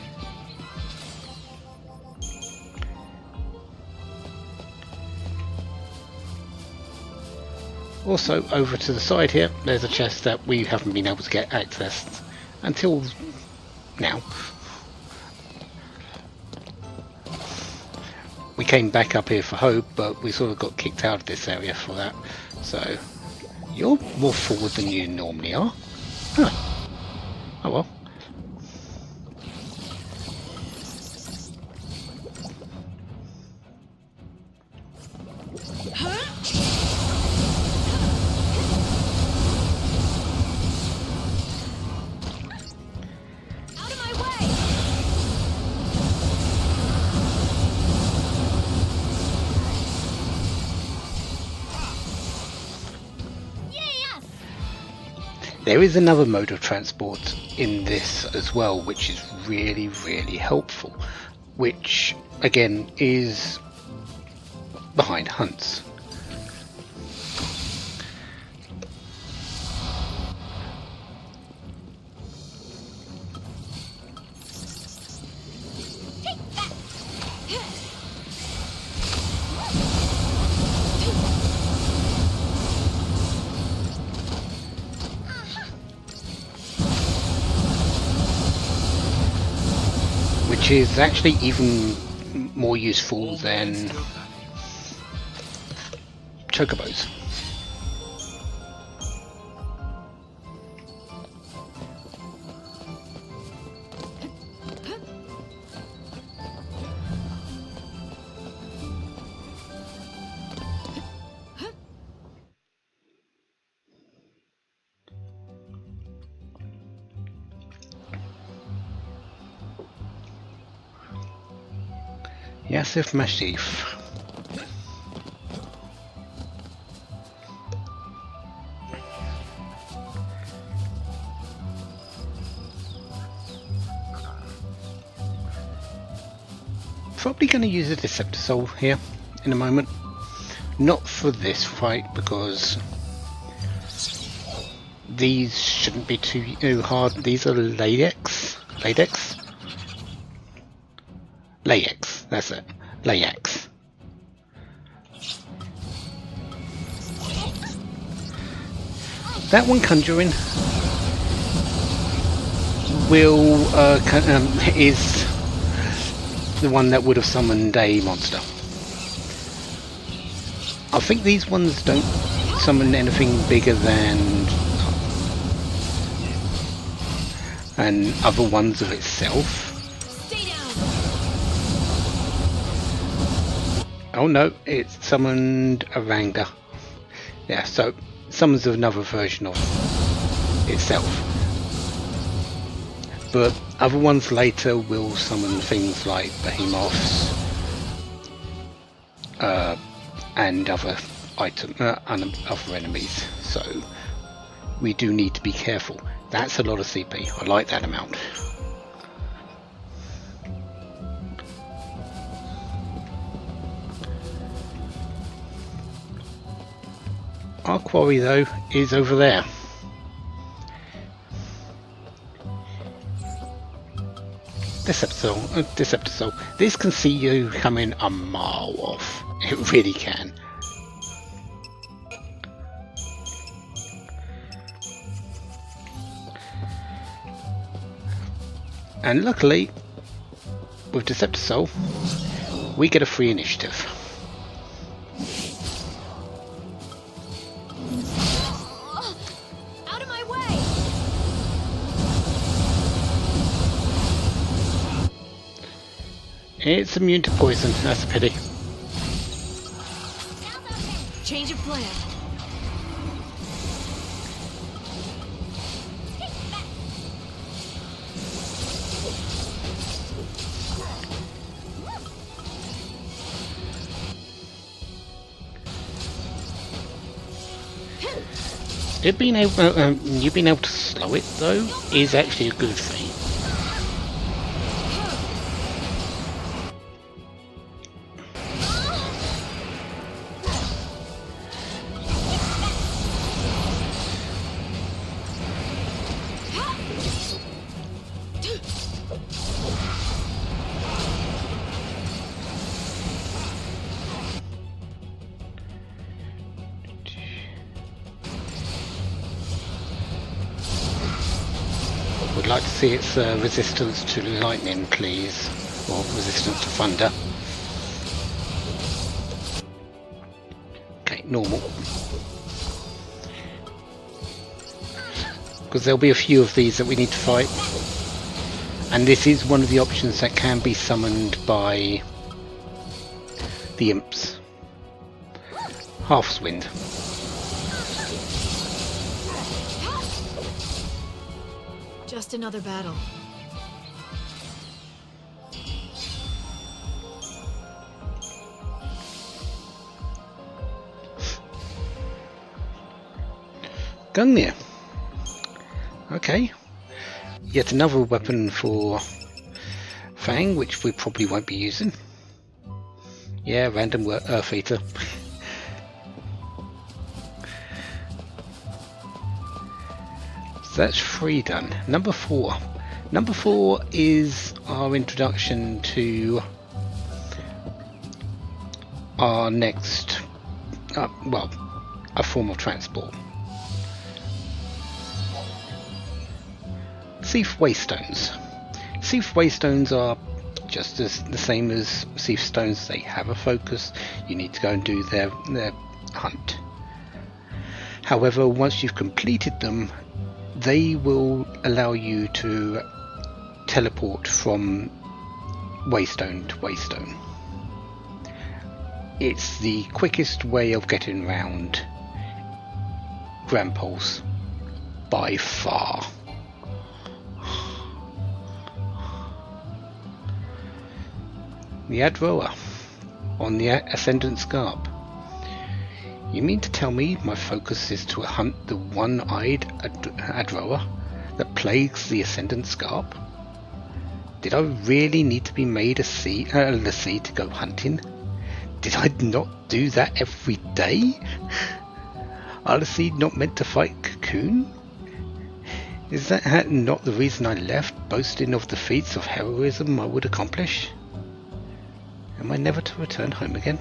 Also, over to the side here, there's a chest that we haven't been able to get access until now. We came back up here for Hope, but we sort of got kicked out of this area for that. So, you're more forward than you normally are. Huh. Oh well. There is another mode of transport in this as well, which is really, really helpful, which again is behind hunts. Which is actually even more useful than chocobos. Yasif Mashif. Probably going to use a Deceptor Soul here in a moment. Not for this fight because these shouldn't be too hard. These are Ladex. Layex, that's it. Layex. That one conjuring will is the one that would have summoned a monster. I think these ones don't summon anything bigger than other ones of itself. Oh no, it summoned a Ranga. Yeah, so summons another version of itself. But other ones later will summon things like behemoths and other other enemies. So we do need to be careful. That's a lot of CP. I like that amount. Our quarry though is over there. Deceptor Soul. This can see you coming a mile off. It really can. And luckily, with Deceptor Soul, we get a free initiative. It's immune to poison, that's a pity. Change of plan. It being able, you being able to slow it though is actually a good thing. would like to see its resistance to lightning, please, or resistance to thunder. Okay, normal. Because there'll be a few of these that we need to fight. And this is one of the options that can be summoned by the imps. Half's Wind. Just another battle. Gungnir. Okay. Yet another weapon for Fang, which we probably won't be using. Yeah, random Earth Eater. So that's 3 done. Number 4. Number 4 is our introduction to our next, well, a form of transport. Seath Waystones. Seath Waystones are just as the same as Seath Stones. They have a focus. You need to go and do their hunt. However, once you've completed them, they will allow you to teleport from Waystone to Waystone. It's the quickest way of getting around Grand Pulse by far. The Adroa on the Ascendant Scarp. You mean to tell me my focus is to hunt the one-eyed Adroa that plagues the Ascendant Scarp? Did I really need to be made a Lassie to go hunting? Did I not do that every day? Are Lassie not meant to fight Cocoon? Is that not the reason I left, boasting of the feats of heroism I would accomplish? Am I never to return home again?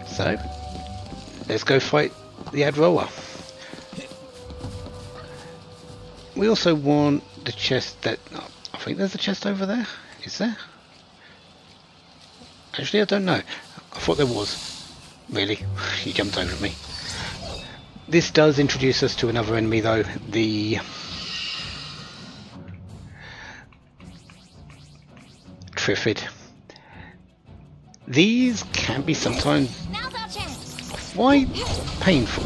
So, let's go fight the Adroa. We also want the chest that... I think there's a chest over there. Is there? Actually, I don't know. I thought there was. Really? He jumped over me. This does introduce us to another enemy though. The... Triffid. These can be sometimes quite painful.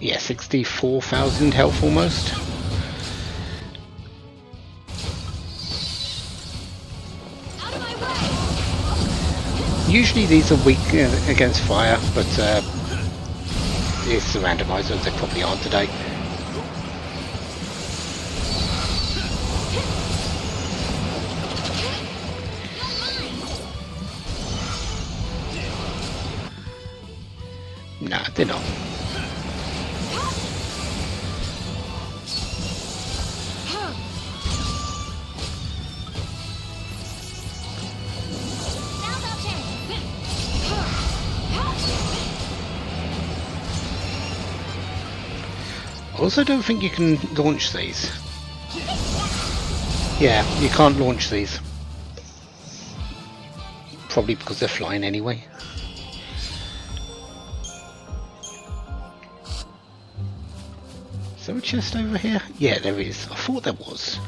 Yeah, 64,000 health almost. Usually these are weak against fire, but it's the randomizer, they probably aren't today. Nah, they're not. I also don't think you can launch these. Yeah, you can't launch these. Probably because they're flying anyway. Is there a chest over here? Yeah, there is. I thought there was.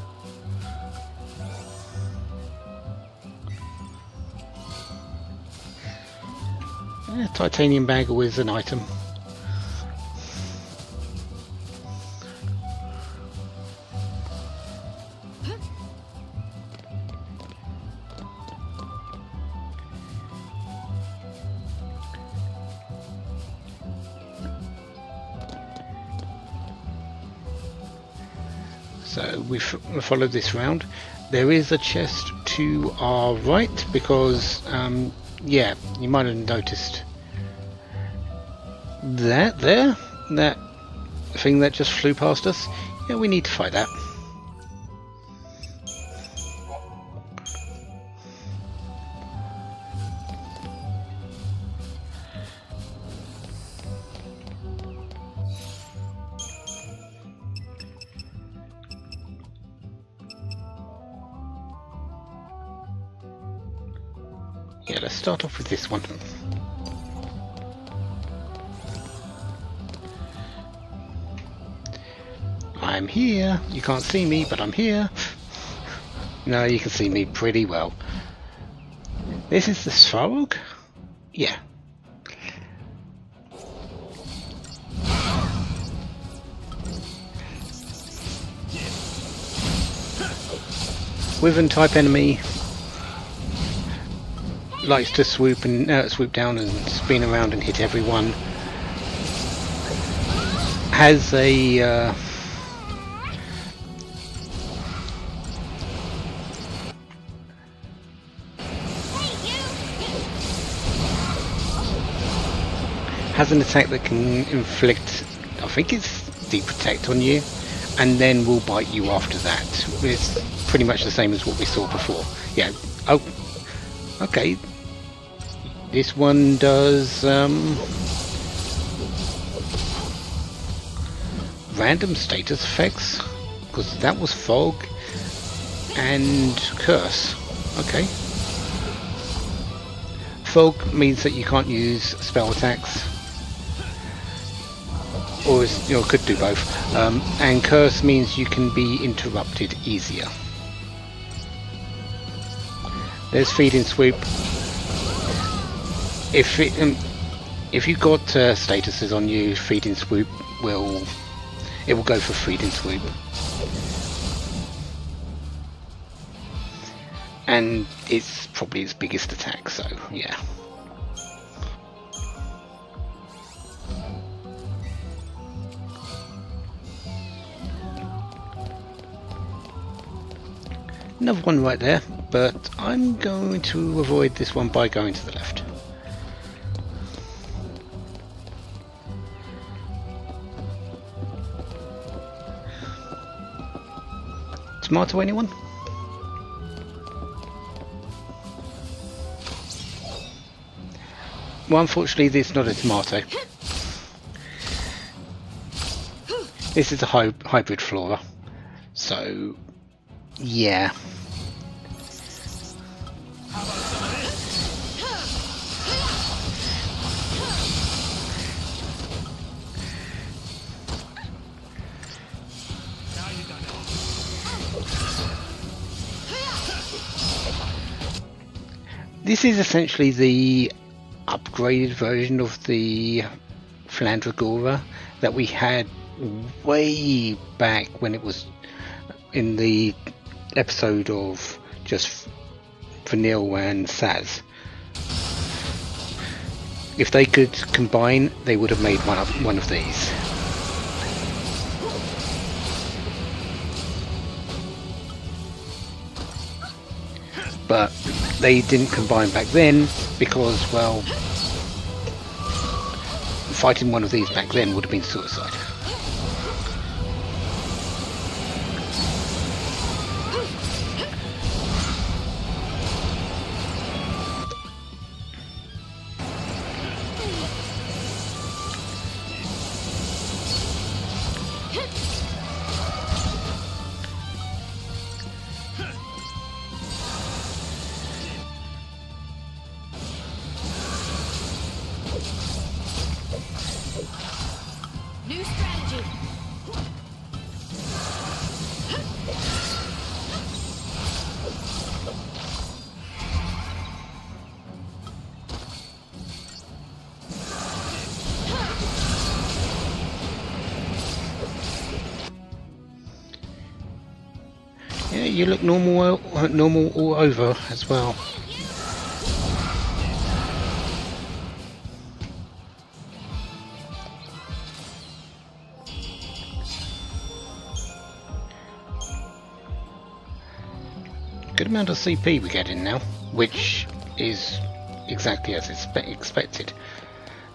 Yeah, titanium bag always an item. So we follow this round. There is a chest to our right because, yeah, you might have noticed that that thing that just flew past us. Yeah, we need to fight that. Yeah, let's start off with this one. I'm here. You can't see me, but I'm here. No, you can see me pretty well. This is the Svarog? Yeah. Wyvern type enemy. Likes to swoop down and spin around and hit everyone. Has a has an attack that can inflict, I think it's Deep Protect on you, and then will bite you after that. It's pretty much the same as what we saw before. Yeah. Oh, okay. This one does random status effects, because that was Fog and Curse. Okay. Fog means that you can't use spell attacks, or could do both. And Curse means you can be interrupted easier. There's Feeding Swoop. If you got statuses on you, Feeding Swoop will go for Feeding Swoop, and it's probably its biggest attack. So yeah. Another one right there, but I'm going to avoid this one by going to the left. Tomato, anyone? Well, unfortunately, this is not a tomato. This is a hybrid flora. So, yeah. This is essentially the upgraded version of the Flandragora that we had way back when it was in the episode of just Vanille and Saz. If they could combine, they would have made one of these. But they didn't combine back then because, well, fighting one of these back then would have been suicide. New strategy. Yeah, you look normal all over as well. good amount of CP we're getting now, which is exactly as expected.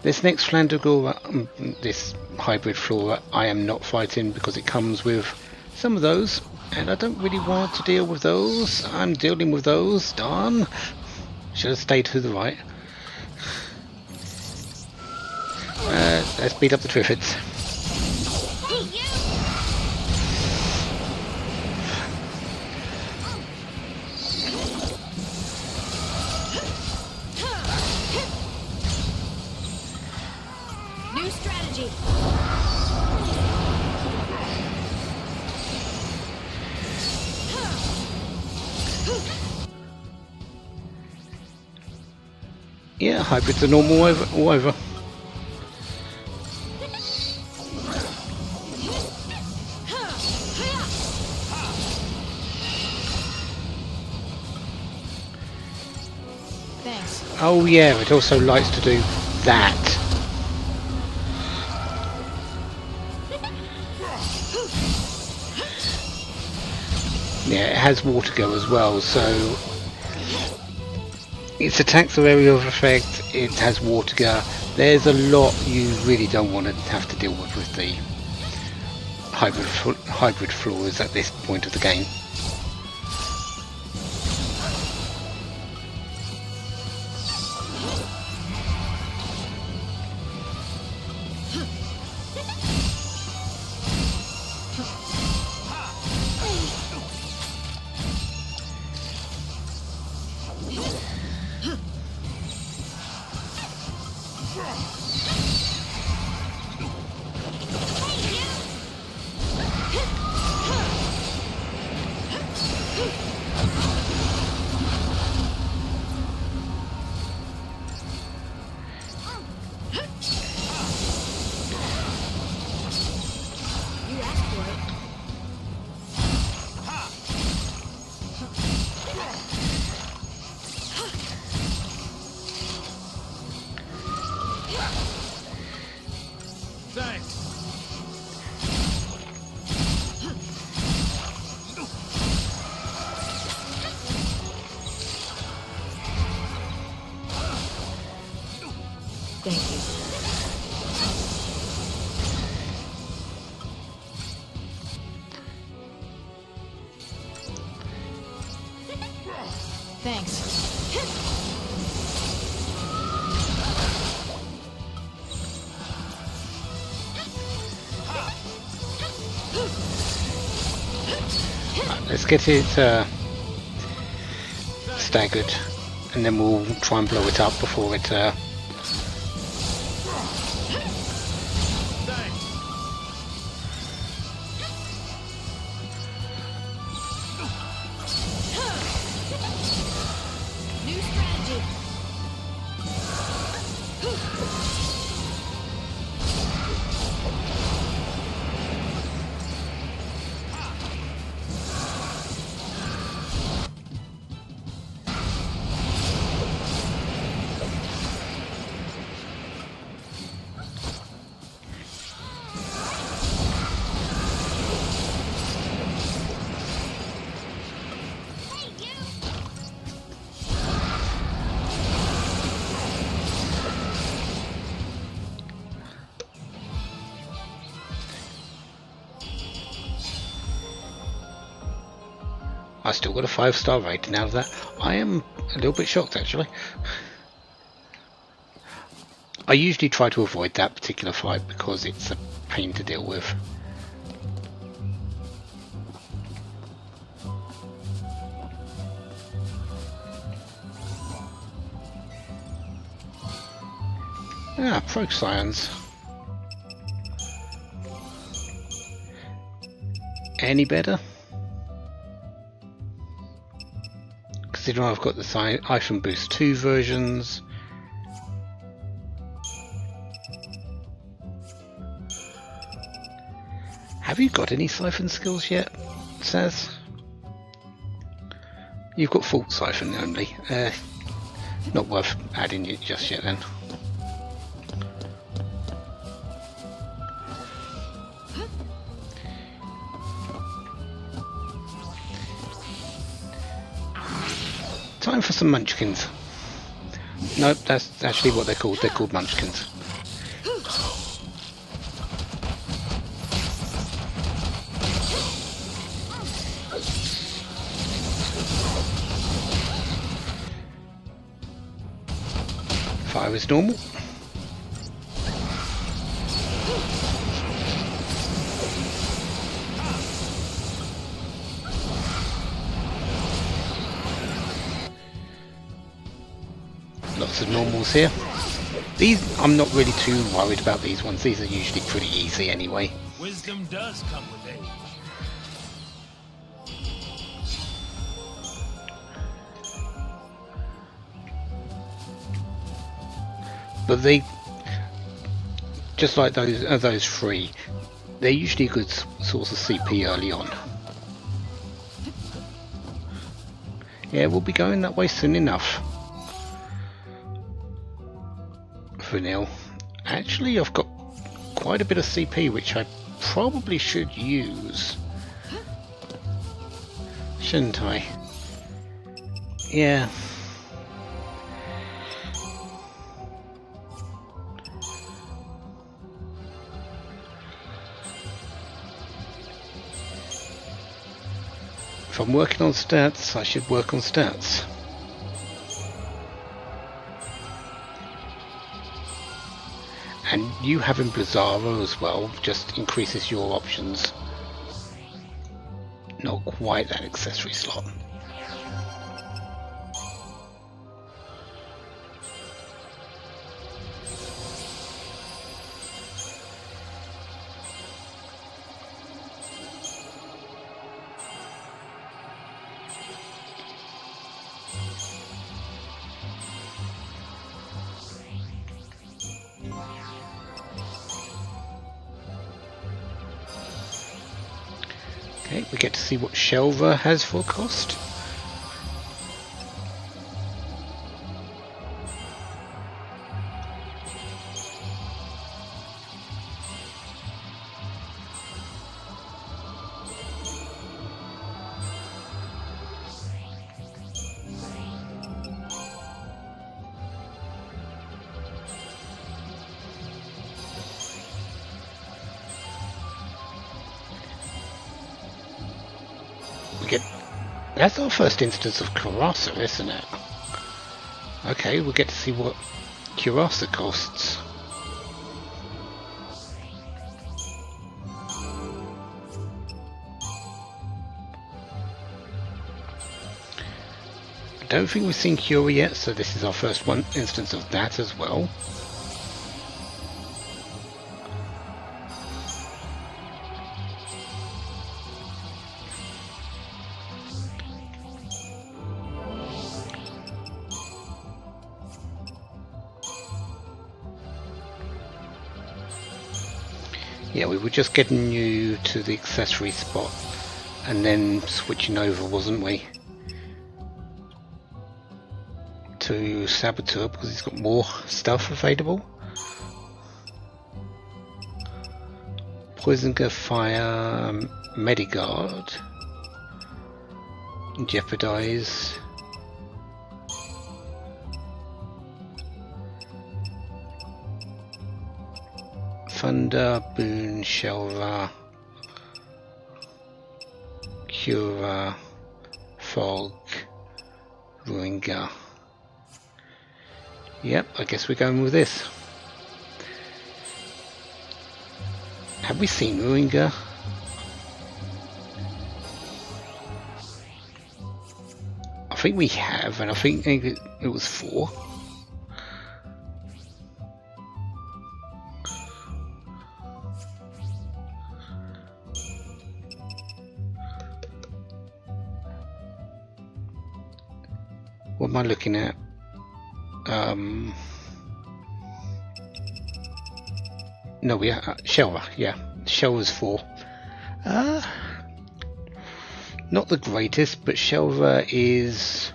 This next Flandagora, this hybrid flora, I am not fighting because it comes with some of those, and I don't really want to deal with those. I'm dealing with those, darn. Should have stayed to the right. Let's beat up the Triffids. New strategy. Yeah, hybrids are normal all over. Thanks. Oh yeah, it also likes to do that. Yeah, it has water go as well, so its attacks are area of effect, it has water go. There's a lot you really don't want to have to deal with the hybrid floors at this point of the game. Thank you. Thanks. Let's get it staggered, and then we'll try and blow it up before it New strategy. I still got a 5-star rating out of that. I am a little bit shocked actually. I usually try to avoid that particular fight because it's a pain to deal with. Ah, Procyon. Any better? Considering I've got the iPhone Boost 2 versions. Have you got any siphon skills yet, Saz? You've got full siphon only. Not worth adding it just yet then. time for some munchkins. Nope, that's actually what they're called. They're called munchkins. Fire is normal. Lots of normals here. These, I'm not really too worried about these ones. These are usually pretty easy anyway. Wisdom does come with age. But they, just like those three, they're usually a good source of CP early on. Yeah, we'll be going that way soon enough. Vanille. Actually, I've got quite a bit of CP which I probably should use. Shouldn't I? Yeah. If I'm working on stats, I should work on stats. And you having Blizzara as well just increases your options. Not quite that accessory slot. Okay, we get to see what Shelva has for cost. That's our first instance of Kurasa, isn't it? Okay, we'll get to see what Kurasa costs. I don't think we've seen Cura yet, so this is our first instance of that as well. Yeah, we were just getting you to the accessory spot and then switching over, wasn't we? To Saboteur because he's got more stuff available. Poison Girl, Fire, Medigard, Jeopardize. Thunder, Boon, Shelva, Cura, Fog, Ruinga. Yep, I guess we're going with this. Have we seen Ruinga? I think we have, and I think it was 4. What am I looking at? No, we are Shelva. Yeah, Shelva's 4. Not the greatest, but Shelva is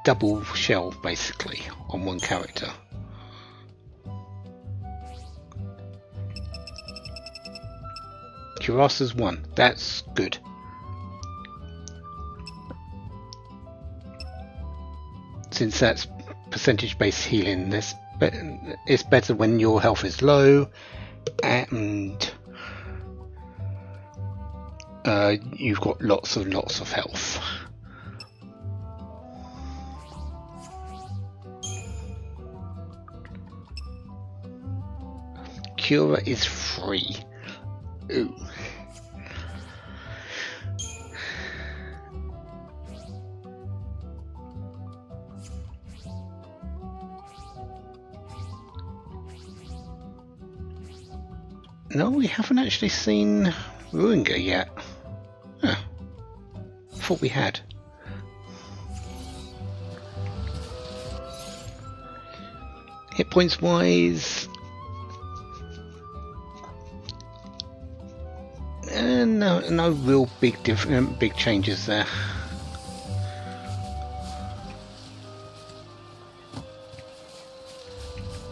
double shell basically on one character. Kurasa's 1. That's good. since that's percentage-based healing, it's better when your health is low and you've got lots of health. Cura is free. Ooh. No, we haven't actually seen Ruinga yet. Huh. Thought we had. Hit points wise, no real big changes there.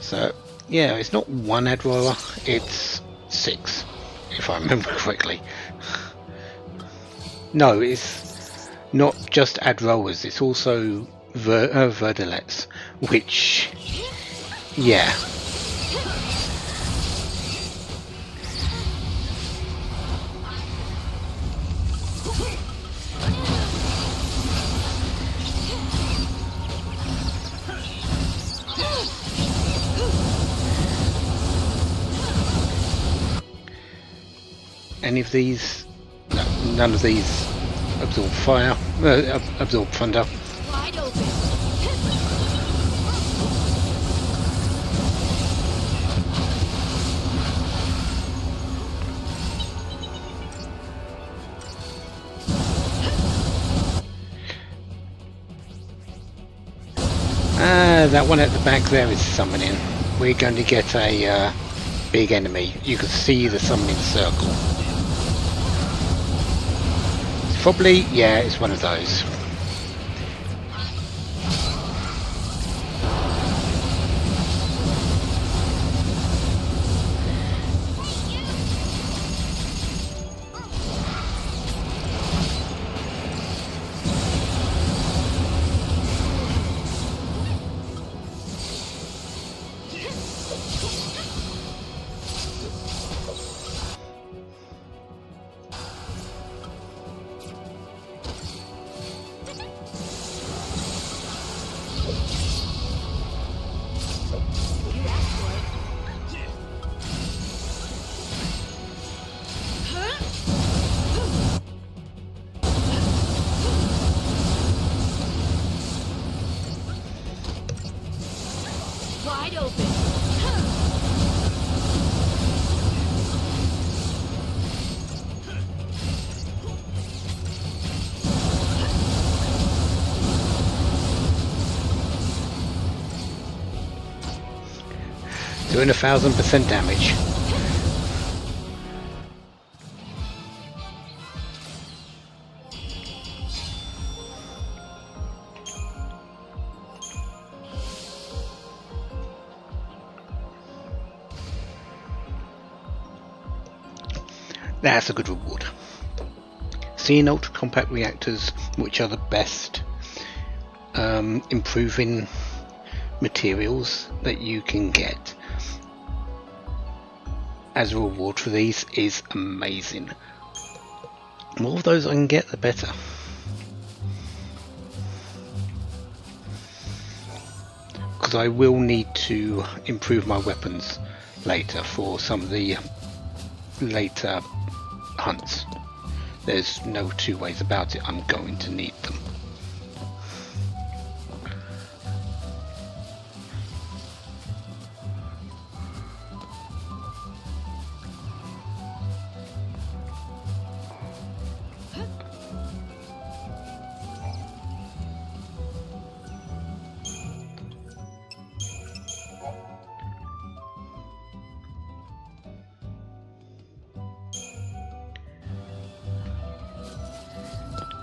So yeah, it's not one ad roller, it's 6, if I remember correctly. No, it's not just ad rollers, it's also verdilets, which, yeah. Any of these? No, none of these absorb fire, absorb thunder. Wide open. That one at the back there is summoning. We're going to get a big enemy. You can see the summoning circle. It's probably, yeah, it's one of those. Wide open. Doing 1000% damage. That's a good reward. Seeing ultra compact reactors, which are the best improving materials that you can get as a reward for these, is amazing. The more of those I can get, the better. Because I will need to improve my weapons later for some of the later hunts. There's no two ways about it, I'm going to need them.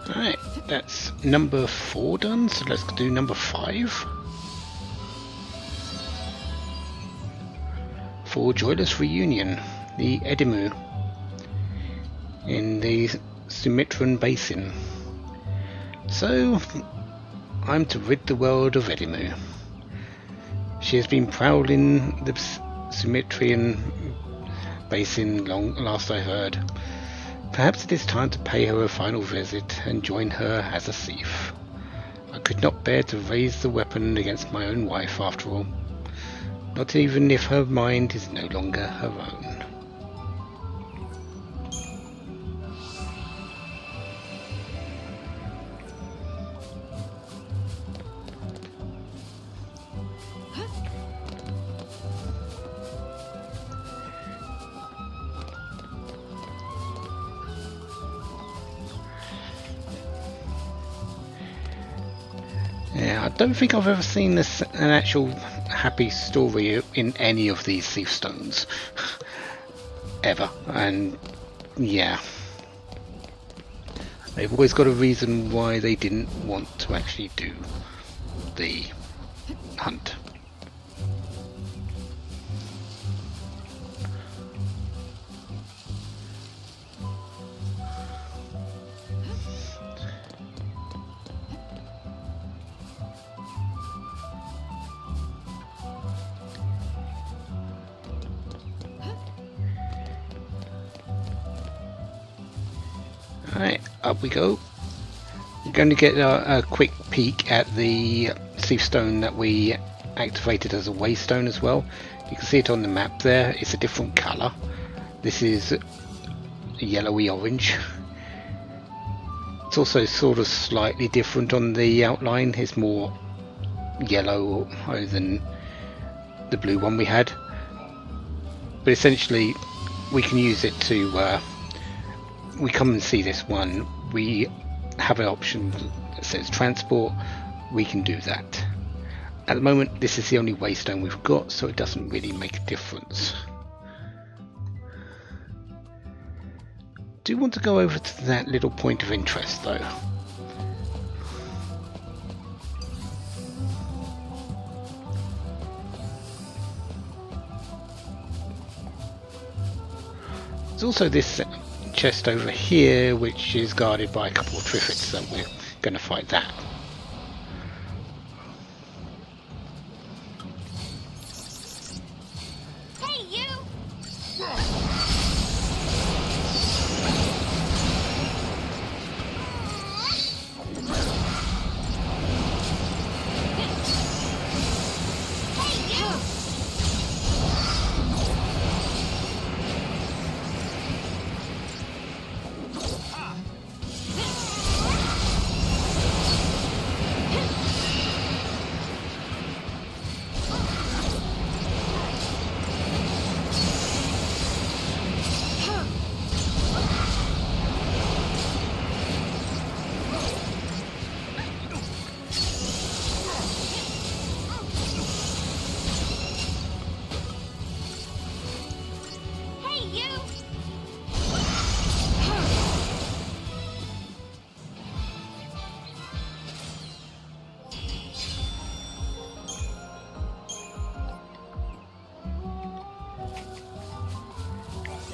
Alright, that's number 4 done, so let's do number 5. For Joyless Reunion, the Edimu in the Sumatran Basin. So, I'm to rid the world of Edimu. She has been prowling the Symmetrian basin long last I heard. Perhaps it is time to pay her a final visit and join her as a thief. I could not bear to raise the weapon against my own wife after all, not even if her mind is no longer her own. Yeah, I don't think I've ever seen an actual happy story in any of these Thief Stones. Ever. And yeah. They've always got a reason why they didn't want to actually do the hunt. Alright, up we go. We're going to get a quick peek at the Thief Stone that we activated as a Waystone as well. You can see it on the map there. It's a different colour. This is a yellowy orange. It's also sort of slightly different on the outline. It's more yellow than the blue one we had. But essentially we can use it to we come and see this one, we have an option that says transport, we can do that. At the moment this is the only Waystone we've got, so it doesn't really make a difference. Do want to go over to that little point of interest though. There's also this chest over here which is guarded by a couple of Triffids, so we're going to fight that. Hey, you!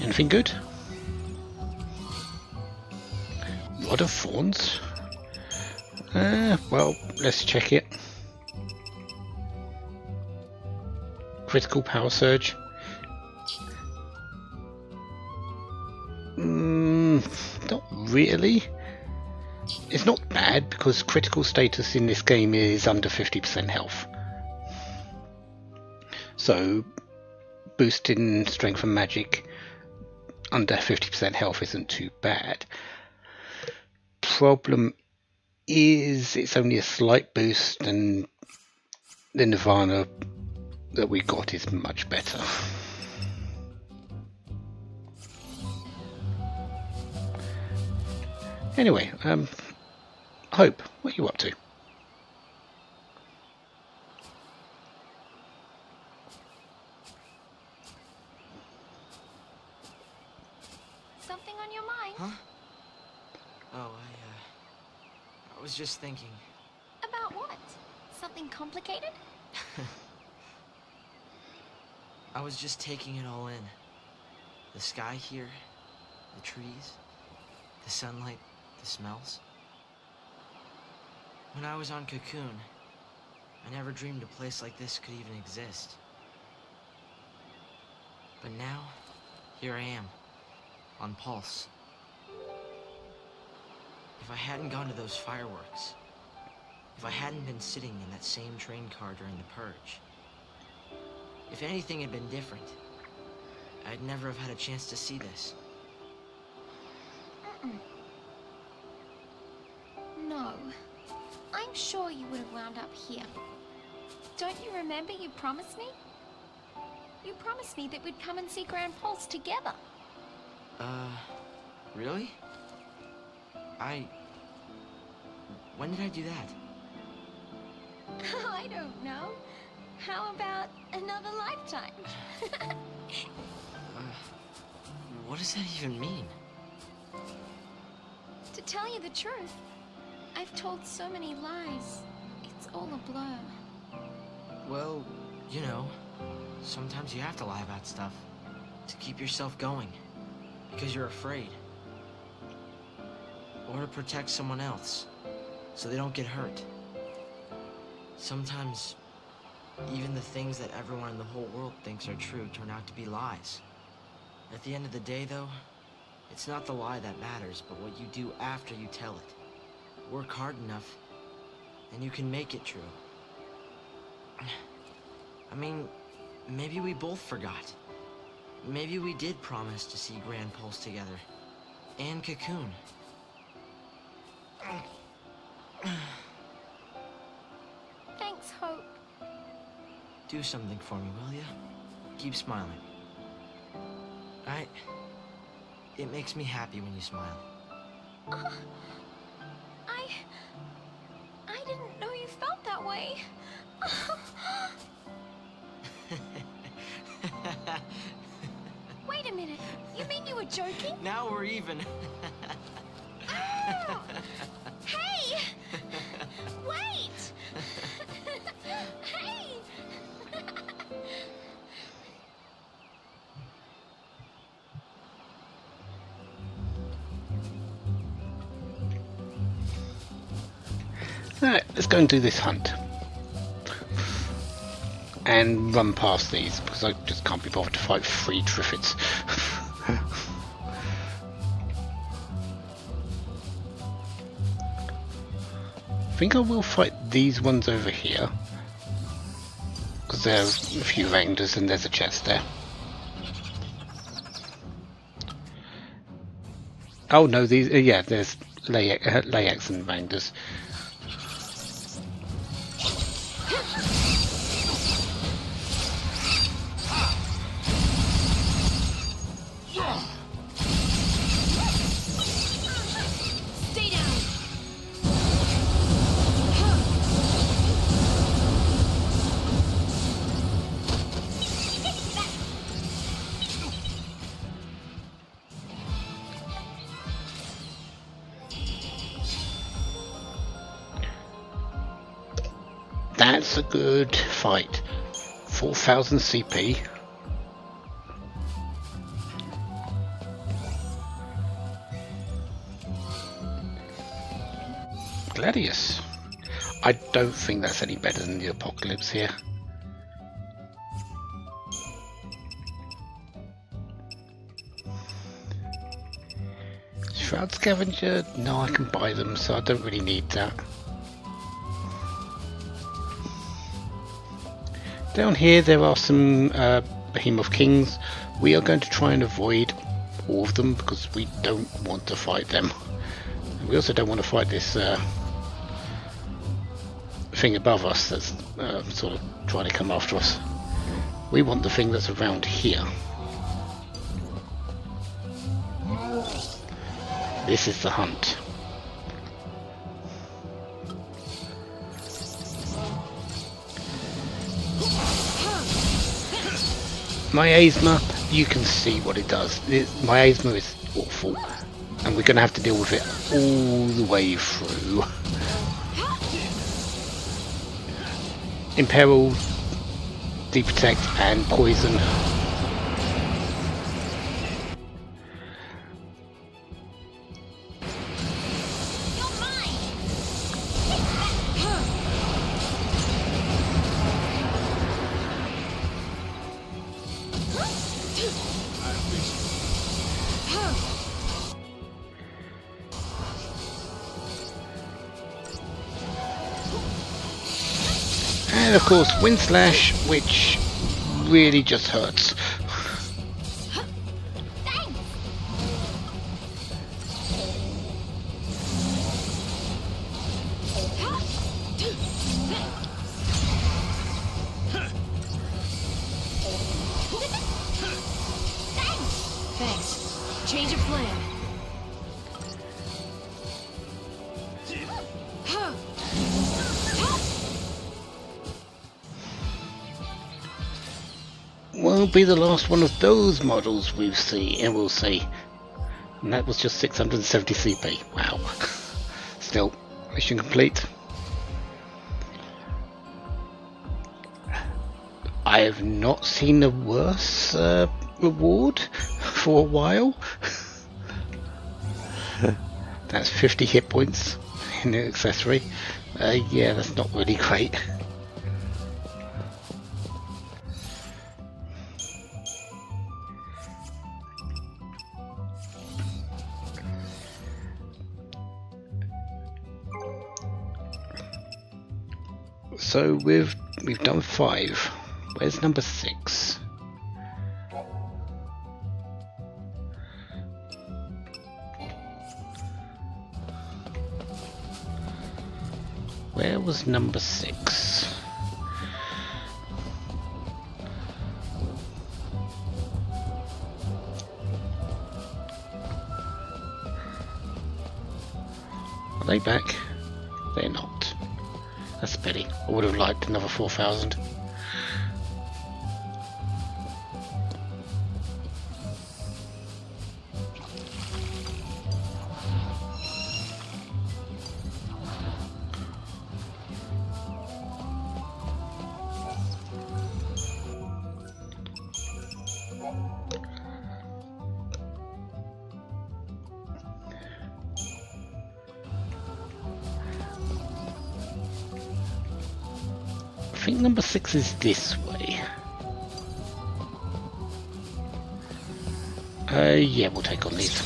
Anything good? Rod of Thorns? Well, let's check it. Critical Power Surge. Not really. It's not bad because critical status in this game is under 50% health. So boosting strength and magic under 50% health isn't too bad. Problem is it's only a slight boost, and the Nirvana that we got is much better. Anyway, Hope, what are you up to? Something on your mind? Huh? Oh, I was just thinking. About what? Something complicated? I was just taking it all in. The sky here, the trees, the sunlight, the smells. When I was on Cocoon, I never dreamed a place like this could even exist. But now, here I am, on Pulse. If I hadn't gone to those fireworks, if I hadn't been sitting in that same train car during the Purge, if anything had been different, I'd never have had a chance to see this. No. I'm sure you would have wound up here. Don't you remember you promised me? You promised me that we'd come and see Grand Pulse together. Really? When did I do that? I don't know. How about another lifetime? What does that even mean? To tell you the truth, I've told so many lies. It's all a blur. Well, you know, sometimes you have to lie about stuff to keep yourself going because you're afraid. Or to protect someone else so they don't get hurt. Sometimes even the things that everyone in the whole world thinks are true turn out to be lies. At the end of the day, though, it's not the lie that matters, but what you do after you tell it. Work hard enough, and you can make it true. I mean, maybe we both forgot. Maybe we did promise to see Grand Pulse together. And Cocoon. Thanks, Hope. Do something for me, will ya? Keep smiling. It makes me happy when you smile. I didn't know you felt that way. Wait a minute. You mean you were joking? Now we're even. Oh! Hey! Wait! Hey! Alright, let's go and do this hunt. And run past these, because I just can't be bothered to fight 3 Triffids. I think I will fight these ones over here, because there are a few Rangers and there's a chest there. Oh no, these yeah, there's Layax and Rangers. That's a good fight. 4,000 CP. Gladius. I don't think that's any better than the Apocalypse here. Shroud Scavenger? No, I can buy them, so I don't really need that. Down here there are some Behemoth Kings. We are going to try and avoid all of them because we don't want to fight them. And we also don't want to fight this thing above us that's sort of trying to come after us. We want the thing that's around here. This is the hunt. Miasma, you can see what it does. Miasma is awful, and we're going to have to deal with it all the way through. Imperil, Deprotect, and Poison. And of course, Wind Slash, which really just hurts. Thanks. Change of plan. Won't be the last one of those models we'll see. And that was just 670 CP. Wow. Still, mission complete. I have not seen a worse reward for a while. That's 50 hit points in the accessory. Yeah, that's not really great. So we've done 5. Where's number 6? Where was number 6? Are they back? They're not. That's a pity. I would have liked another 4,000. I think number 6 is this way. Yeah, we'll take on these.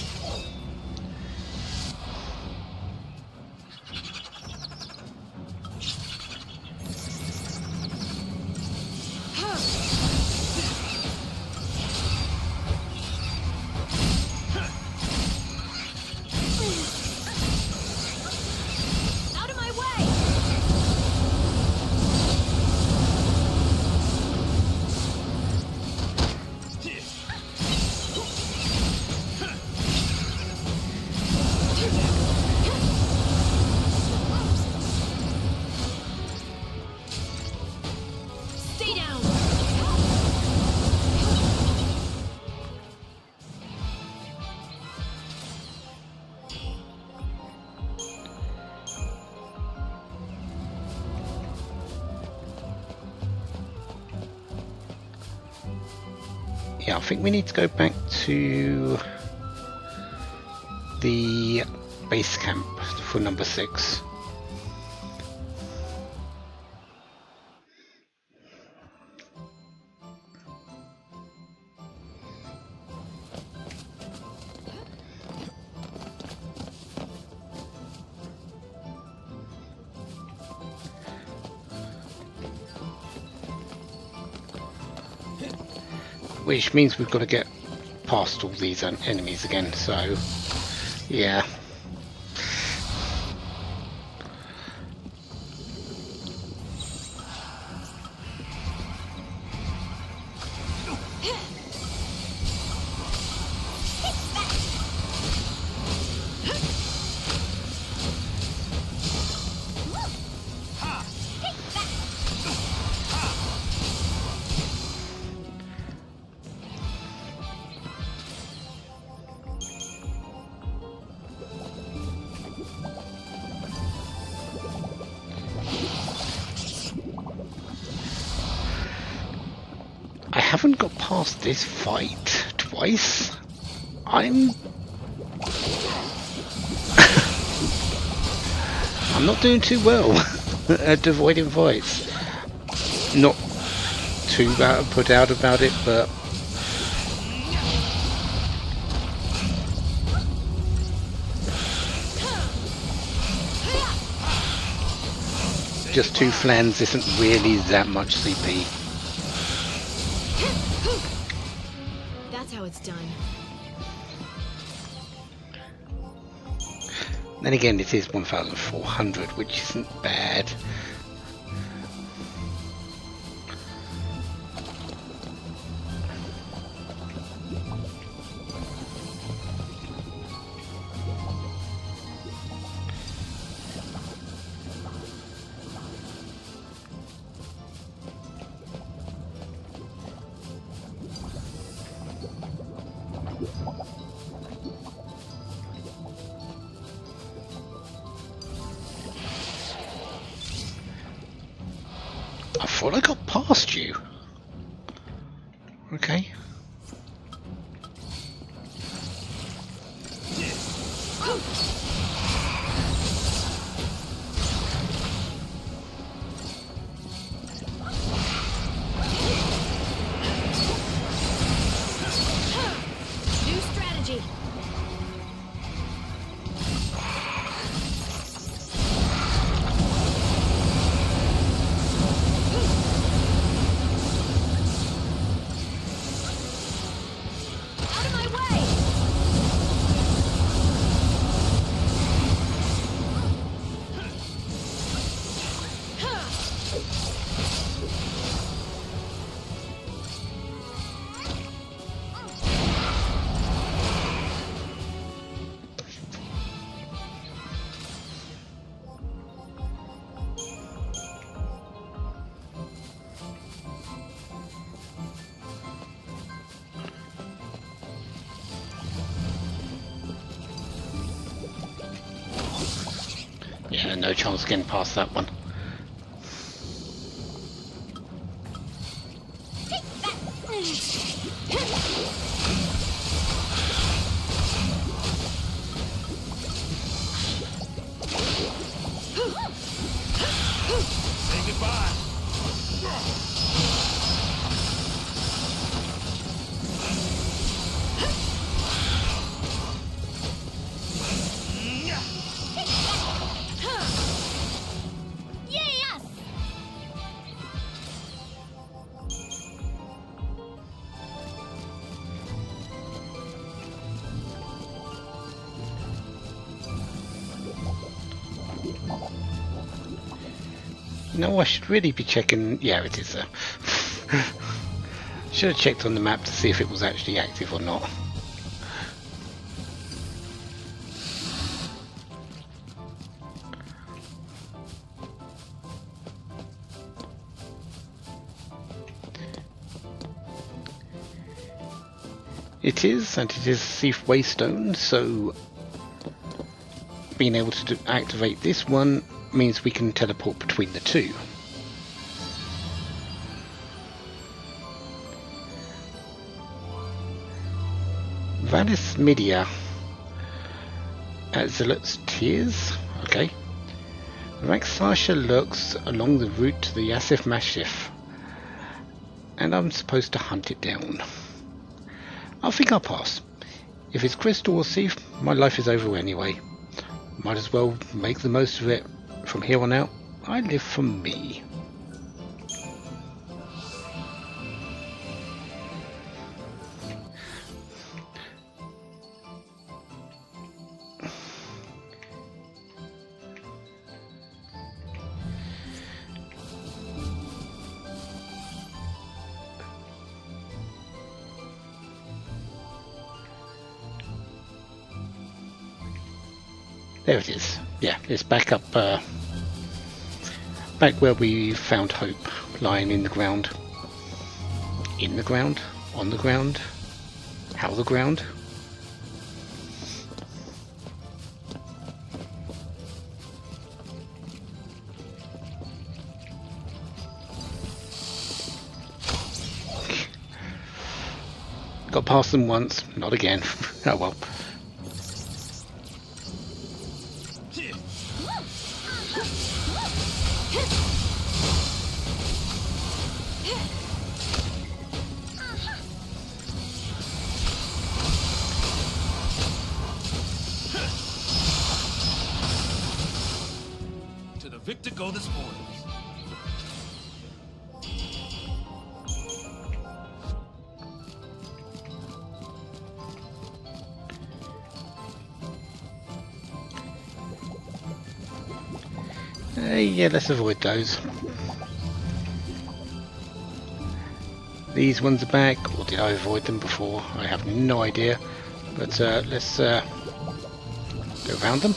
Yeah, I think we need to go back to the base camp for number 6. Which means we've got to get past all these enemies again, so yeah. I haven't got past this fight twice. I'm not doing too well at avoiding fights. Not too put out about it, but just 2 flans isn't really that much CP. That's how it's done. Then again, it is 1,400, which isn't bad. I thought I got past you. Okay. New strategy. Out of my way! Yeah, no chance of getting past that one. Say goodbye. Yes! No, I should really be checking. Yeah, it is there. Should have checked on the map to see if it was actually active or not. It is, and it is Thief Waystone, so being able to activate this one means we can teleport between the two. Valis Media at Zealot's Tears. Okay. Raxasha lurks along the route to the Asif Mashif, and I'm supposed to hunt it down. I think I'll pass. If it's Crystal or Thief, my life is over anyway. Might as well make the most of it. From here on out, I live for me. There it is. Yeah, it's back up, back where we found Hope, lying in the ground. In the ground? On the ground? How the ground? Got past them once, not again. Oh well. To the victor go the spoils. Yeah, let's avoid those. These ones are back, or did I avoid them before? I have no idea. But let's go around them.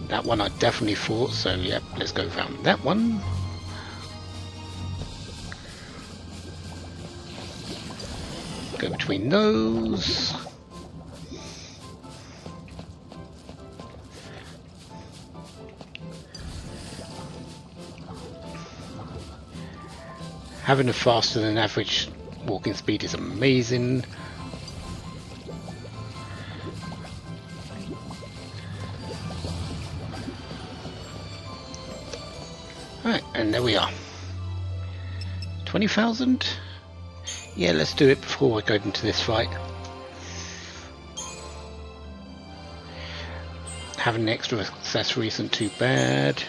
That one I definitely fought, so yep, let's go around that one. Go between those. Having a faster than average walking speed is amazing. Alright, and there we are. 20,000? Yeah, let's do it before we go into this fight. Having extra accessory isn't too bad.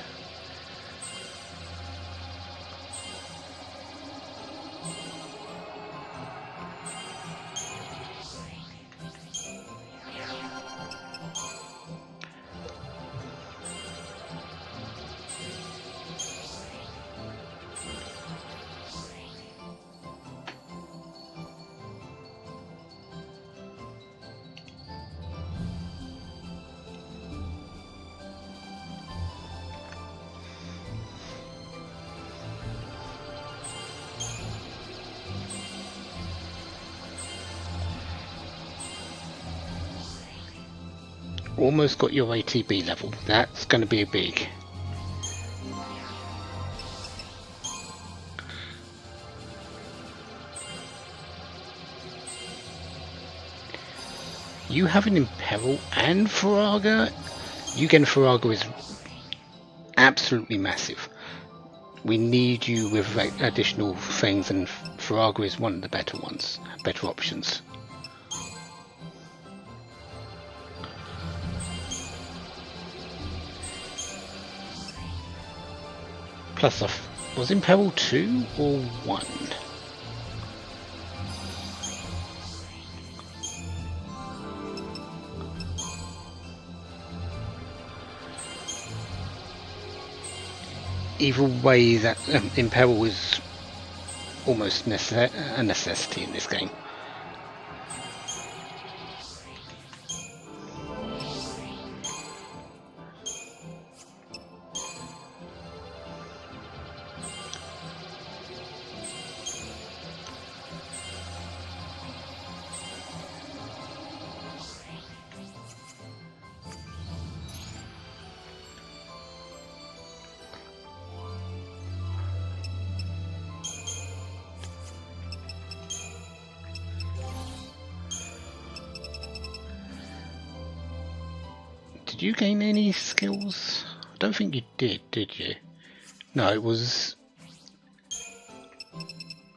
Almost got your ATB level. That's going to be big. You have an Imperil and Faraga? Yugen Faraga is absolutely massive. We need you with additional things, and Faraga is one of the better ones, better options. Plus, was Imperil 2 or 1? Either way, that Imperil was almost a necessity in this game. Did you gain any skills? I don't think you did you? No, it was...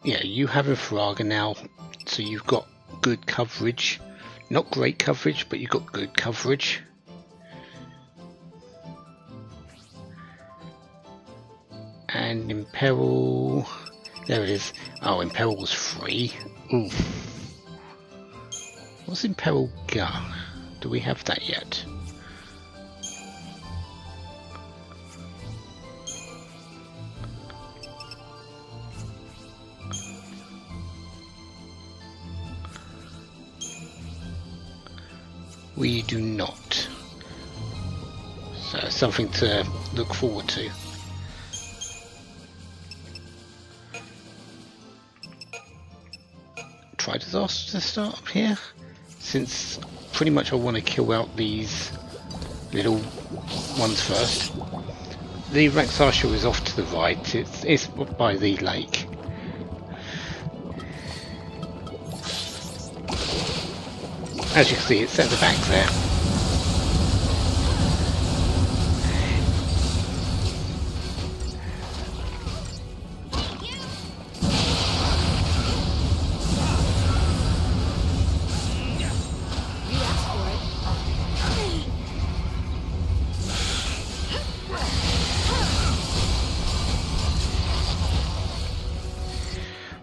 Yeah, you have a Faraga now, so you've got good coverage. Not great coverage, but you've got good coverage. And Imperil... There it is. Oh, Imperil was free. Ooh. What's Imperil got? Do we have that yet? We do not. So something to look forward to. Try disaster to start up here, since pretty much I want to kill out these little ones first. The Raksasha is off to the right, it's by the lake. As you can see, it's at the back there.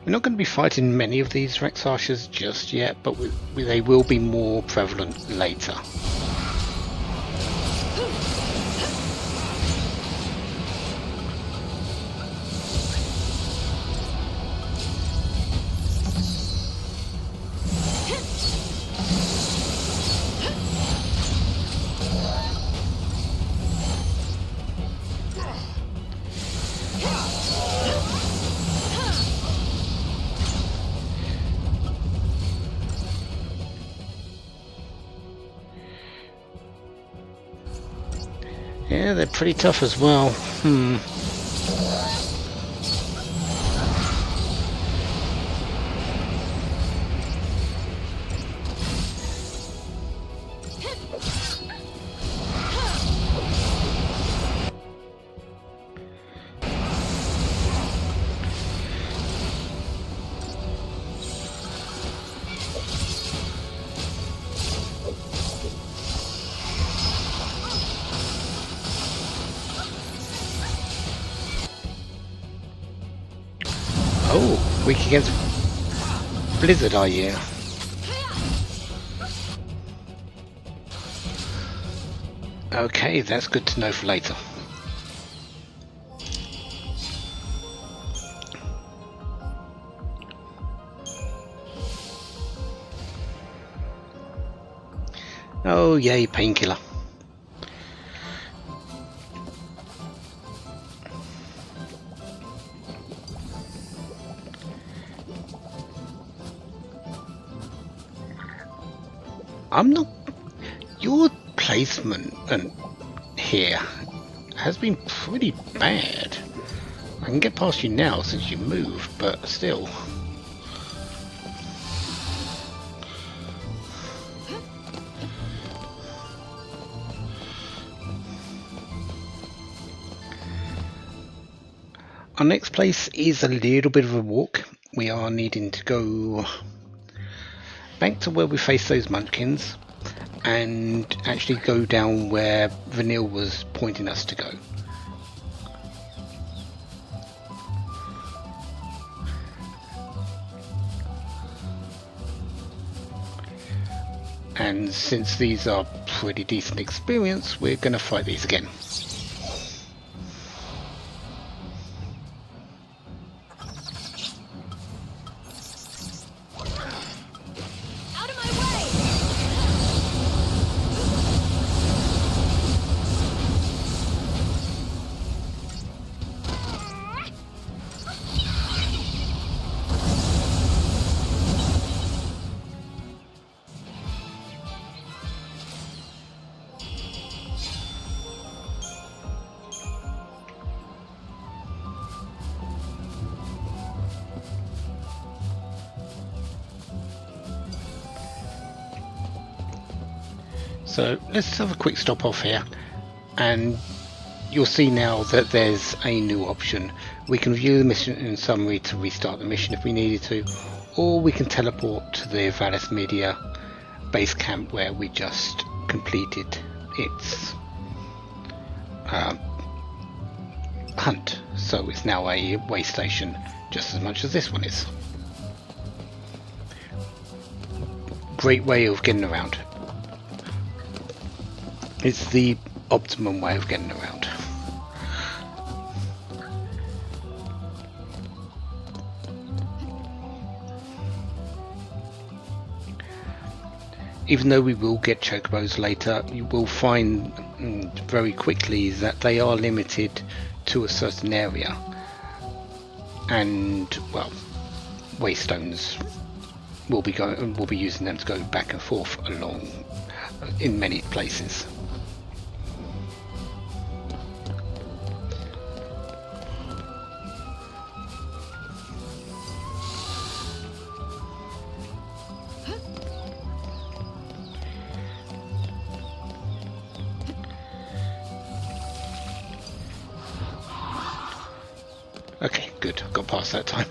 We're not going to be fighting many of these Rex Archers just yet, but they will be more prevalent later. Yeah, they're pretty tough as well. Oh, weak against Blizzard, are you? Okay, that's good to know for later. Oh yay, painkiller. I'm not... Your placement here has been pretty bad. I can get past you now since you moved, but still. Our next place is a little bit of a walk. We are needing to go back to where we faced those munchkins and actually go down where Vanille was pointing us to go. And since these are pretty decent experience, we're going to fight these again. So let's have a quick stop off here, and you'll see now that there's a new option. We can view the mission in summary to restart the mission if we needed to, or we can teleport to the Vallis Media base camp where we just completed its hunt. So it's now a way station just as much as this one is. Great way of getting around. It's the optimum way of getting around. Even though we will get chocobos later, you will find very quickly that they are limited to a certain area. And well, waystones will be using them to go back and forth along in many places. Okay, good. Got past that time.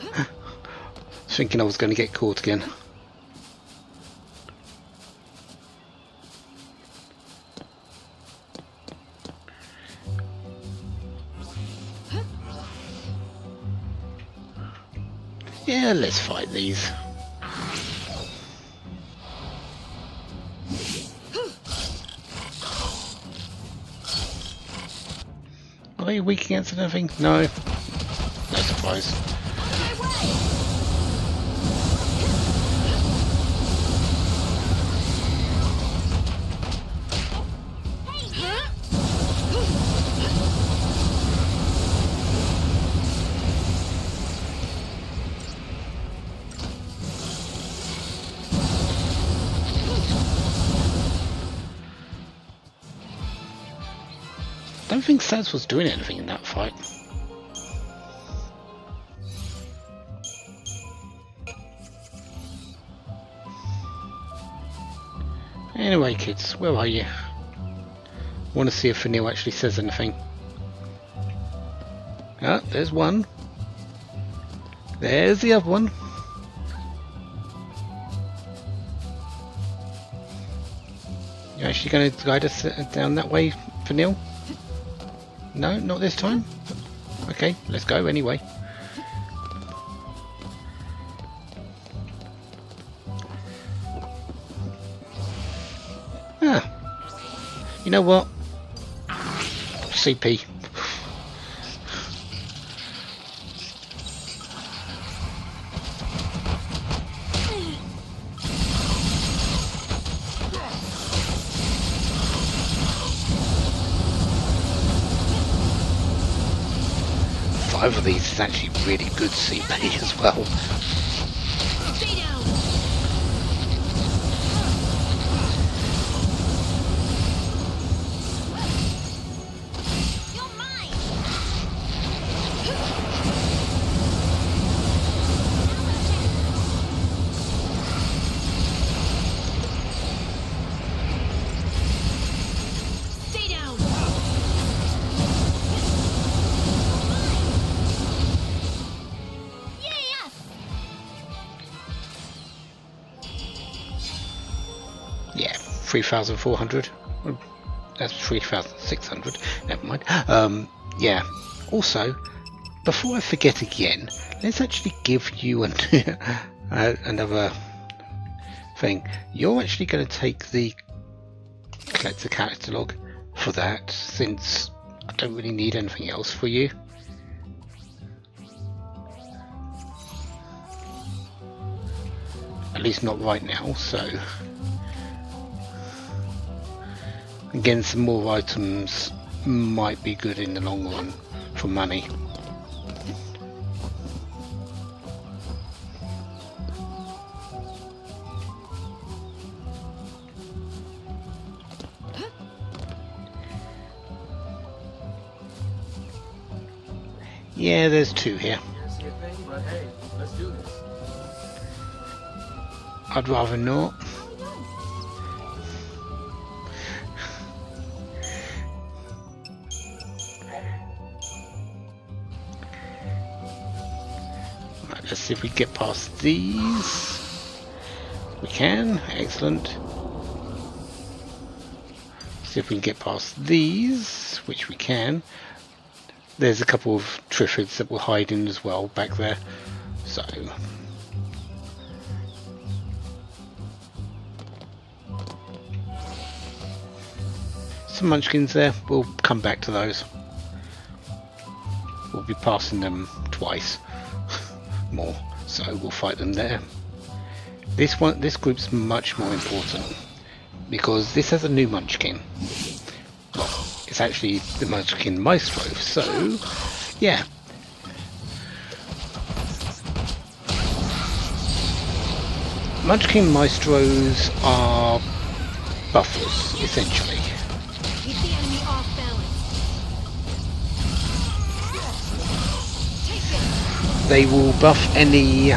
Thinking I was going to get caught again. Yeah, let's fight these. Are they weak against anything? No. No surprise. I don't think Saz was doing anything in that fight. Anyway, kids, where are you? Want to see if Fanil actually says anything. Ah, there's one. There's the other one. You actually going to guide us down that way, Fanil? No, not this time? Okay, let's go anyway. Ah. You know what? CP. Five of these is actually really good CP as well. Stay down. You're mine. 3,400. That's 3,600. Never mind. Yeah. Also, before I forget again, let's actually give you another thing. You're actually going to take the collector catalogue for that, since I don't really need anything else for you. At least not right now, so again, some more items might be good in the long run for money. Yeah, there's two here. I'd rather not. Right, let's see if we get past these. We can. Excellent. See if we can get past these, which we can. There's a couple of Triffids that will hide in as well back there. So some munchkins there, we'll come back to those. We'll be passing them twice more, so we'll fight them there. This group's much more important because this has a new munchkin. Well, it's actually the Munchkin Maestro, so yeah. Munchkin Maestros are buffers, essentially. Keep the enemy off balance. Take it. They will buff any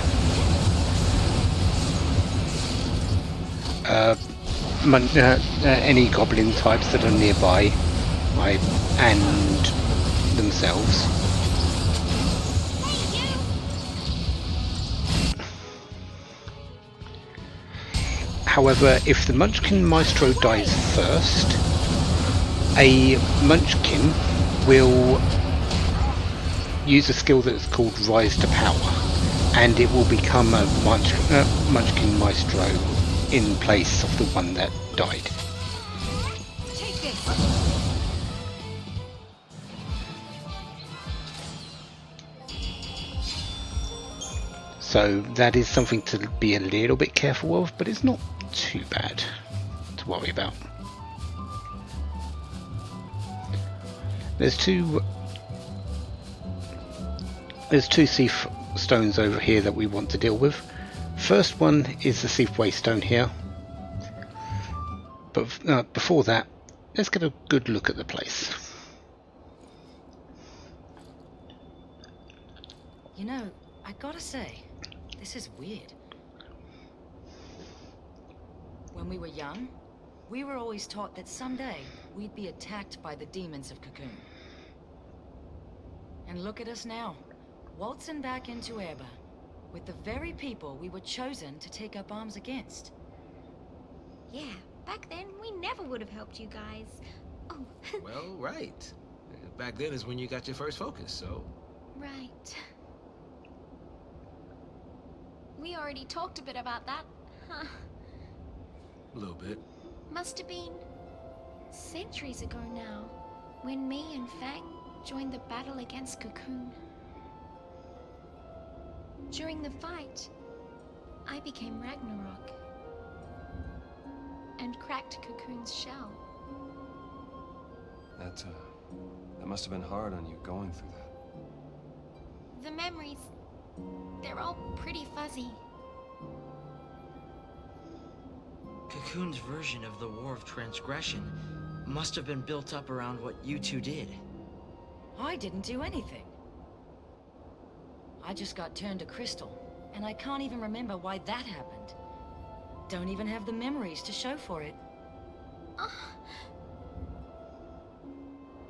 any goblin types that are nearby, and themselves. However, if the Munchkin Maestro dies first, a Munchkin will use a skill that is called Rise to Power, and it will become a Munchkin Maestro in place of the one that died. Take this. So that is something to be a little bit careful of, but it's not too bad to worry about. There's two Thief stones over here that we want to deal with. First one is the Thief Waystone here, but before that, let's get a good look at the place. You know, I gotta say, this is weird. When we were young, we were always taught that someday we'd be attacked by the demons of Cocoon. And look at us now, waltzing back into Erba, with the very people we were chosen to take up arms against. Yeah, back then we never would have helped you guys. Oh, Well, right. Back then is when you got your first focus, so... right. We already talked a bit about that, huh? A little bit. Must have been centuries ago now, when me and Fang joined the battle against Cocoon. During the fight, I became Ragnarok and cracked Cocoon's shell. That must have been hard on you going through that. The memories, they're all pretty fuzzy. Cocoon's version of the War of Transgression must have been built up around what you two did. I didn't do anything. I just got turned to crystal, and I can't even remember why that happened. Don't even have the memories to show for it.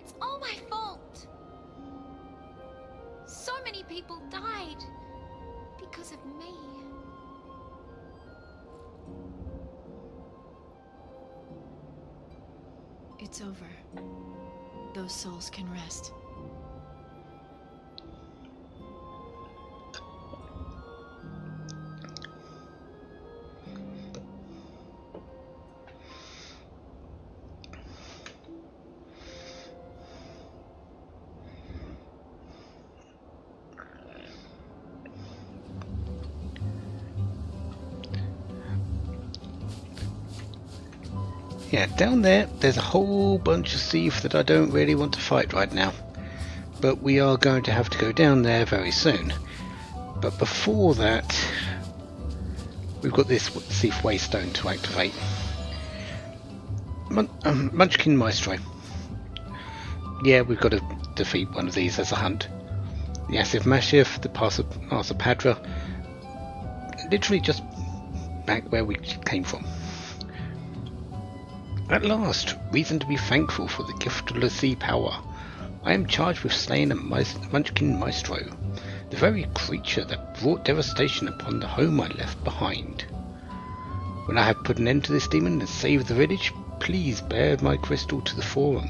It's all my fault. So many people died because of me. It's over. Those souls can rest. Yeah, down there's a whole bunch of Thief that I don't really want to fight right now. But we are going to have to go down there very soon. But before that, we've got this Thief Waystone to activate. Munchkin Maestro. Yeah, we've got to defeat one of these as a hunt. The Asif Mashif, the Parsa Padra. Literally just back where we came from. At last, reason to be thankful for the gift of Lassie power. I am charged with slaying a Munchkin Maestro, the very creature that brought devastation upon the home I left behind. When I have put an end to this demon and saved the village, please bear my crystal to the Forum,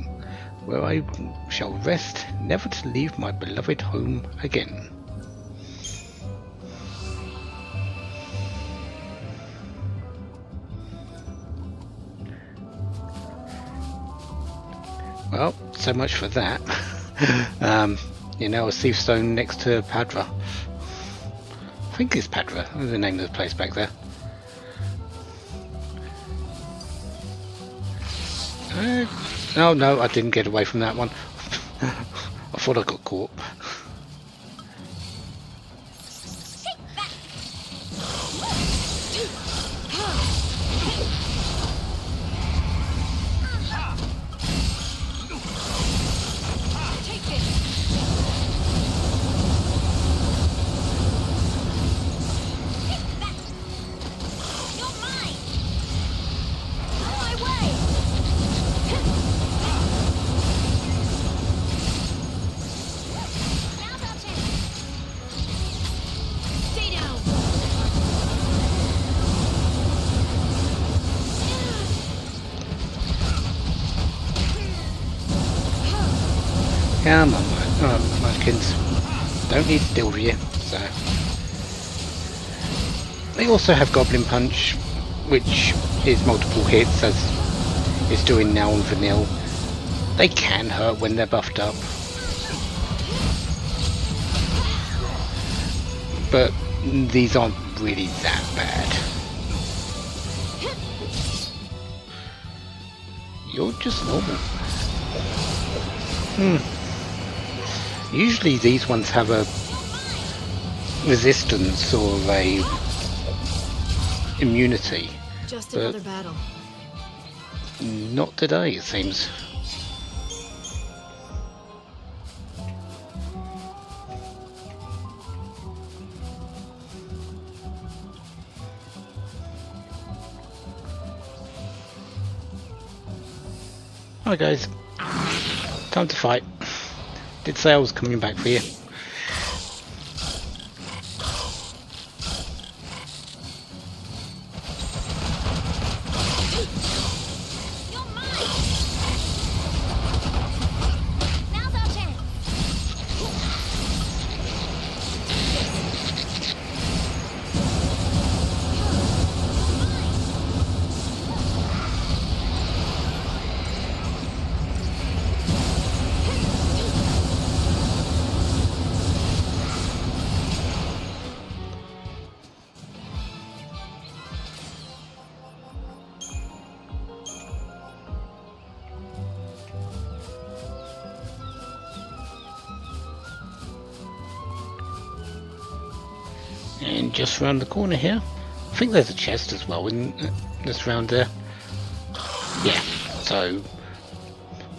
where I shall rest, never to leave my beloved home again. Well, so much for that. You know, a Thief Stone next to Padra. I think it's Padra, the name of the place back there. Oh no, I didn't get away from that one. I thought I got caught. Come on, Munchkins. Don't need to deal with you, so... They also have Goblin Punch, which is multiple hits, as it's doing now on Vanille. They can hurt when they're buffed up, but these aren't really that bad. You're just normal. Usually these ones have a resistance or a immunity. Just another battle. Not today, it seems. Hi guys, time to fight. Did say I was coming back for you. And just round the corner here, I think there's a chest as well, isn't it? Just round there. Yeah, so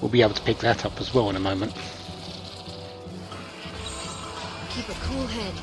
we'll be able to pick that up as well in a moment. Keep a cool head.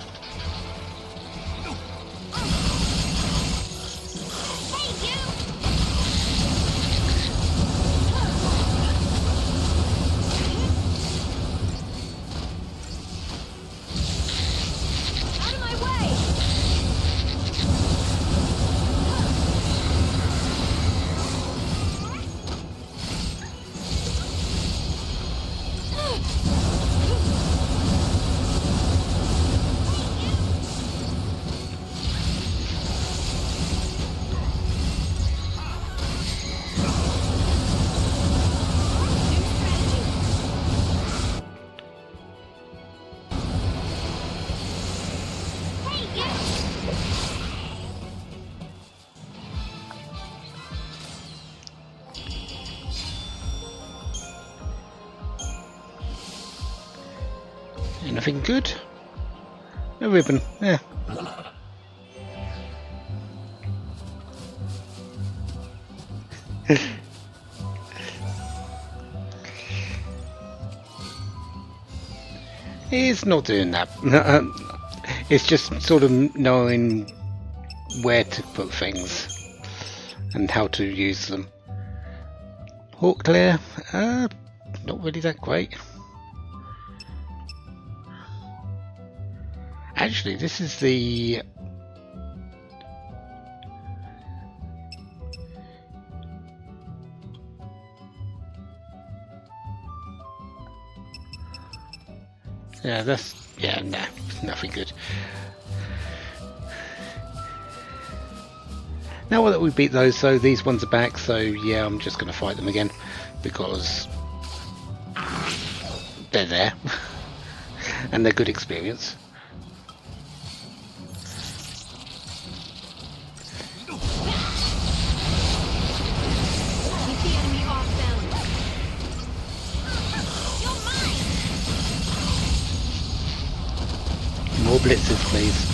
Anything good? A ribbon, yeah. It's not doing that. It's just sort of knowing where to put things and how to use them. Hawk clear, not really that great. Actually, this is the nah, nothing good. Now that we beat those, so these ones are back, so yeah, I'm just going to fight them again because they're there and they're good experience. More blitzes, please.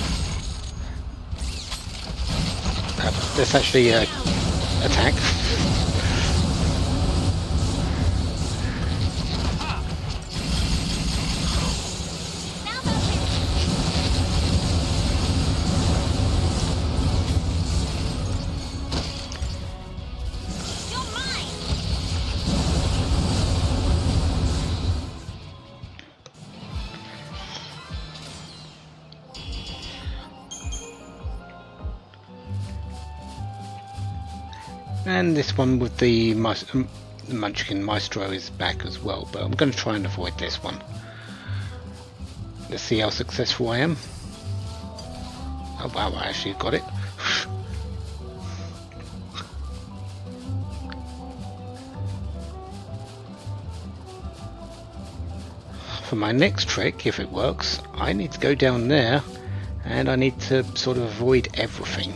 Let's actually attack. And this one with the Munchkin Maestro is back as well, but I'm going to try and avoid this one. Let's see how successful I am. Oh wow, I actually got it. for my next trick, if it works, I need to go down there and I need to sort of avoid everything.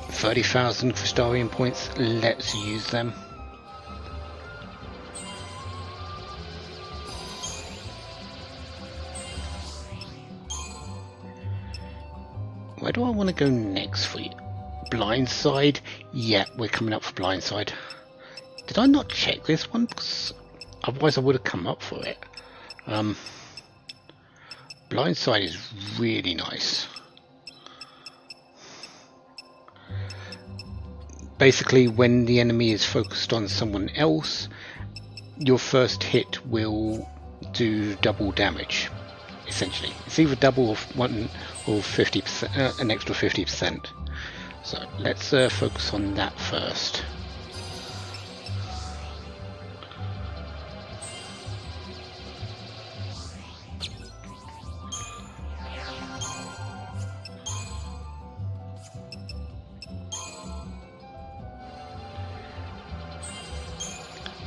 $30,000 Crystarian points, let's use them. Where do I want to go next for you? Blindside? Yeah, we're coming up for Blindside. Did I not check this one? Because otherwise I would have come up for it. Blindside is really nice. Basically, when the enemy is focused on someone else, your first hit will do double damage. Essentially, it's either double or 50%, an extra 50%. So let's focus on that first.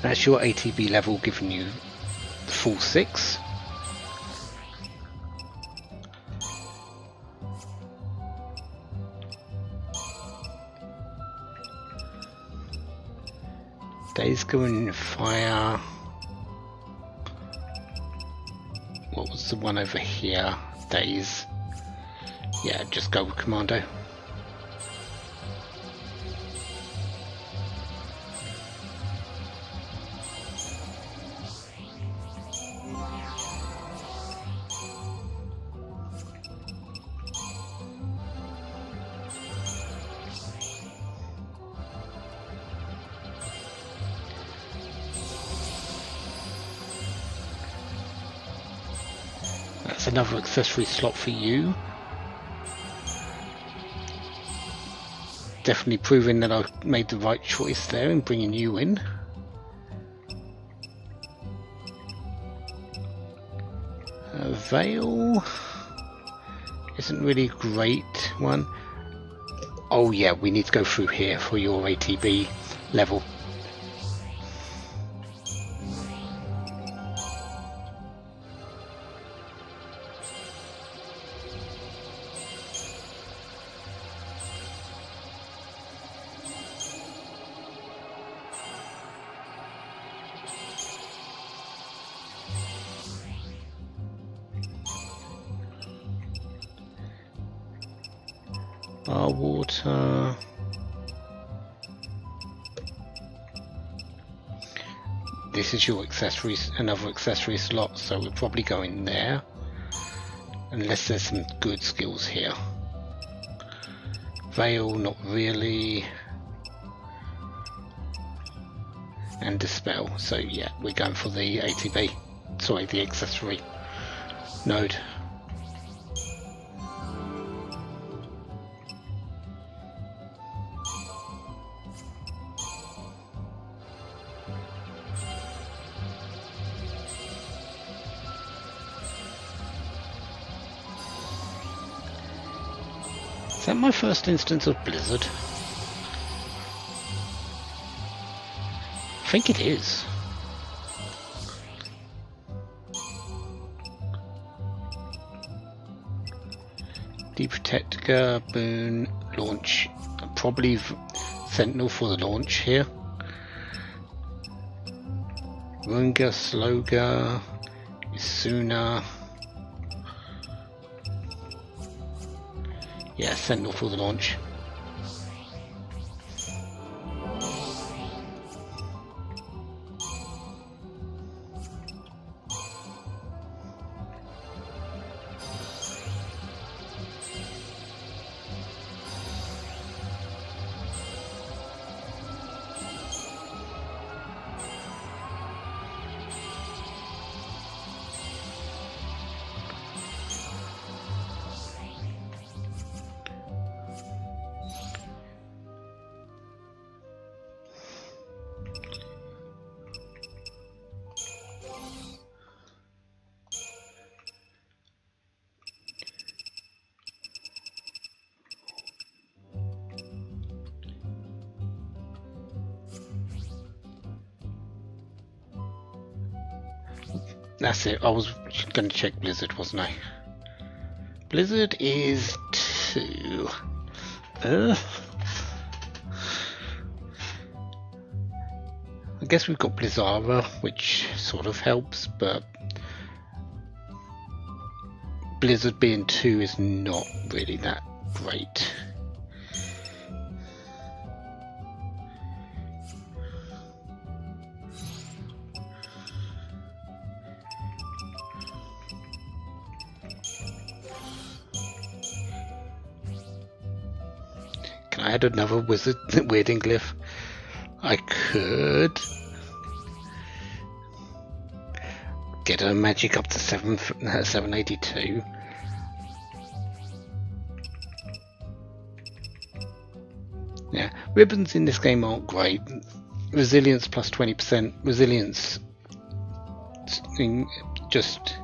That's your ATB level, giving you the full 6. Days going fire. What was the one over here? Days. Yeah, just go with Commando. That's another accessory slot for you. Definitely proving that I made the right choice there in bringing you in. Veil isn't really a great one. Oh yeah, we need to go through here for your ATB level. Our water. This is your accessories, another accessory slot, so we're probably going there. Unless there's some good skills here. Veil, not really. And Dispel, so yeah, we're going for the ATB. Sorry, the accessory node. Is that my first instance of Blizzard? I think it is. Deprotector, Boon, launch. Probably Sentinel for the launch here. Runga, Sloga, Isuna. Yeah, Sentinel for the launch. That's it. I was going to check Blizzard, wasn't I? Blizzard is 2. I guess we've got Blizzara, which sort of helps, but Blizzard being 2 is not really that great. Can I add another wizard weirding glyph? I could get a magic up to 782. Yeah, ribbons in this game aren't great. Resilience plus 20%. Resilience just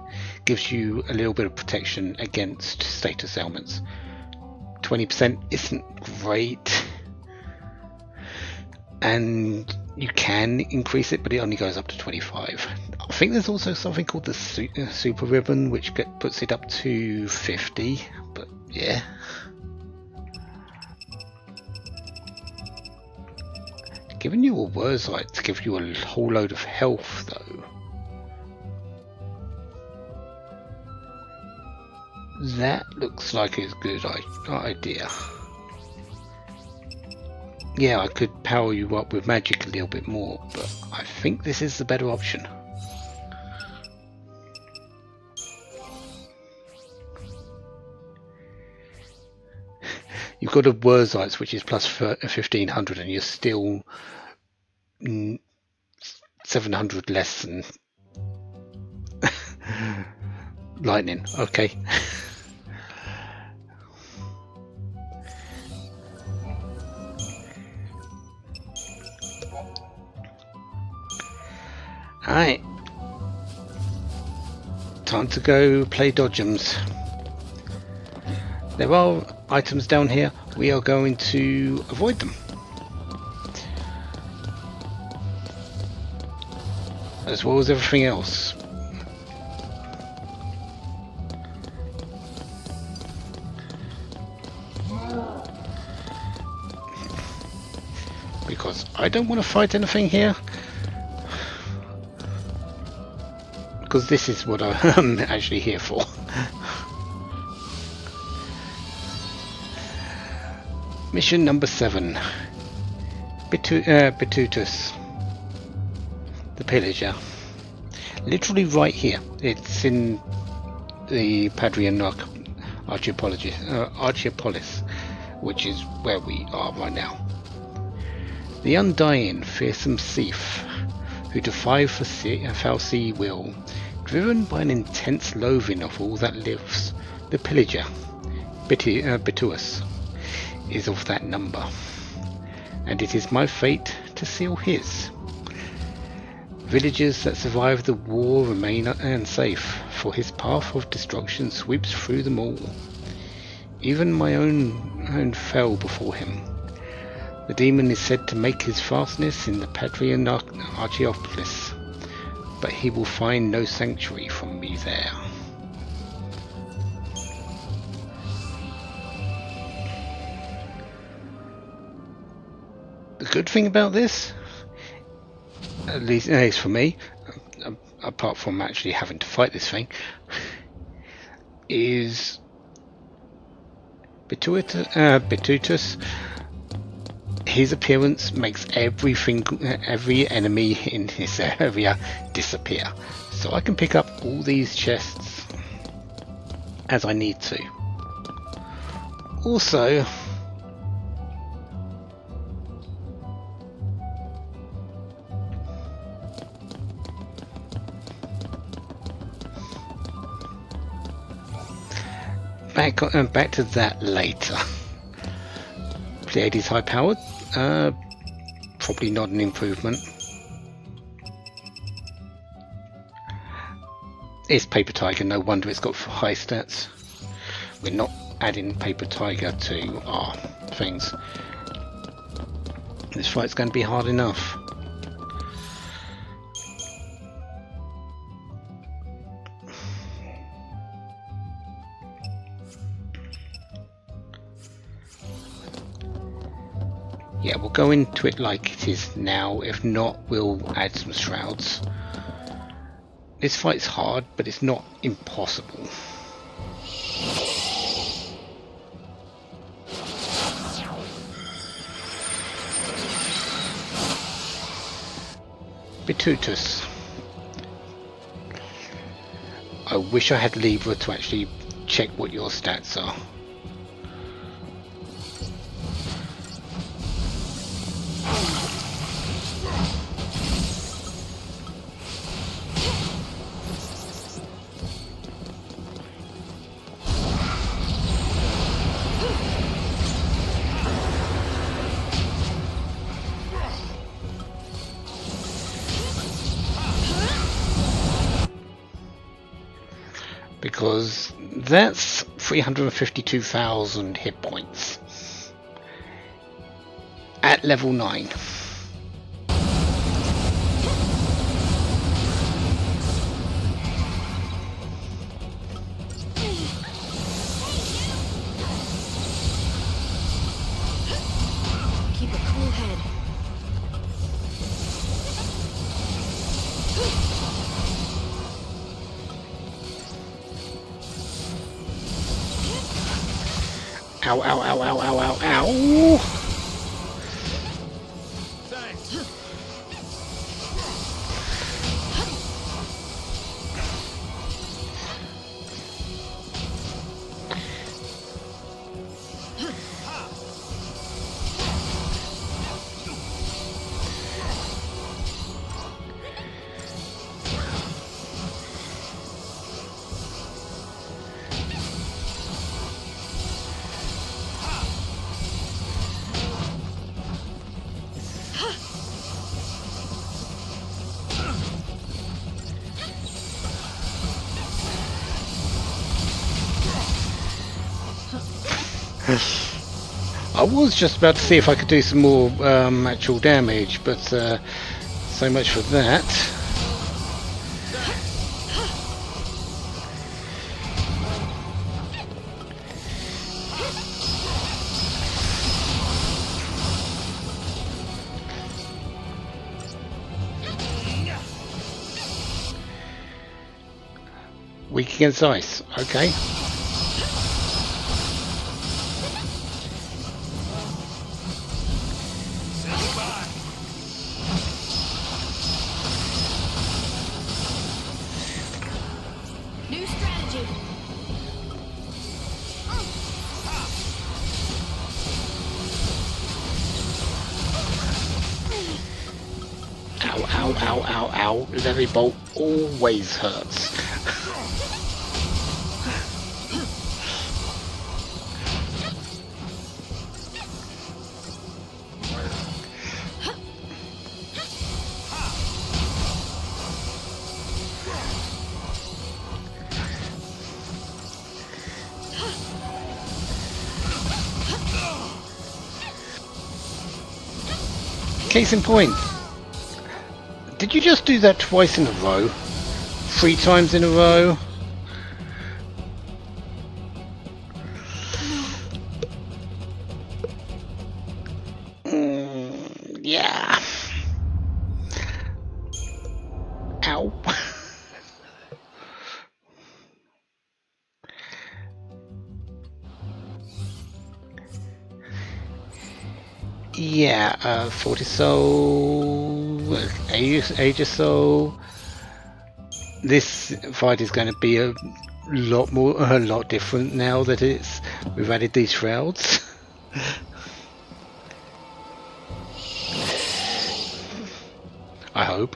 gives you a little bit of protection against status ailments. 20% isn't great, and you can increase it, but it only goes up to 25. I think there's also something called the super ribbon, which puts it up to 50, but yeah. Giving you a Wurzite to give you a whole load of health, though. That looks like it's a good idea. Yeah, I could power you up with magic a little bit more, but I think this is the better option. You've got a Wurzites, which is plus 1500, and you're still 700 less than lightning. Okay. Alright, time to go play Dodgems. There are items down here, we are going to avoid them. As well as everything else. Because I don't want to fight anything here. Because this is what I'm actually here for. Mission number 7. Bitutus, the Pillager. Literally right here. It's in the Padrian Archiopolis, which is where we are right now. The undying, fearsome thief who defy fal'Cie will, driven by an intense loathing of all that lives, the Pillager, Bituus, is of that number, and it is my fate to seal his. Villagers that survive the war remain unsafe, for his path of destruction sweeps through them all. Even my own fell before him. The demon is said to make his fastness in the Padrian Archiopolis, but he will find no sanctuary from me there. The good thing about this, at least for me, apart from actually having to fight this thing, is Bitutus. His appearance makes every enemy in his area disappear. So I can pick up all these chests as I need to. Also, back to that later. Pleiades high powered, probably not an improvement. It's Paper Tiger, no wonder it's got high stats. We're not adding Paper Tiger to our things. This fight's going to be hard enough. Yeah, we'll go into it like it is now. If not, we'll add some shrouds. This fight's hard, but it's not impossible. Bitutus. I wish I had Libra to actually check what your stats are. Because that's 352,000 hit points at level 9. Keep a cool head. Ow, ow, ow, ow, ow, ow, ow. Thanks. I was just about to see if I could do some more actual damage, but so much for that. Weak against ice, okay. New strategy. Ow, ow, ow, ow, ow. Levi bolt always hurts. Case in point, did you just do that twice in a row? 3 times in a row? Yeah. Ow. Yeah, 40 soul, age or so. This fight is going to be a lot different now that we've added these shrouds. I hope.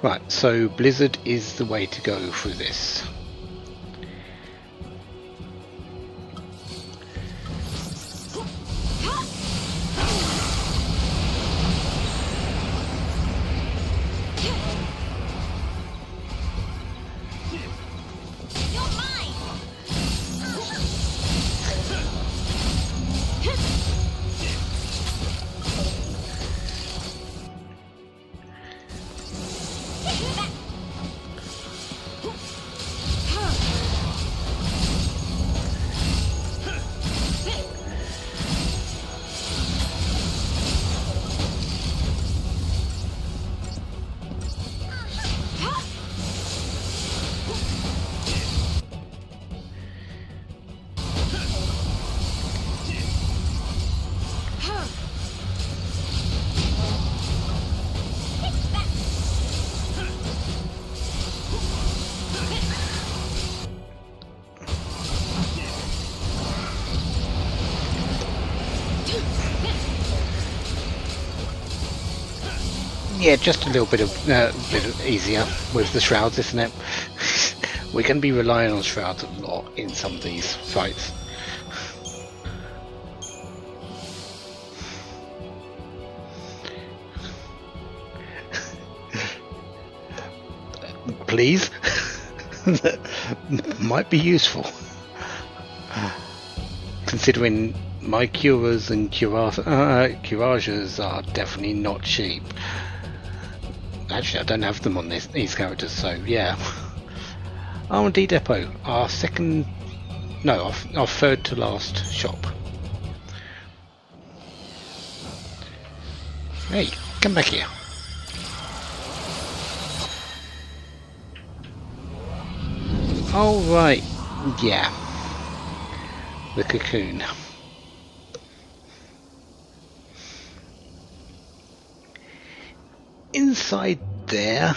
Right, so Blizzard is the way to go through this. Yeah, just a little bit easier with the shrouds, isn't it? We're going to be relying on shrouds a lot in some of these fights. Please? That might be useful. Considering my curas and curages are definitely not cheap. Actually, I don't have them on these characters, so yeah. R&D Depot, our third to last shop. Hey, come back here. All right, yeah. The cocoon. Inside there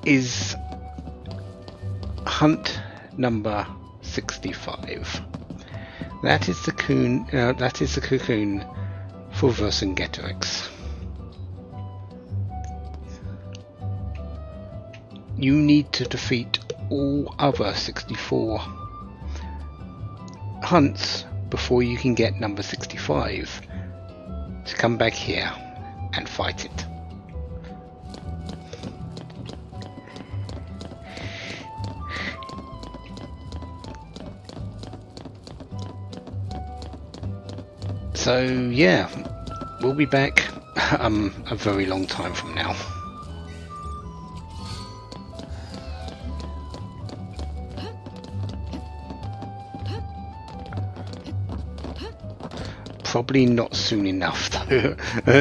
is hunt number 65. That is the cocoon for Vercingetorix. You need to defeat all other 64 hunts before you can get number 65 to come back here and fight it. So yeah, we'll be back a very long time from now. Probably not soon enough though.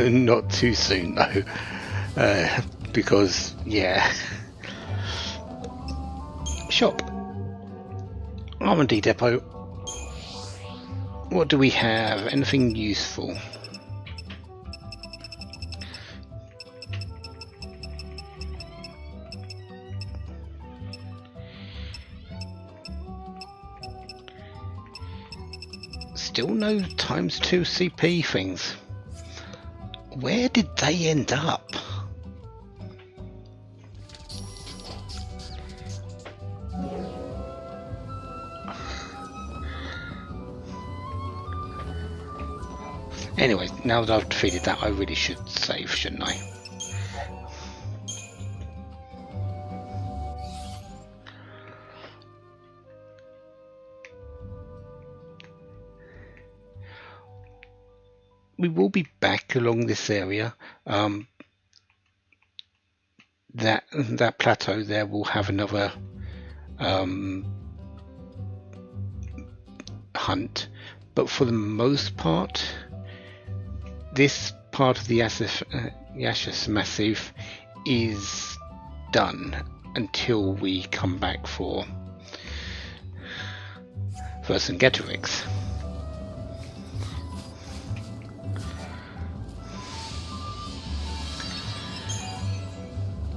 Not too soon though, because yeah. Shop. R&D Depot. What do we have? Anything useful? Still no ×2 CP things. Where did they end up? Anyway, now that I've defeated that, I really should save, shouldn't I? We will be back along this area. That plateau there will have another hunt, but for the most part, this part of the Yashas Massive is done until we come back for Vercingetorix.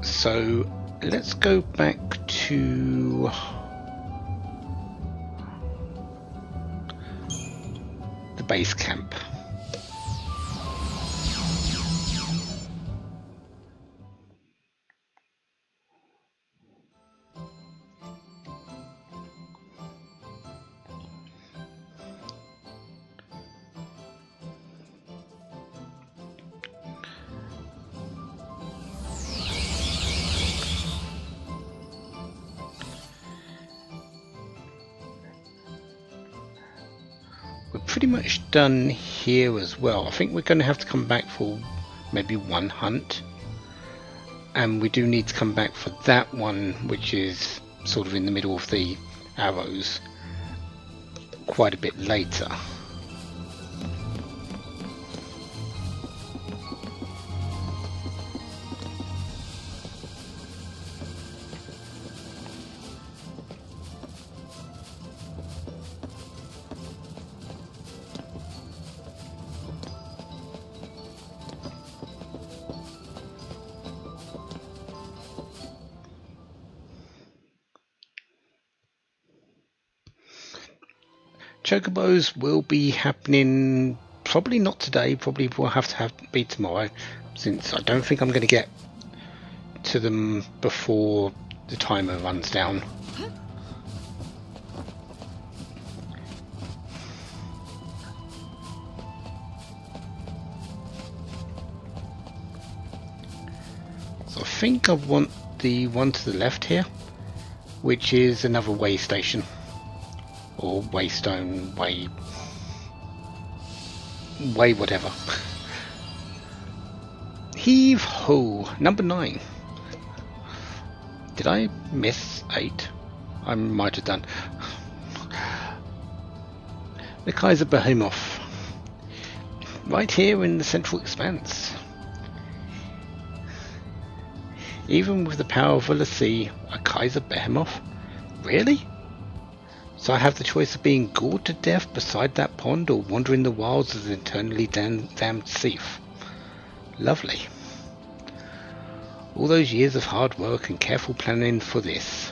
So let's go back to the base camp. We're pretty much done here as well. I think we're going to have to come back for maybe one hunt, and we do need to come back for that one, which is sort of in the middle of the arrows, quite a bit later. Chocobos will be happening probably not today, probably will have to be tomorrow, since I don't think I'm going to get to them before the timer runs down. So I think I want the one to the left here, which is another way station, or waystone, way whatever. Heave ho, number 9. Did I miss 8? I might have done. The Kaiser Behemoth, right here in the Central Expanse. Even with the power of the sea, a Kaiser Behemoth? Really? So I have the choice of being gored to death beside that pond, or wandering the wilds as an eternally damned thief. Lovely. All those years of hard work and careful planning for this.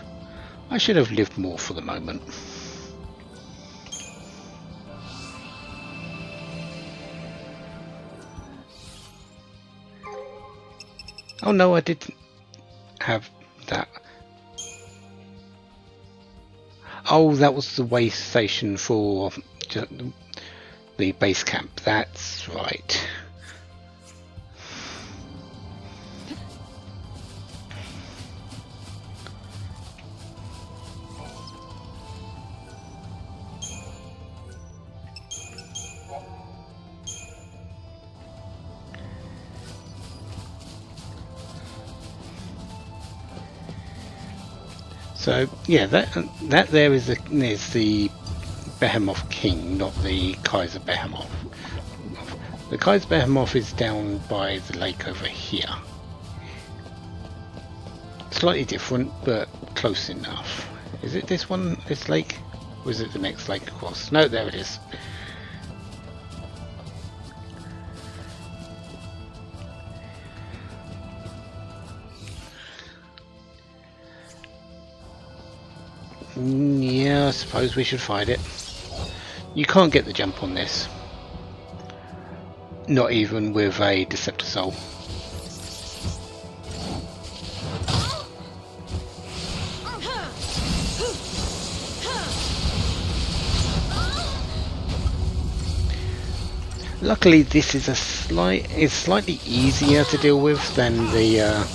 I should have lived more for the moment. Oh no, I didn't have that. Oh, that was the way station for the base camp. That's right. So yeah, that there is the Behemoth King, not the Kaiser Behemoth. The Kaiser Behemoth is down by the lake over here. Slightly different, but close enough. Is it this one, this lake? Or is it the next lake across? No, there it is. Yeah, I suppose we should fight it. You can't get the jump on this. Not even with a Deceptor Soul. Luckily, this is slightly easier to deal with than the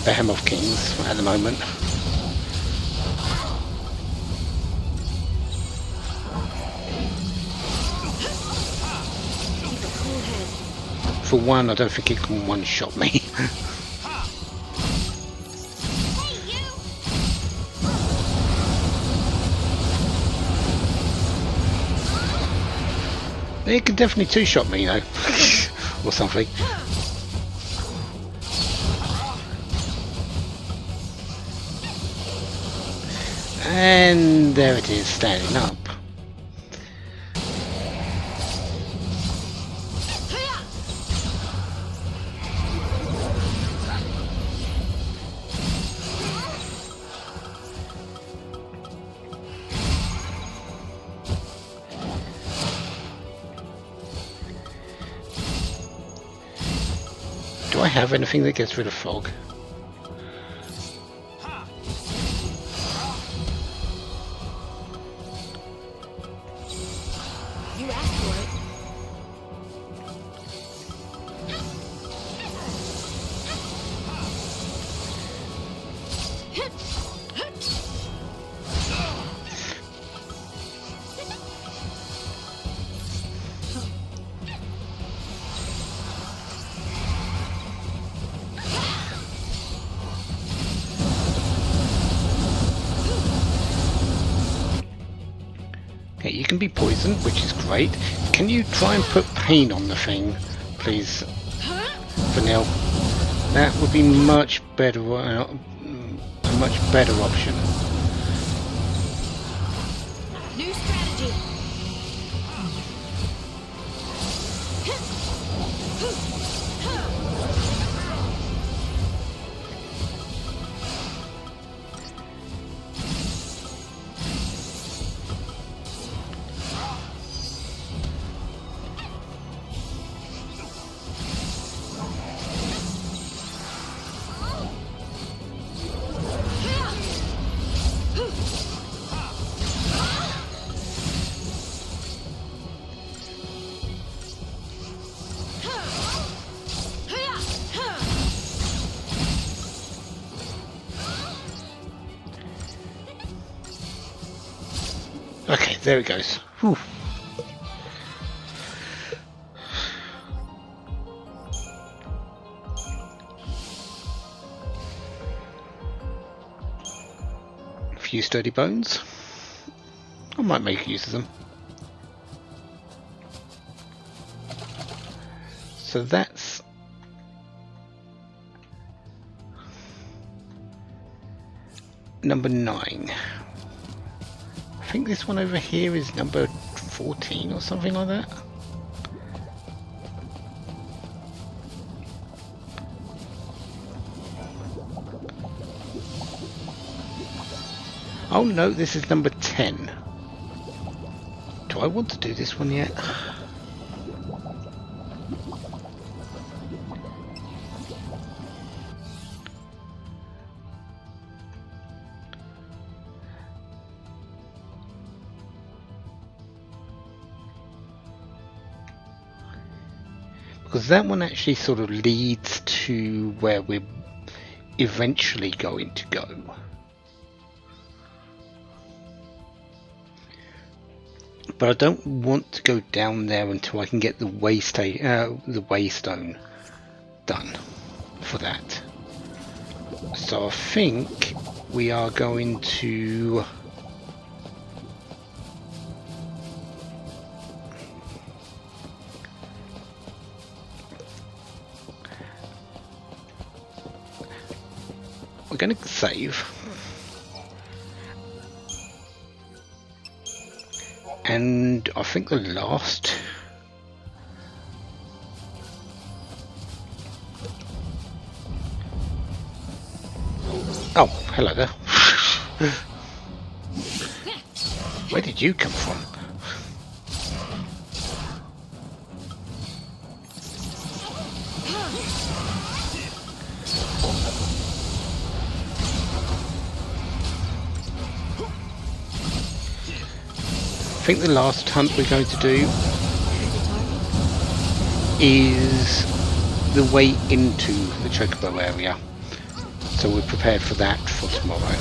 Behemoth Kings at the moment. For one, I don't think it can one-shot me. It can definitely two-shot me, though. Or something. And there it is, standing up. Do I have anything that gets rid of fog? You asked for it. Okay, you can be poisoned, which is great. Can you try and put pain on the thing, please, Vanille? That would be much better, a much better option. New strategy. there it goes. Whew. A few sturdy bones. I might make use of them. So that's number 9. I think this one over here is number 14 or something like that. Oh no, this is number 10. Do I want to do this one yet? Because that one actually sort of leads to where we're eventually going to go. But I don't want to go down there until I can get the waystone done for that. So I think we are going to going to save, and I think the last hello there. Where did you come from? I think the last hunt we're going to do is the way into the Chocobo area, so we're prepared for that for tomorrow,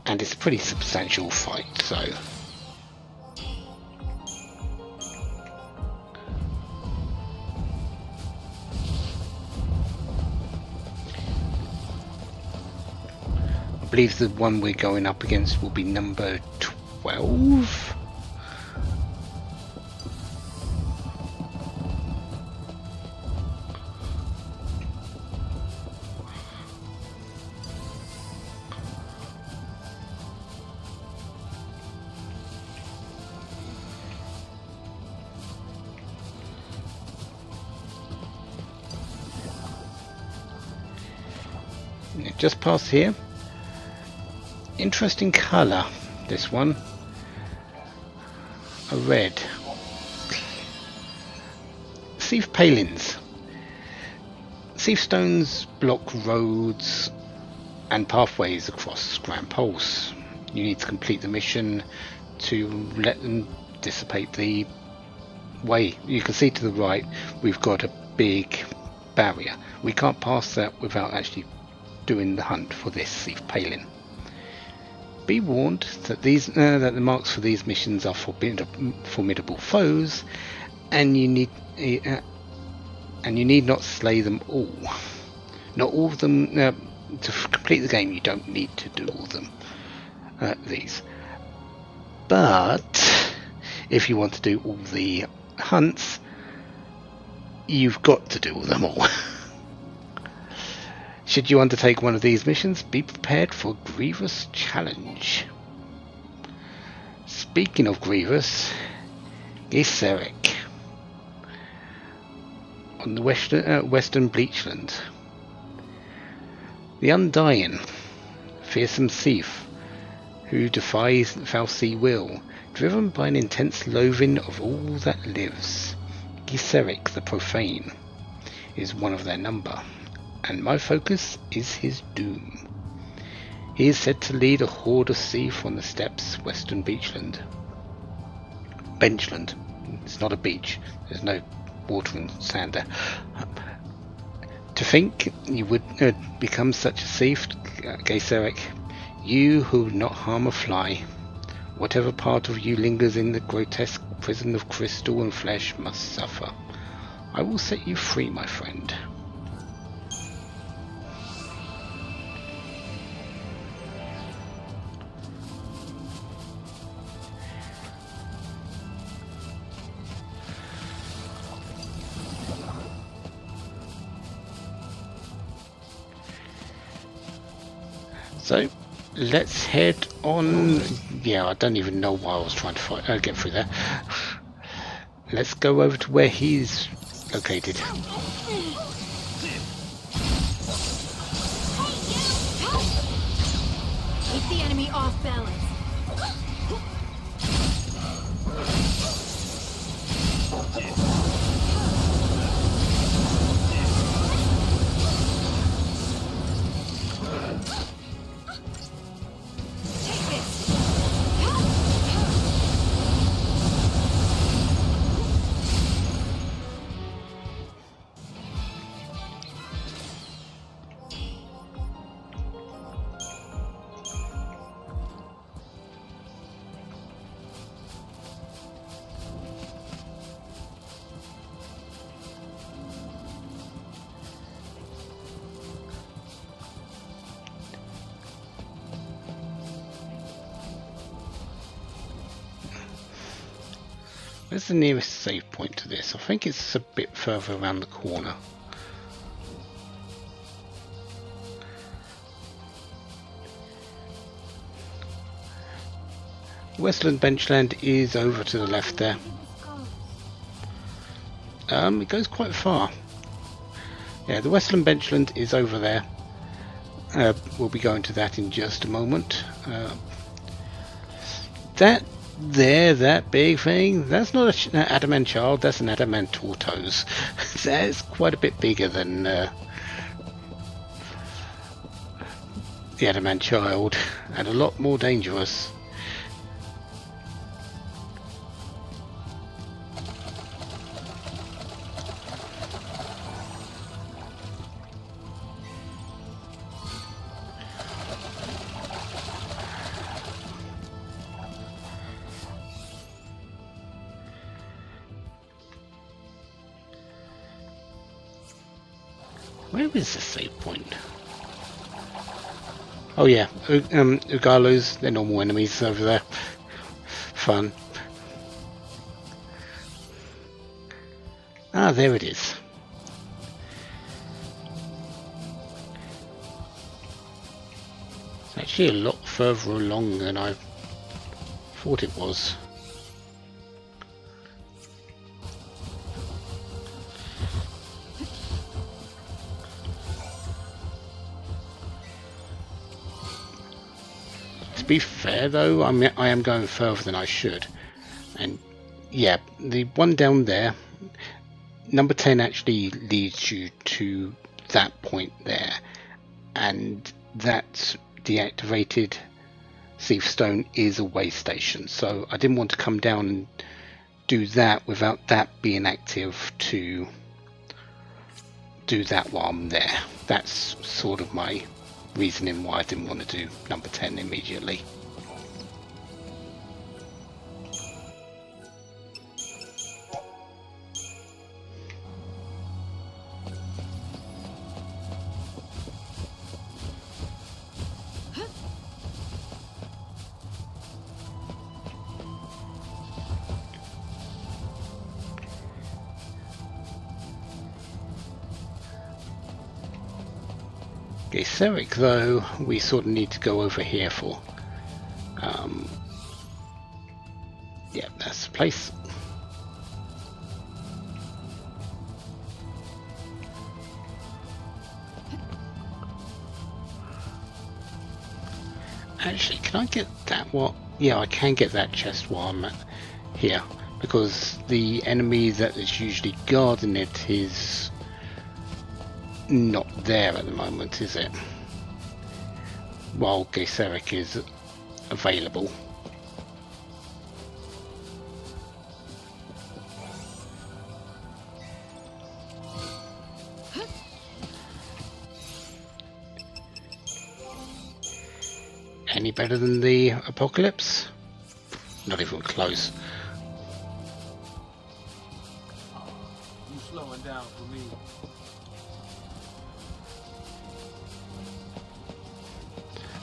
and it's a pretty substantial fight, so I believe the one we're going up against will be number 12. Just past here. Interesting colour, this one. A red. Sieve palins. Sieve stones block roads and pathways across Grand Pulse. You need to complete the mission to let them dissipate the way. You can see to the right we've got a big barrier. We can't pass that without actually doing the hunt for this Sieve palin. Be warned that that the marks for these missions are formidable foes, and you need not slay them all. Not all of them. To complete the game, you don't need to do all of them. These, but if you want to do all the hunts, you've got to do them all. Should you undertake one of these missions, be prepared for a grievous challenge. Speaking of grievous, Gyseric on the western Bleachland. The Undying, fearsome thief who defies Fal'Cie will, driven by an intense loathing of all that lives. Gyseric the Profane is one of their number, and my focus is his doom. He is said to lead a horde of thief on the steppes western Benchland. It's not a beach. There's no water and sand there. To think you would become such a thief, Gyseric, you who would not harm a fly, Whatever part of you lingers in the grotesque prison of crystal and flesh must suffer. I will set you free, my friend. So, let's head on. Yeah, I don't even know why I was trying to get through there. Let's go over to where he's located. Keep the enemy off balance. Where's the nearest save point to this? I think it's a bit further around the corner. Westland Benchland is over to the left there. It goes quite far. Yeah, the Westland Benchland is over there. We'll be going to that in just a moment. That big thing, that's not an adamant child, that's an adamant tortoise. That's quite a bit bigger than the adamant child, and a lot more dangerous. Where is the save point? Oh yeah, Ugalos, they're normal enemies over there. Fun. Ah, there it is. It's actually a lot further along than I thought it was. To be fair though, I am going further than I should, and yeah, the one down there, number 10 actually leads you to that point there, and that deactivated Thief Stone is a way station, so I didn't want to come down and do that without that being active to do that while I'm there. That's sort of my reasoning why I didn't want to do number 10 immediately. Gaiseric though, we sort of need to go over here for. Yeah, that's the place. Actually, can I get that one? Yeah, I can get that chest while I'm here, because the enemy that is usually guarding it is not there at the moment, is it? While Gaiseric is available. Any better than the Apocalypse? Not even close. You slowing down for me.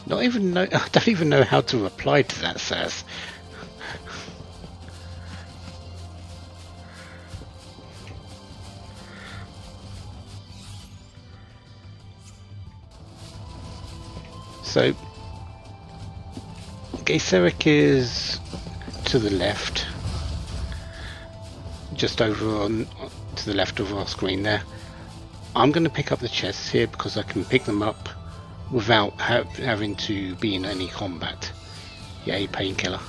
Not even know. I don't even know how to reply to that, Saz. So, Gayseric is to the left, just over on to the left of our screen there. I'm going to pick up the chests here because I can pick them up without having to be in any combat. Yay, painkiller.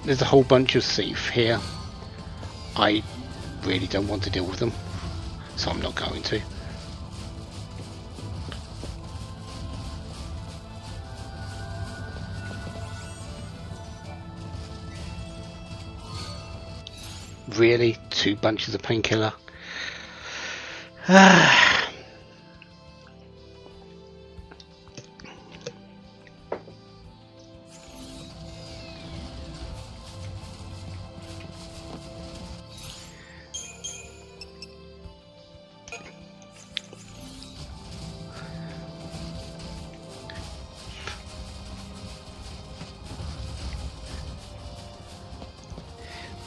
There's a whole bunch of Seath here. I really don't want to deal with them, so I'm not going to. Really? 2 bunches of painkiller?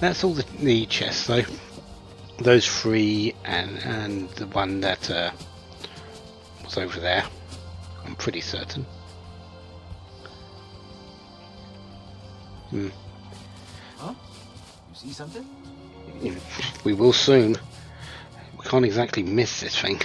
That's all the chests though. Those 3 and the one that was over there. I'm pretty certain. Huh? You see something? We will soon. We can't exactly miss this thing.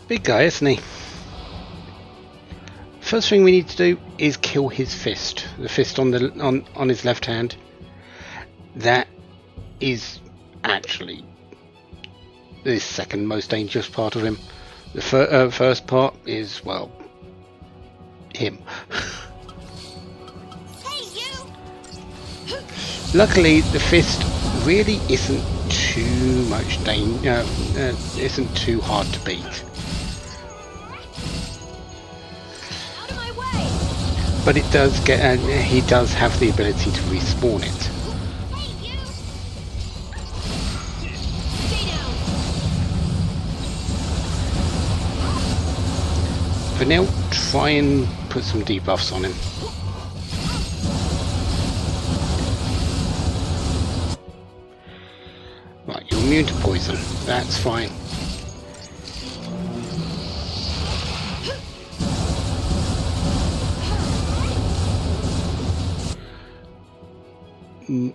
Big guy, isn't he? First thing we need to do is kill his fist. The fist on his left hand. That is actually the second most dangerous part of him. The first part is, well, him. Hey, you! Luckily, the fist really isn't too much isn't too hard to beat. Out of my way! But it does get, he does have the ability to respawn it. Hey, you! Stay down! For now, try and put some debuffs on him. Right, you're immune to poison. That's fine.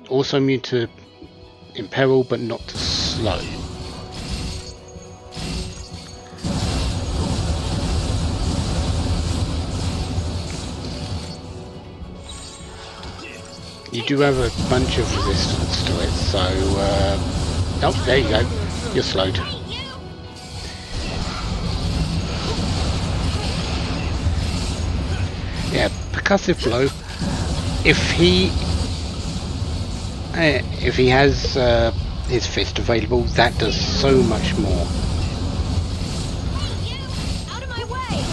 Also immune to imperil, but not to slow. You do have a bunch of resistance to it, so oh, there you go. You're slowed. Yeah, percussive blow. If he has his fist available, that does so much more. Out of my way!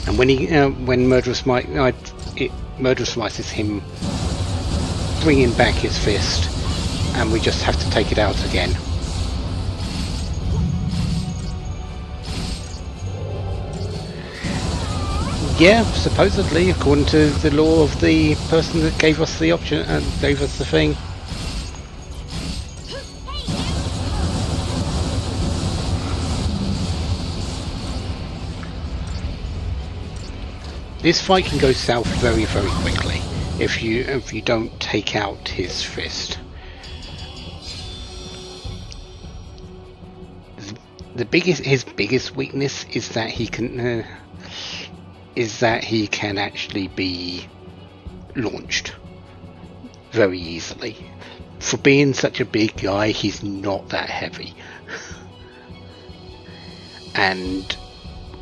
And when Murderous Smite, Murderous Smite is him bringing back his fist, and we just have to take it out again. Yeah, supposedly, according to the law of the person that gave us the option and gave us the thing. This fight can go south very, very quickly if you don't take out his fist. His biggest weakness is that he can actually be launched very easily. for being such a big guy, he's not that heavy. And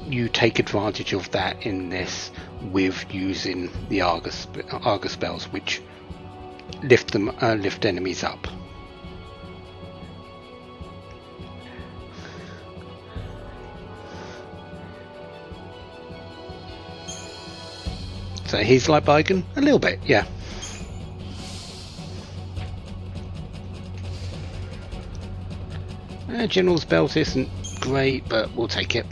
you take advantage of that in this with using the Argus spells, which lift enemies up. So he's like Bigen a little bit, yeah. General's belt isn't great, but we'll take it.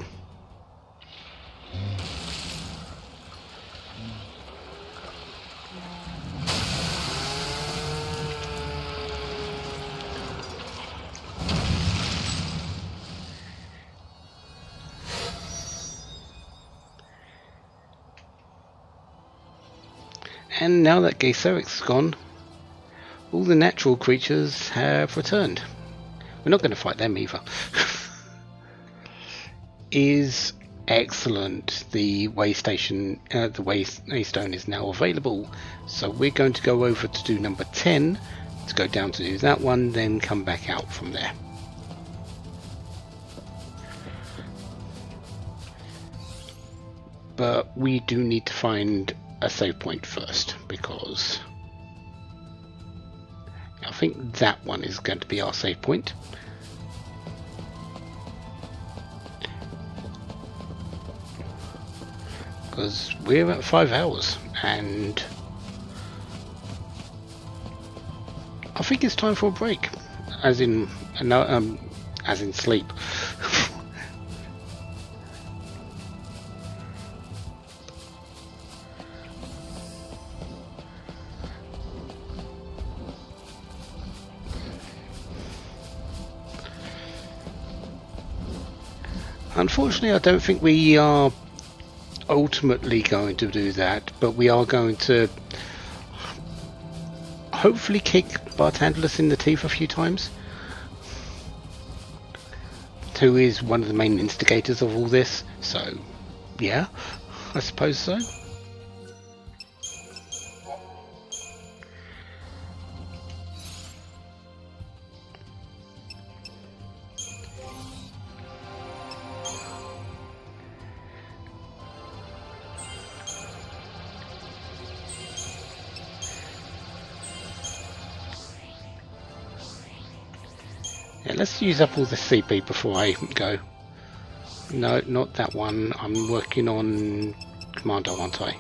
And now that Geyseric's gone, all the natural creatures have returned. We're not going to fight them either. Is excellent. The way stone is now available, so we're going to go over to do number 10, to go down to do that one, then come back out from there. But we do need to find a save point first, because I think that one is going to be our save point. Because we're at 5 hours, and I think it's time for a break, as in sleep. Unfortunately, I don't think we are ultimately going to do that, but we are going to hopefully kick Bartandalus in the teeth a few times, who is one of the main instigators of all this, so yeah, I suppose so. Yeah, let's use up all the CP before I go. No, not that one. I'm working on Commando, aren't I?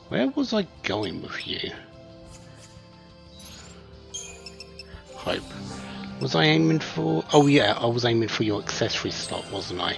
Where was I going with you? Hope. Was I aiming for... Oh yeah, I was aiming for your accessory slot, wasn't I?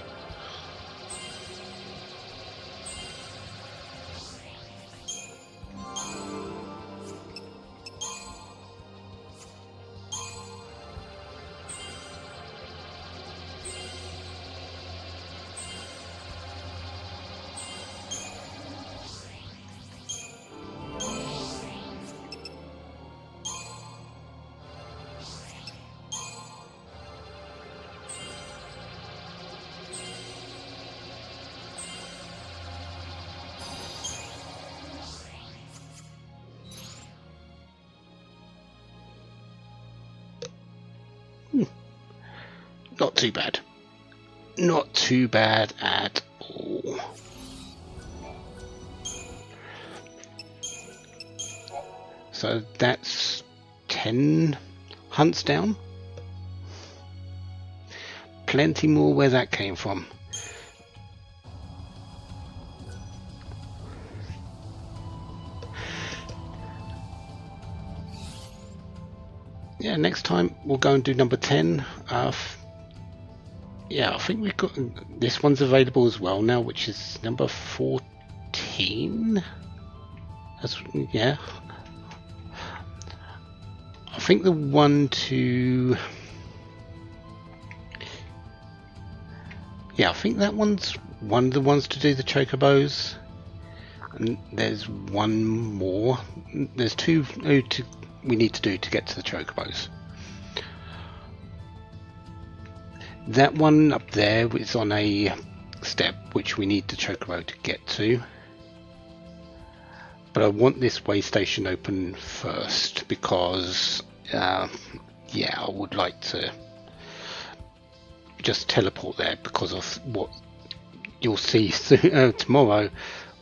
Not too bad. Not too bad at all. So that's 10 hunts down. Plenty more where that came from. Yeah, next time we'll go and do number 10. Yeah, I think we've got this one's available as well now, which is number 14. That's, yeah. I think the one to... Yeah, I think that one's one of the ones to do the chocobos. And there's one more. There's two we need to do to get to the chocobos. That one up there is on a step which we need the chocobo to get to. But I want this way station open first because, yeah, I would like to just teleport there because of what you'll see tomorrow,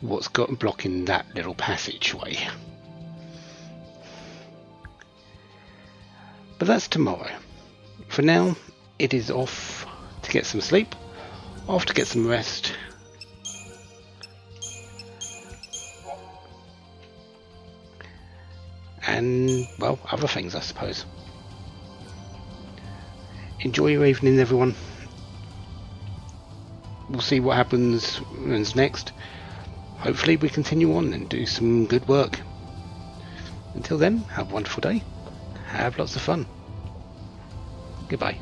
what's got blocking that little passageway. But that's tomorrow. For now, it is off to get some sleep, off to get some rest. And, well, other things, I suppose. Enjoy your evening, everyone. We'll see what happens next. Hopefully we continue on and do some good work. Until then, have a wonderful day. Have lots of fun. Goodbye.